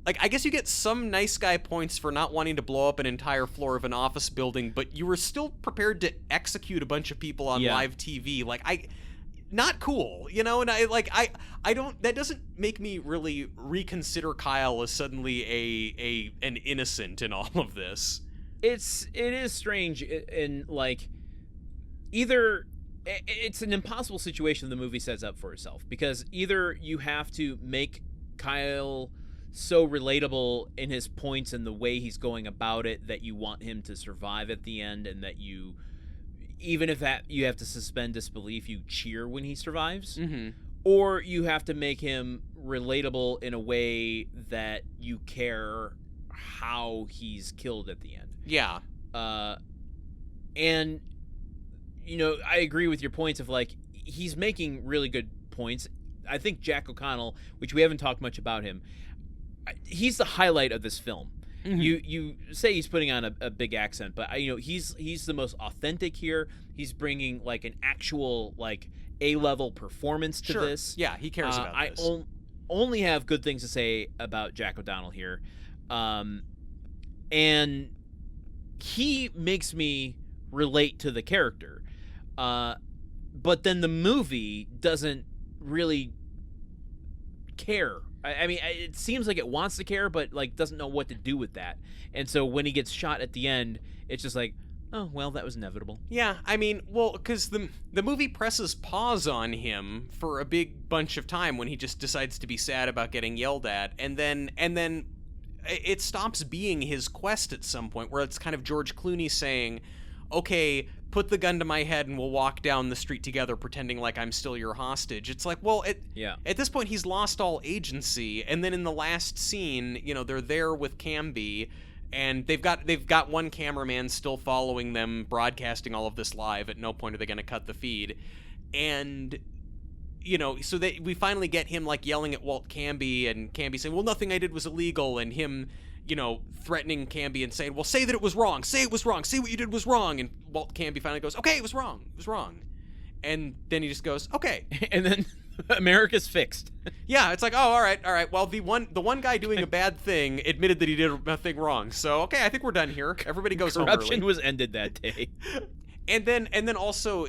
guess you get some nice guy points for not wanting to blow up an entire floor of an office building, but you were still prepared to execute a bunch of people on live TV. Not cool, you know? And I don't, that doesn't make me really reconsider Kyle as suddenly an innocent in all of this. It is strange, and like, either it's an impossible situation the movie sets up for itself, because either you have to make Kyle so relatable in his points and the way he's going about it that you want him to survive at the end, and that you, even if that you have to suspend disbelief, you cheer when he survives, or you have to make him relatable in a way that you care how he's killed at the end. Yeah. And you know, I agree with your points of, like, he's making really good points. I think Jack O'Connell, which we haven't talked much about him, he's the highlight of this film. Mm-hmm. You say he's putting on a big accent, but you know, he's the most authentic here. He's bringing, like, an actual, like, A-level performance to this. Yeah, he cares about this. I only have good things to say about Jack O'Donnell here. And he makes me relate to the character. But then the movie doesn't really care. I mean, it seems like it wants to care, but, like, doesn't know what to do with that. And so when he gets shot at the end, it's just like, oh, well, that was inevitable. Yeah, I mean, well, because the movie presses pause on him for a big bunch of time when he just decides to be sad about getting yelled at, and then it stops being his quest at some point, where it's kind of George Clooney saying, okay, put the gun to my head and we'll walk down the street together pretending like I'm still your hostage. It's like, well, at this point he's lost all agency. And then in the last scene, you know, they're there with Camby, and they've got one cameraman still following them, broadcasting all of this live. At no point are they going to cut the feed. And, you know, so we finally get him, like, yelling at Walt Camby, and Camby saying, well, nothing I did was illegal, and him threatening Canby and saying, well, say that it was wrong. Say it was wrong. Say what you did was wrong. And Walt Canby finally goes, okay, it was wrong. It was wrong. And then he just goes, okay. And then America's fixed. Yeah, it's like, oh, all right. Well, the one guy doing a bad thing admitted that he did a thing wrong. So, okay, I think we're done here. Everybody goes home early. Corruption was ended that day. And then also,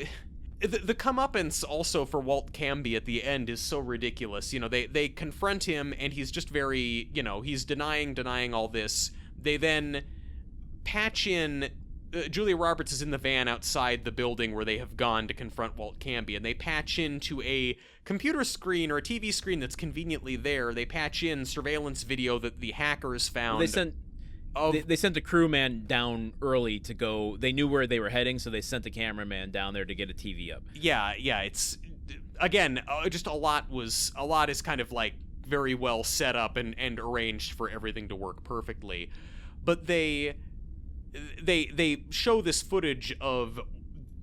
the comeuppance also for Walt Canby at the end is so ridiculous. They confront him, and he's just very, he's denying all this. They then patch in. Julia Roberts is in the van outside the building where they have gone to confront Walt Canby, and they patch into a computer screen or a TV screen that's conveniently there. They patch in surveillance video that the hackers found. They sent a crewman down early to go. They knew where they were heading, so they sent the cameraman down there to get a TV up. Yeah. It's again just a lot is kind of like very well set up and arranged for everything to work perfectly, but they show this footage of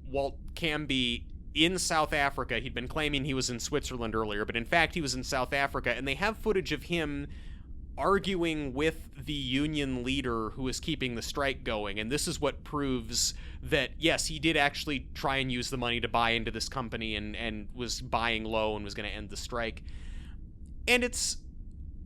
Walt Canby in South Africa. He'd been claiming he was in Switzerland earlier, but in fact he was in South Africa, and they have footage of him arguing with the union leader who is keeping the strike going, and this is what proves that, yes, he did actually try and use the money to buy into this company and was buying low and was going to end the strike. And it's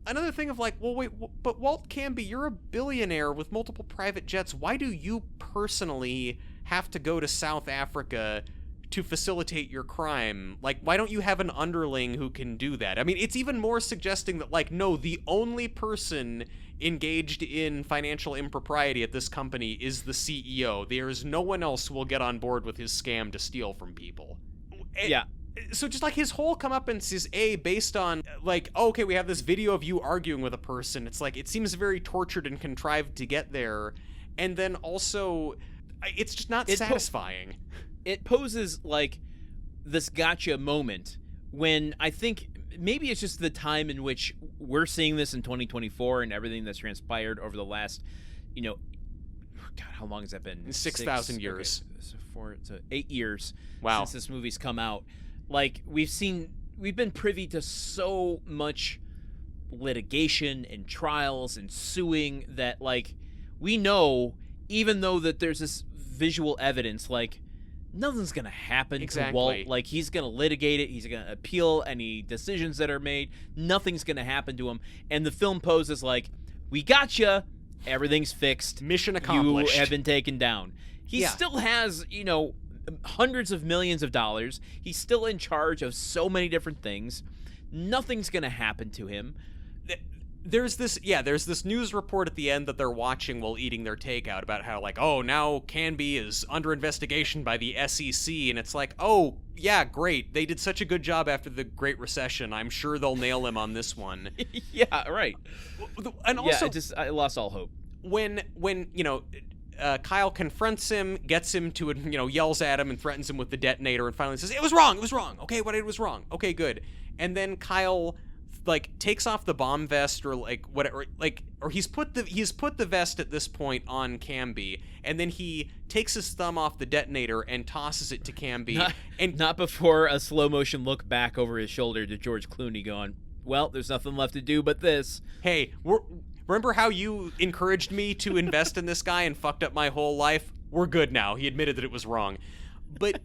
another thing of like, well, wait, but Walt Canby, you're a billionaire with multiple private jets. Why do you personally have to go to South Africa to facilitate your crime? Like, why don't you have an underling who can do that? I mean, it's even more suggesting that, like, no, the only person engaged in financial impropriety at this company is the CEO. There's no one else who will get on board with his scam to steal from people. Yeah. So just like his whole comeuppance is based on like, oh, okay, we have this video of you arguing with a person. It's like, it seems very tortured and contrived to get there. And then also, it's just not satisfying. It poses like this gotcha moment when I think maybe it's just the time in which we're seeing this in 2024 and everything that's transpired over the last, God, how long has that been? 6,000 years. Okay, so 8 years. Wow. Since this movie's come out. Like, we've been privy to so much litigation and trials and suing that, like, we know, even though that there's this visual evidence, like, nothing's gonna happen to Walt. Like, he's gonna litigate it, he's gonna appeal any decisions that are made, nothing's gonna happen to him. And the film poses like, we gotcha, everything's fixed, mission accomplished, you have been taken down. He still has, hundreds of millions of dollars. He's still in charge of so many different things. Nothing's gonna happen to him. There's this news report at the end that they're watching while eating their takeout about how, like, oh, now Canby is under investigation by the SEC, and it's like, oh, yeah, great. They did such a good job after the Great Recession. I'm sure they'll nail him on this one. Yeah, right. And also, I lost all hope. When Kyle confronts him, gets him to, yells at him and threatens him with the detonator, and finally says, it was wrong. Okay, what I did was wrong. Okay, good. And then Kyle, like, takes off the bomb vest or, like, whatever, like, or he's put the vest at this point on Canby, and then he takes his thumb off the detonator and tosses it to Canby. Not before a slow motion look back over his shoulder to George Clooney going, well, there's nothing left to do but this. Hey, remember how you encouraged me to invest in this guy and fucked up my whole life? We're good now. He admitted that it was wrong. But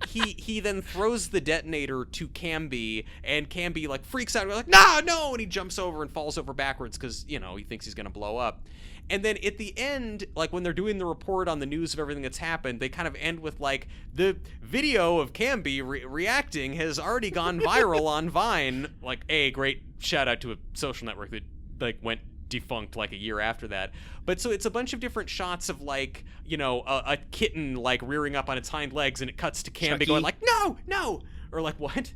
he then throws the detonator to Canby, and Canby, like, freaks out. We're like, no! And he jumps over and falls over backwards because, he thinks he's going to blow up. And then at the end, like, when they're doing the report on the news of everything that's happened, they kind of end with, like, the video of Canby reacting has already gone viral on Vine. Like, a great shout out to a social network that, like, went defunct like a year after that. But so it's a bunch of different shots of, like, a kitten, like, rearing up on its hind legs, and it cuts to Canby going like, no, or like, what?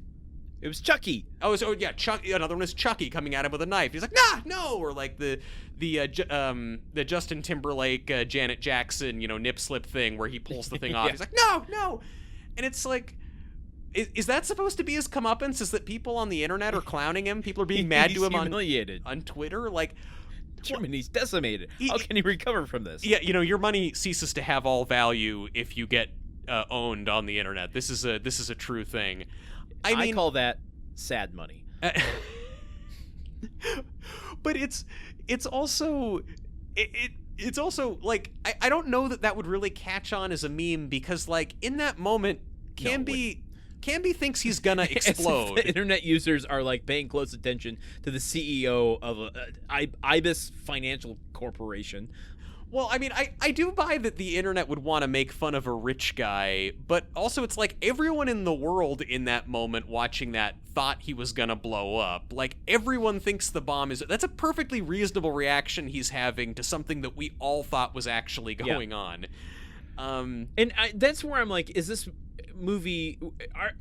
It was Chucky. Oh, so yeah, Chucky. Another one is Chucky coming at him with a knife. He's like, no, or like the Justin Timberlake, Janet Jackson, nip slip thing where he pulls the thing off. He's like, no, and it's like, is that supposed to be his comeuppance? Is that people on the internet are clowning him? People are being mad to him on Twitter, like. Germany's decimated. How can he recover from this? Yeah, your money ceases to have all value if you get owned on the internet. This is a true thing. I mean, I call that sad money. But it's also, it's also like I don't know that would really catch on as a meme because like in that moment Canby thinks he's gonna explode. The internet users are like paying close attention to the CEO of Ibis Financial Corporation. Well, I mean, I do buy that the internet would want to make fun of a rich guy, but also it's like everyone in the world in that moment watching that thought he was gonna blow up. Like, everyone thinks the bomb is... That's a perfectly reasonable reaction he's having to something that we all thought was actually going on. And that's where I'm like, is this movie...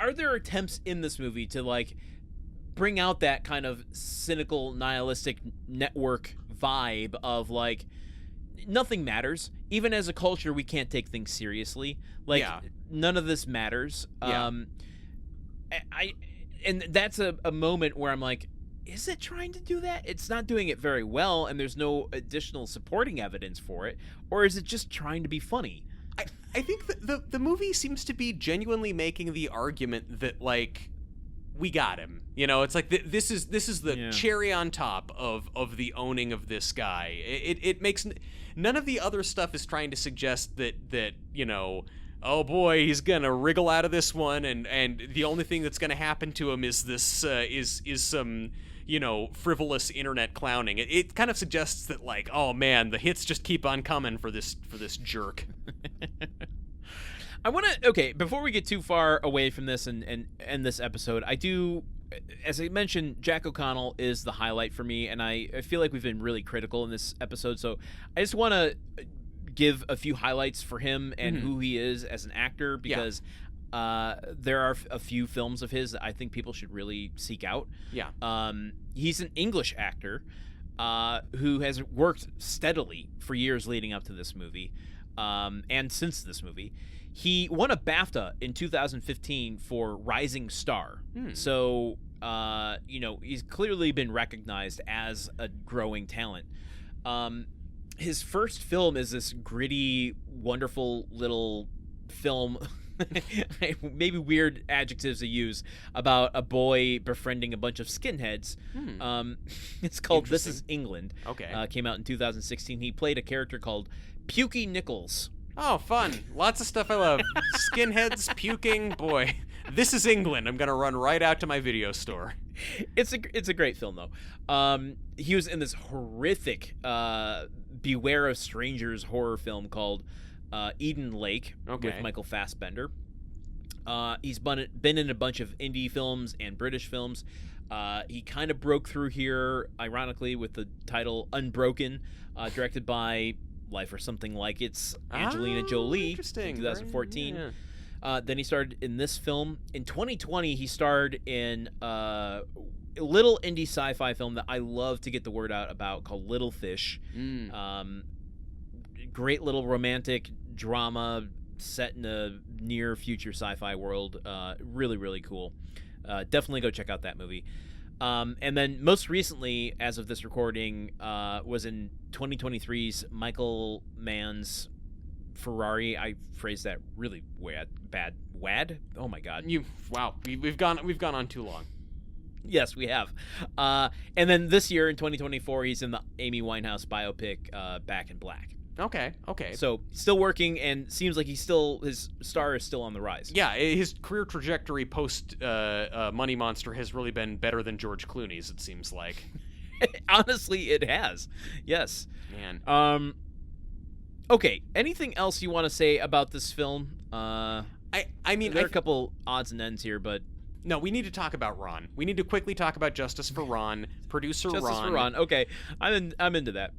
Are there attempts in this movie to, like, bring out that kind of cynical, nihilistic network vibe of, like... Nothing matters. Even as a culture, we can't take things seriously. Like, none of this matters. And that's a moment where I'm like, is it trying to do that? It's not doing it very well, and there's no additional supporting evidence for it. Or is it just trying to be funny? I think the movie seems to be genuinely making the argument that, like, we got him. You know, it's like this is the cherry on top of the owning of this guy. It makes... None of the other stuff is trying to suggest that you know, oh boy, he's gonna wriggle out of this one, and the only thing that's gonna happen to him is this is some, you know, frivolous internet clowning. It kind of suggests that, like, oh man, the hits just keep on coming for this jerk. I want to, okay, before we get too far away from this and end this episode, I do, as I mentioned, Jack O'Connell is the highlight for me, and I feel like we've been really critical in this episode, so I just want to give a few highlights for him and who he is as an actor, because there are a few films of his that I think people should really seek out. He's an English actor who has worked steadily for years leading up to this movie, and since this movie. He won a BAFTA in 2015 for Rising Star. So, you know, he's clearly been recognized as a growing talent. His first film is this gritty, wonderful little film, maybe weird adjectives to use, about a boy befriending a bunch of skinheads. It's called This Is England. Okay. Came out in 2016. He played a character called Pukey Nichols. Oh, fun. Lots of stuff I love. Skinheads, puking, boy. This Is England. I'm going to run right out to my video store. It's a great film, though. He was in this horrific Beware of Strangers horror film called Eden Lake with Michael Fassbender. He's been in a bunch of indie films and British films. He kind of broke through here, ironically, with the title Unbroken, directed by... Life or Something Like It's Angelina Jolie in 2014. Then he started in this film. In 2020, he starred in a little indie sci-fi film that I love to get the word out about called Little Fish. Great little romantic drama set in a near future sci-fi world. Really, really cool. Definitely go check out that movie. And then most recently, as of this recording, was in 2023's Michael Mann's Ferrari. I phrased that really bad. Wad? Oh my God! Wow. We've gone on too long. Yes, we have. And then this year in 2024, he's in the Amy Winehouse biopic Back in Black. Okay. So still working, and seems like his star is still on the rise. Yeah, his career trajectory post Money Monster has really been better than George Clooney's, it seems like. Honestly, it has. Yes. Man. Okay. Anything else you want to say about this film? I mean, there are a couple odds and ends here, but no, we need to talk about Ron. We need to quickly talk about Justice for Ron, producer Ron. Justice for Ron. Okay, I'm into that.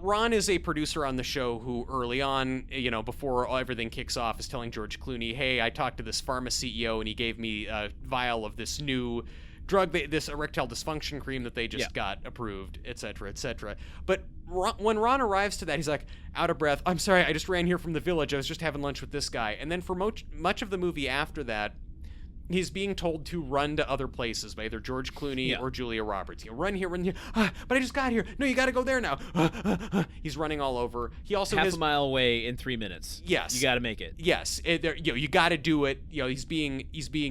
Ron is a producer on the show who early on, you know, before everything kicks off, is telling George Clooney, hey, I talked to this pharma CEO and he gave me a vial of this new drug, this erectile dysfunction cream that they just got approved, etc., etc. But when Ron arrives to that, he's like, out of breath, I'm sorry, I just ran here from the village, I was just having lunch with this guy. And then for much of the movie after that, he's being told to run to other places by either George Clooney or Julia Roberts. You know, run here. But I just got here. No, you got to go there now. He's running all over. He also half a mile away in 3 minutes. Yes, you got to make it. Yes, you got to do it. You know, he's being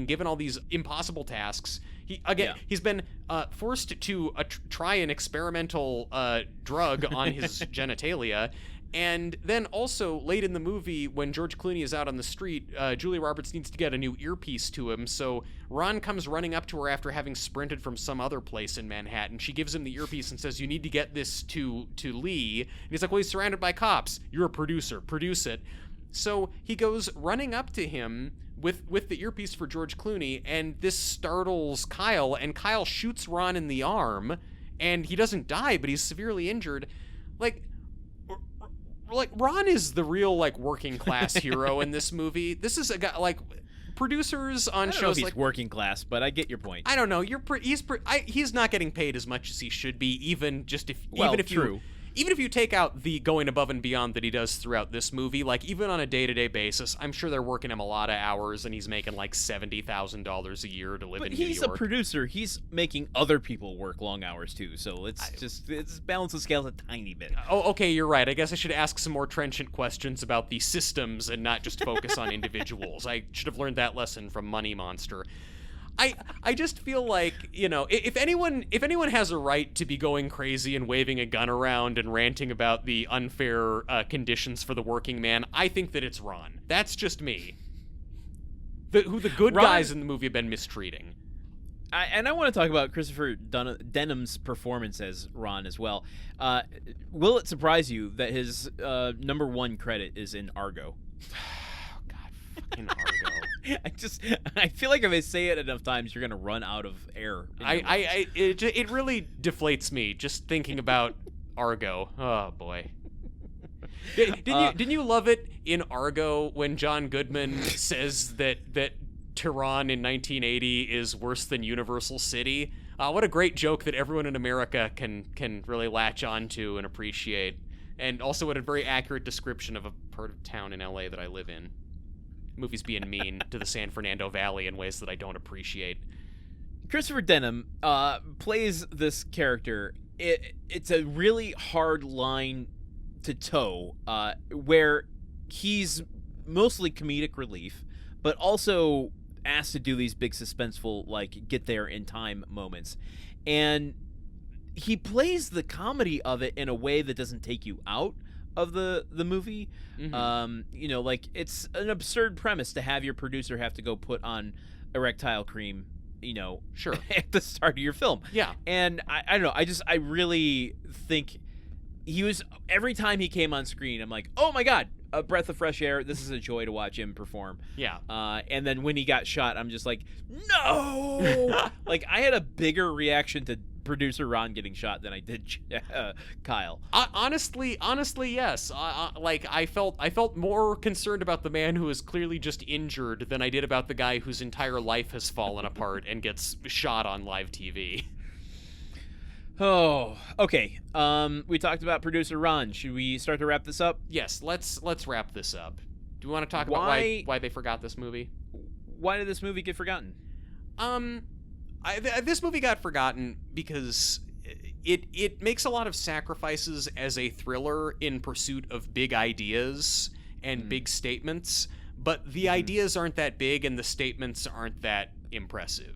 given all these impossible tasks. He's been forced to try an experimental drug on his genitalia. And then also, late in the movie, when George Clooney is out on the street, Julia Roberts needs to get a new earpiece to him, so Ron comes running up to her after having sprinted from some other place in Manhattan. She gives him the earpiece and says, "You need to get this to Lee." And he's like, "Well, he's surrounded by cops. You're a producer. Produce it." So he goes running up to him with the earpiece for George Clooney, and this startles Kyle, and Kyle shoots Ron in the arm, and he doesn't die, but he's severely injured. Like Ron is the real working class hero in this movie. This is a guy producers on shows know if he's working class, but I get your point. I don't know. He's not getting paid as much as he should be, even if you take out the going above and beyond that he does throughout this movie, even on a day-to-day basis, I'm sure they're working him a lot of hours, and he's making $70,000 a year to live in New York. But he's a producer. He's making other people work long hours too. So let's balance the scales a tiny bit. Oh, okay, you're right. I guess I should ask some more trenchant questions about the systems and not just focus on individuals. I should have learned that lesson from Money Monster. I just feel like, if anyone has a right to be going crazy and waving a gun around and ranting about the unfair conditions for the working man, I think that it's Ron. That's just me. Who the good guys in the movie have been mistreating. I want to talk about Christopher Denham's performance as Ron as well. Will it surprise you that his number one credit is in Argo? In Argo. I feel like if I say it enough times, you're gonna run out of air. It really deflates me just thinking about Argo. Oh boy. Didn't you love it in Argo when John Goodman says that Tehran in 1980 is worse than Universal City? What a great joke that everyone in America can really latch onto and appreciate, and also what a very accurate description of a part of town in LA that I live in. Movies being mean to the San Fernando Valley in ways that I don't appreciate. Christopher Denham plays this character. It's a really hard line to toe, where he's mostly comedic relief, but also asked to do these big suspenseful, get there in time moments. And he plays the comedy of it in a way that doesn't take you out of the movie. Mm-hmm. It's an absurd premise to have your producer have to go put on erectile cream, sure, at the start of your film. Yeah. And I don't know, I really think he was, every time he came on screen, I'm like, oh my God, a breath of fresh air. This is a joy to watch him perform. Yeah. And then when he got shot, I'm just like, no! I had a bigger reaction to producer Ron getting shot than I did Kyle. Honestly, yes. I felt more concerned about the man who is clearly just injured than I did about the guy whose entire life has fallen apart and gets shot on live TV. Oh, okay. We talked about producer Ron. Should we start to wrap this up? Yes, let's wrap this up. Do we want to talk about why they forgot this movie? Why did this movie get forgotten? This movie got forgotten because it makes a lot of sacrifices as a thriller in pursuit of big ideas and big statements, but the ideas aren't that big and the statements aren't that impressive.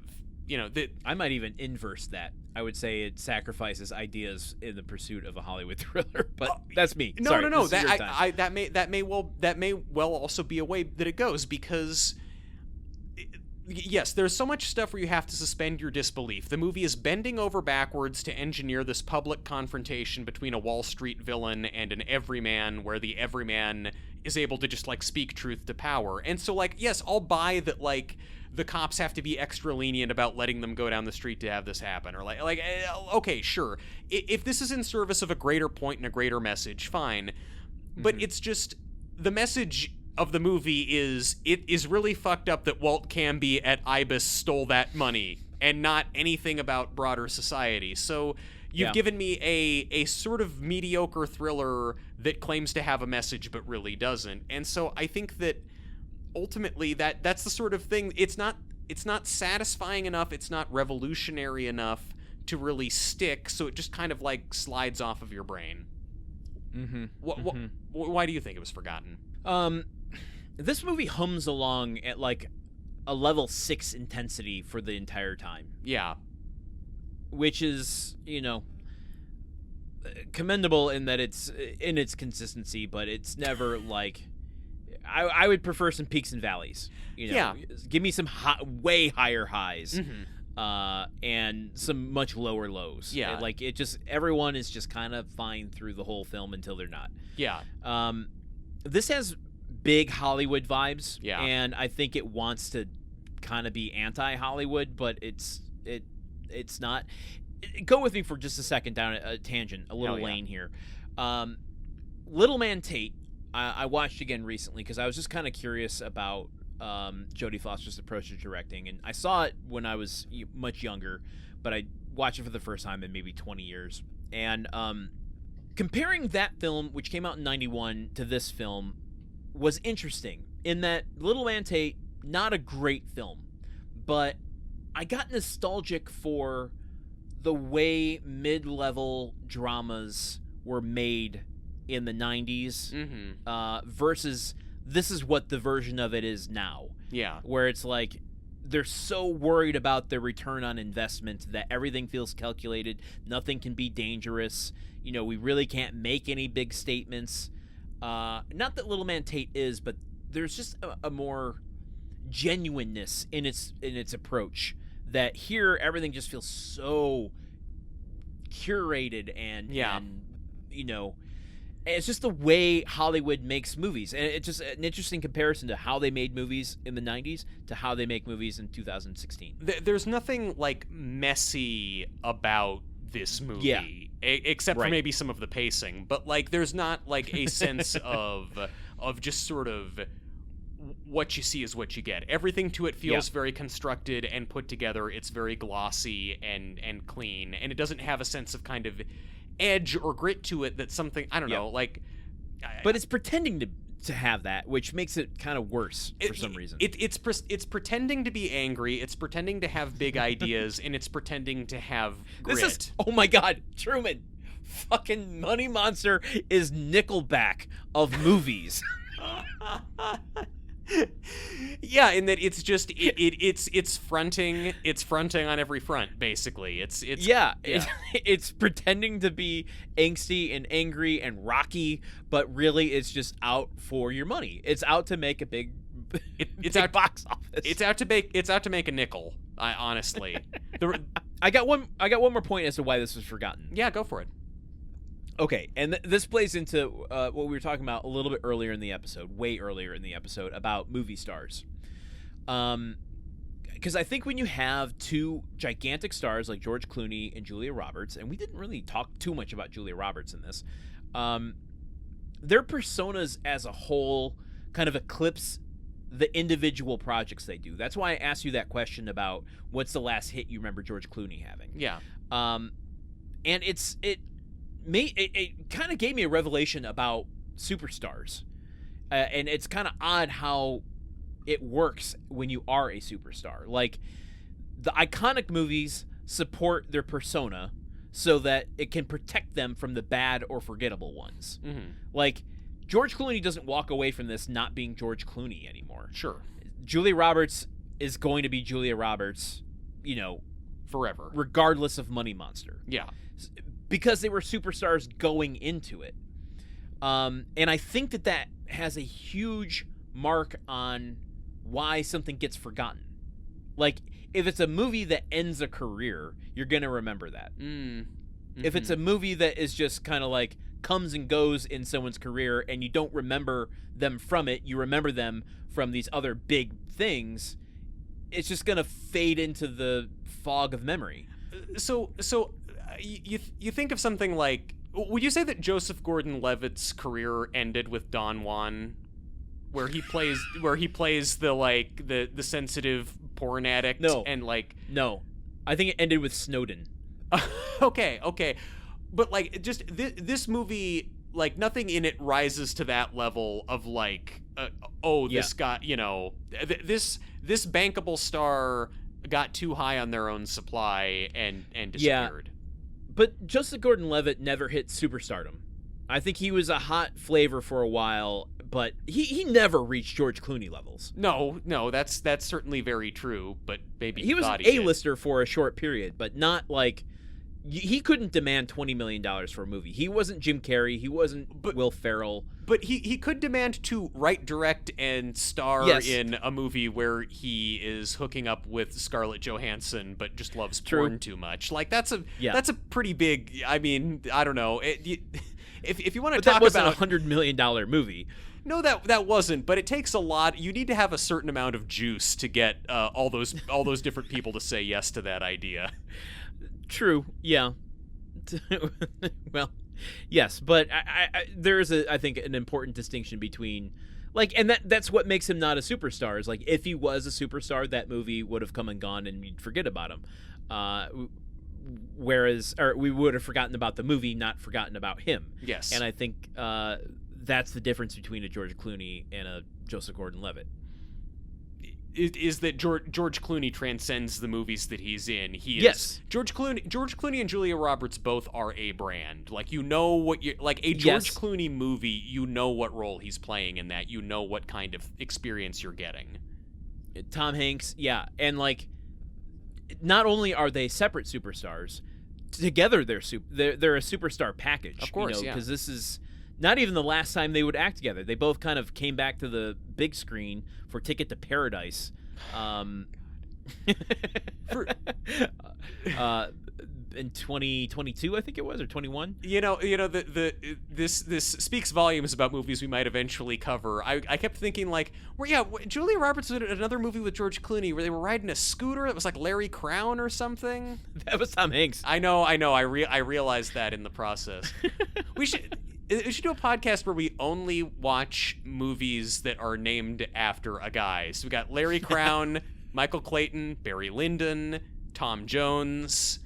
I might even inverse that. I would say it sacrifices ideas in the pursuit of a Hollywood thriller, but that's me. No, Sorry, no. That may well also be a way that it goes, because yes, there's so much stuff where you have to suspend your disbelief. The movie is bending over backwards to engineer this public confrontation between a Wall Street villain and an everyman, where the everyman is able to just speak truth to power. And so yes, I'll buy that the cops have to be extra lenient about letting them go down the street to have this happen, or okay, sure. If this is in service of a greater point and a greater message, fine. But it's just, the message of the movie is, it is really fucked up that Walt Canby at IBIS stole that money, and not anything about broader society. So you've given me a sort of mediocre thriller that claims to have a message but really doesn't. And so I think that ultimately that's the sort of thing, it's not satisfying enough, it's not revolutionary enough to really stick, so it just kind of slides off of your brain. Why do you think it was forgotten? This movie hums along at a level 6 intensity for the entire time. Yeah. Which is, commendable in that it's in its consistency, but it's never like I would prefer some peaks and valleys. Yeah. Give me some way higher highs, and some much lower lows. Yeah. Like everyone is just kind of fine through the whole film until they're not. Yeah. This has big Hollywood vibes. Yeah. And I think it wants to kind of be anti-Hollywood, but it's not. Go with me for just a second down a tangent, a little lane here. Little Man Tate, I watched again recently because I was just kind of curious about Jodie Foster's approach to directing, and I saw it when I was much younger, but I watched it for the first time in maybe 20 years. And comparing that film, which came out in 91, to this film was interesting in that Little Man Tate, not a great film, but I got nostalgic for the way mid-level dramas were made in the 90s versus this is what the version of it is now. Yeah. Where it's like they're so worried about their return on investment that everything feels calculated. Nothing can be dangerous. We really can't make any big statements. Not that Little Man Tate is, but there's just a more genuineness in its approach. That here everything just feels so curated and it's just the way Hollywood makes movies, and it's just an interesting comparison to how they made movies in the 90s to how they make movies in 2016. There's nothing like messy about this movie, except for maybe some of the pacing, but like there's not like a sense of just sort of what you see is what you get. Everything to it feels very constructed and put together. It's very glossy and clean, and it doesn't have a sense of kind of edge or grit to it that's something, I don't know, like... But it's pretending to have that, which makes it kind of worse for some reason. It's pretending to be angry, it's pretending to have big ideas, and it's pretending to have grit. Oh my god, Truman! Fucking Money Monster is Nickelback of movies. Yeah, in that it's just it's fronting on every front, basically. It's pretending to be angsty and angry and rocky, but really it's just out for your money. It's out to make a big out box office. It's out to make a nickel. Honestly, I got one more point as to why this was forgotten. Yeah, go for it. Okay, and this plays into what we were talking about a little bit earlier in the episode, way earlier in the episode, about movie stars. Because I think when you have two gigantic stars like George Clooney and Julia Roberts, and we didn't really talk too much about Julia Roberts in this, their personas as a whole kind of eclipse the individual projects they do. That's why I asked you that question about what's the last hit you remember George Clooney having. Yeah. And it kind of gave me a revelation about superstars, and it's kind of odd how it works when you are a superstar. Like, the iconic movies support their persona so that it can protect them from the bad or forgettable ones. Like, George Clooney doesn't walk away from this not being George Clooney anymore. Sure. Julia Roberts is going to be Julia Roberts, forever, regardless of Money Monster. Yeah. Because they were superstars going into it. And I think that has a huge mark on why something gets forgotten. Like, if it's a movie that ends a career, you're going to remember that. If it's a movie that is just kind of like comes and goes in someone's career and you don't remember them from it, you remember them from these other big things, it's just going to fade into the fog of memory. So you think of something like, would you say that Joseph Gordon-Levitt's career ended with Don Juan, where he plays the sensitive porn addict? No. And like, no, I think it ended with Snowden. Okay, but like, just this movie, like, nothing in it rises to that level of like, this guy, this bankable star got too high on their own supply and disappeared. But Joseph Gordon-Levitt never hit superstardom. I think he was a hot flavor for a while, but he never reached George Clooney levels. No, that's certainly very true. But maybe he was thought an he did. A-lister for a short period, but not like he couldn't demand $20 million for a movie. He wasn't Jim Carrey. He wasn't Will Ferrell. But he could demand to write, direct, and star in a movie where he is hooking up with Scarlett Johansson, but just loves porn too much. Like that's a pretty big. I mean, I don't know. If you want to talk about about $100 million movie. No, that wasn't. But it takes a lot. You need to have a certain amount of juice to get all those different people to say yes to that idea. True. Yeah. Well, yes, but there is I think an important distinction between and that's what makes him not a superstar. Is like if he was a superstar, that movie would have come and gone and you'd forget about him. Whereas we would have forgotten about the movie, not forgotten about him. Yes. And I think that's the difference between a George Clooney and a Joseph Gordon-Levitt. Is that George Clooney transcends the movies that he's in. Yes. George Clooney and Julia Roberts both are a brand. Like, you know what you like a George Clooney movie, you know what role he's playing in that. You know what kind of experience you're getting. Tom Hanks, yeah. And not only are they separate superstars, together they're a superstar package. Of course, because this is not even the last time they would act together. They both kind of came back to the big screen for Ticket to Paradise. In 2022, I think it was, or 21. This speaks volumes about movies we might eventually cover. I kept thinking Julia Roberts did another movie with George Clooney where they were riding a scooter that was like Larry Crown or something. That was Tom Hanks. I know. I realized that in the process. We should do a podcast where we only watch movies that are named after a guy. So we got Larry Crown, Michael Clayton, Barry Lyndon, Tom Jones,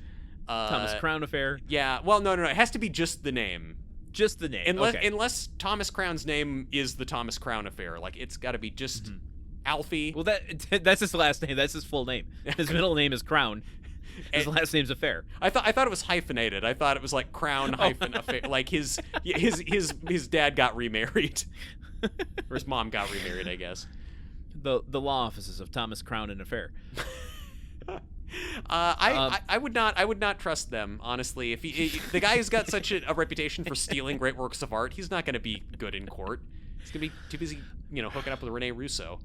Thomas Crown Affair. Yeah. Well, no. It has to be just the name. Just the name. Unless Thomas Crown's name is the Thomas Crown Affair. Like, it's got to be just Alfie. Well, that's his last name. That's his full name. His middle name is Crown. His last name's Affair. I thought it was hyphenated. I thought it was like Crown hyphen Affair. Like his dad got remarried, or his mom got remarried, I guess. The law offices of Thomas Crown and Affair. I would not trust them, honestly. If the guy who's got such a reputation for stealing great works of art, he's not going to be good in court. He's going to be too busy, hooking up with Rene Russo.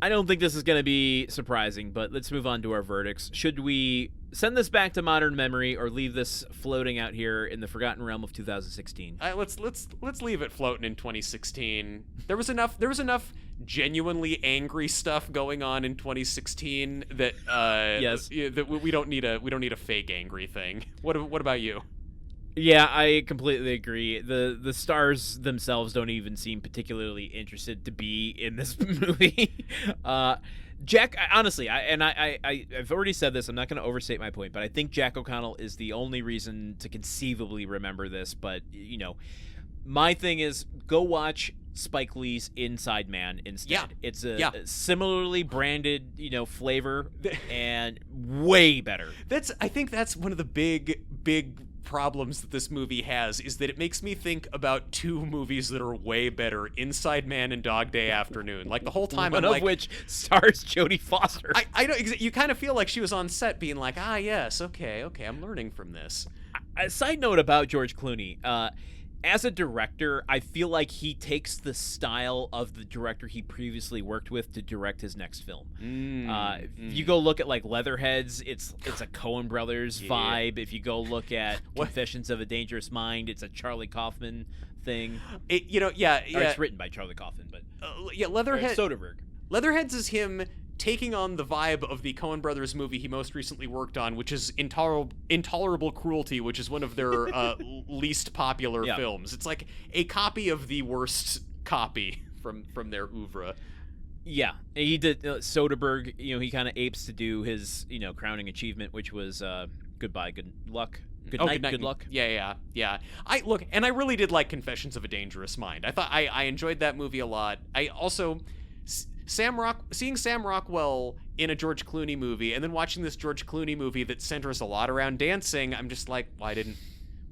I don't think this is going to be surprising, but let's move on to our verdicts. Should we send this back to modern memory or leave this floating out here in the forgotten realm of 2016? Let's leave it floating in 2016. There was enough genuinely angry stuff going on in 2016 that that we don't need a fake angry thing. What about you? Yeah, I completely agree. The stars themselves don't even seem particularly interested to be in this movie. Jack, honestly, I've already said this. I'm not going to overstate my point, but I think Jack O'Connell is the only reason to conceivably remember this. But my thing is, go watch Spike Lee's Inside Man instead. Yeah. It's a similarly branded, flavor and way better. I think that's one of the big problems that this movie has, is that it makes me think about two movies that are way better: Inside Man and Dog Day Afternoon. Like, the whole time one of which stars Jodie Foster. I know, you kind of feel like she was on set being like, yes, okay, I'm learning from this. A side note about George Clooney, as a director, I feel like he takes the style of the director he previously worked with to direct his next film. If you go look at Leatherheads, it's a Coen Brothers vibe. If you go look at Confessions of a Dangerous Mind, it's a Charlie Kaufman thing. It's written by Charlie Kaufman, but Soderbergh. Leatherheads is him taking on the vibe of the Coen Brothers movie he most recently worked on, which is Intolerable Cruelty, which is one of their least popular films. It's like a copy of the worst copy from their oeuvre. Yeah, he did Soderbergh. He kind of apes to do his crowning achievement, which was Goodbye, Good Luck. Good night, good luck. Yeah. I really did like Confessions of a Dangerous Mind. I thought I enjoyed that movie a lot. I also seeing Sam Rockwell in a George Clooney movie, and then watching this George Clooney movie that centers a lot around dancing, I'm just like, why didn't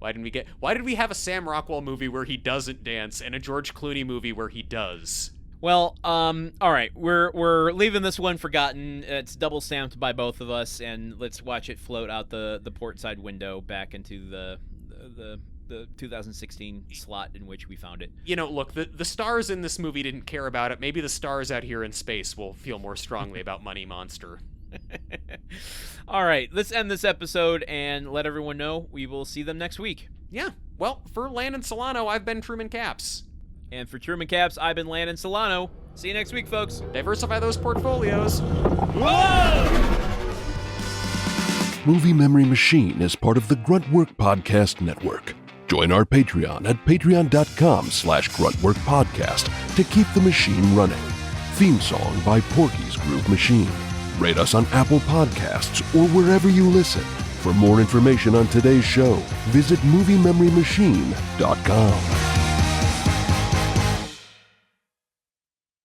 Why did we have a Sam Rockwell movie where he doesn't dance and a George Clooney movie where he does? Well, all right, we're leaving this one forgotten. It's double stamped by both of us, and let's watch it float out the port side window back into the 2016 slot in which we found it. You know, look, the stars in this movie didn't care about it. Maybe the stars out here in space will feel more strongly about Money Monster. All right, let's end this episode and let everyone know we will see them next week. Yeah, well, for Landon Solano, I've been Truman Caps. And for Truman Caps, I've been Landen Solano. See you next week, folks. Diversify those portfolios. Whoa! Movie Memory Machine is part of the Gruntwork Podcast Network. Join our Patreon at patreon.com/gruntworkpodcast to keep the machine running. Theme song by Porky's Groove Machine. Rate us on Apple Podcasts or wherever you listen. For more information on today's show, visit moviememorymachine.com.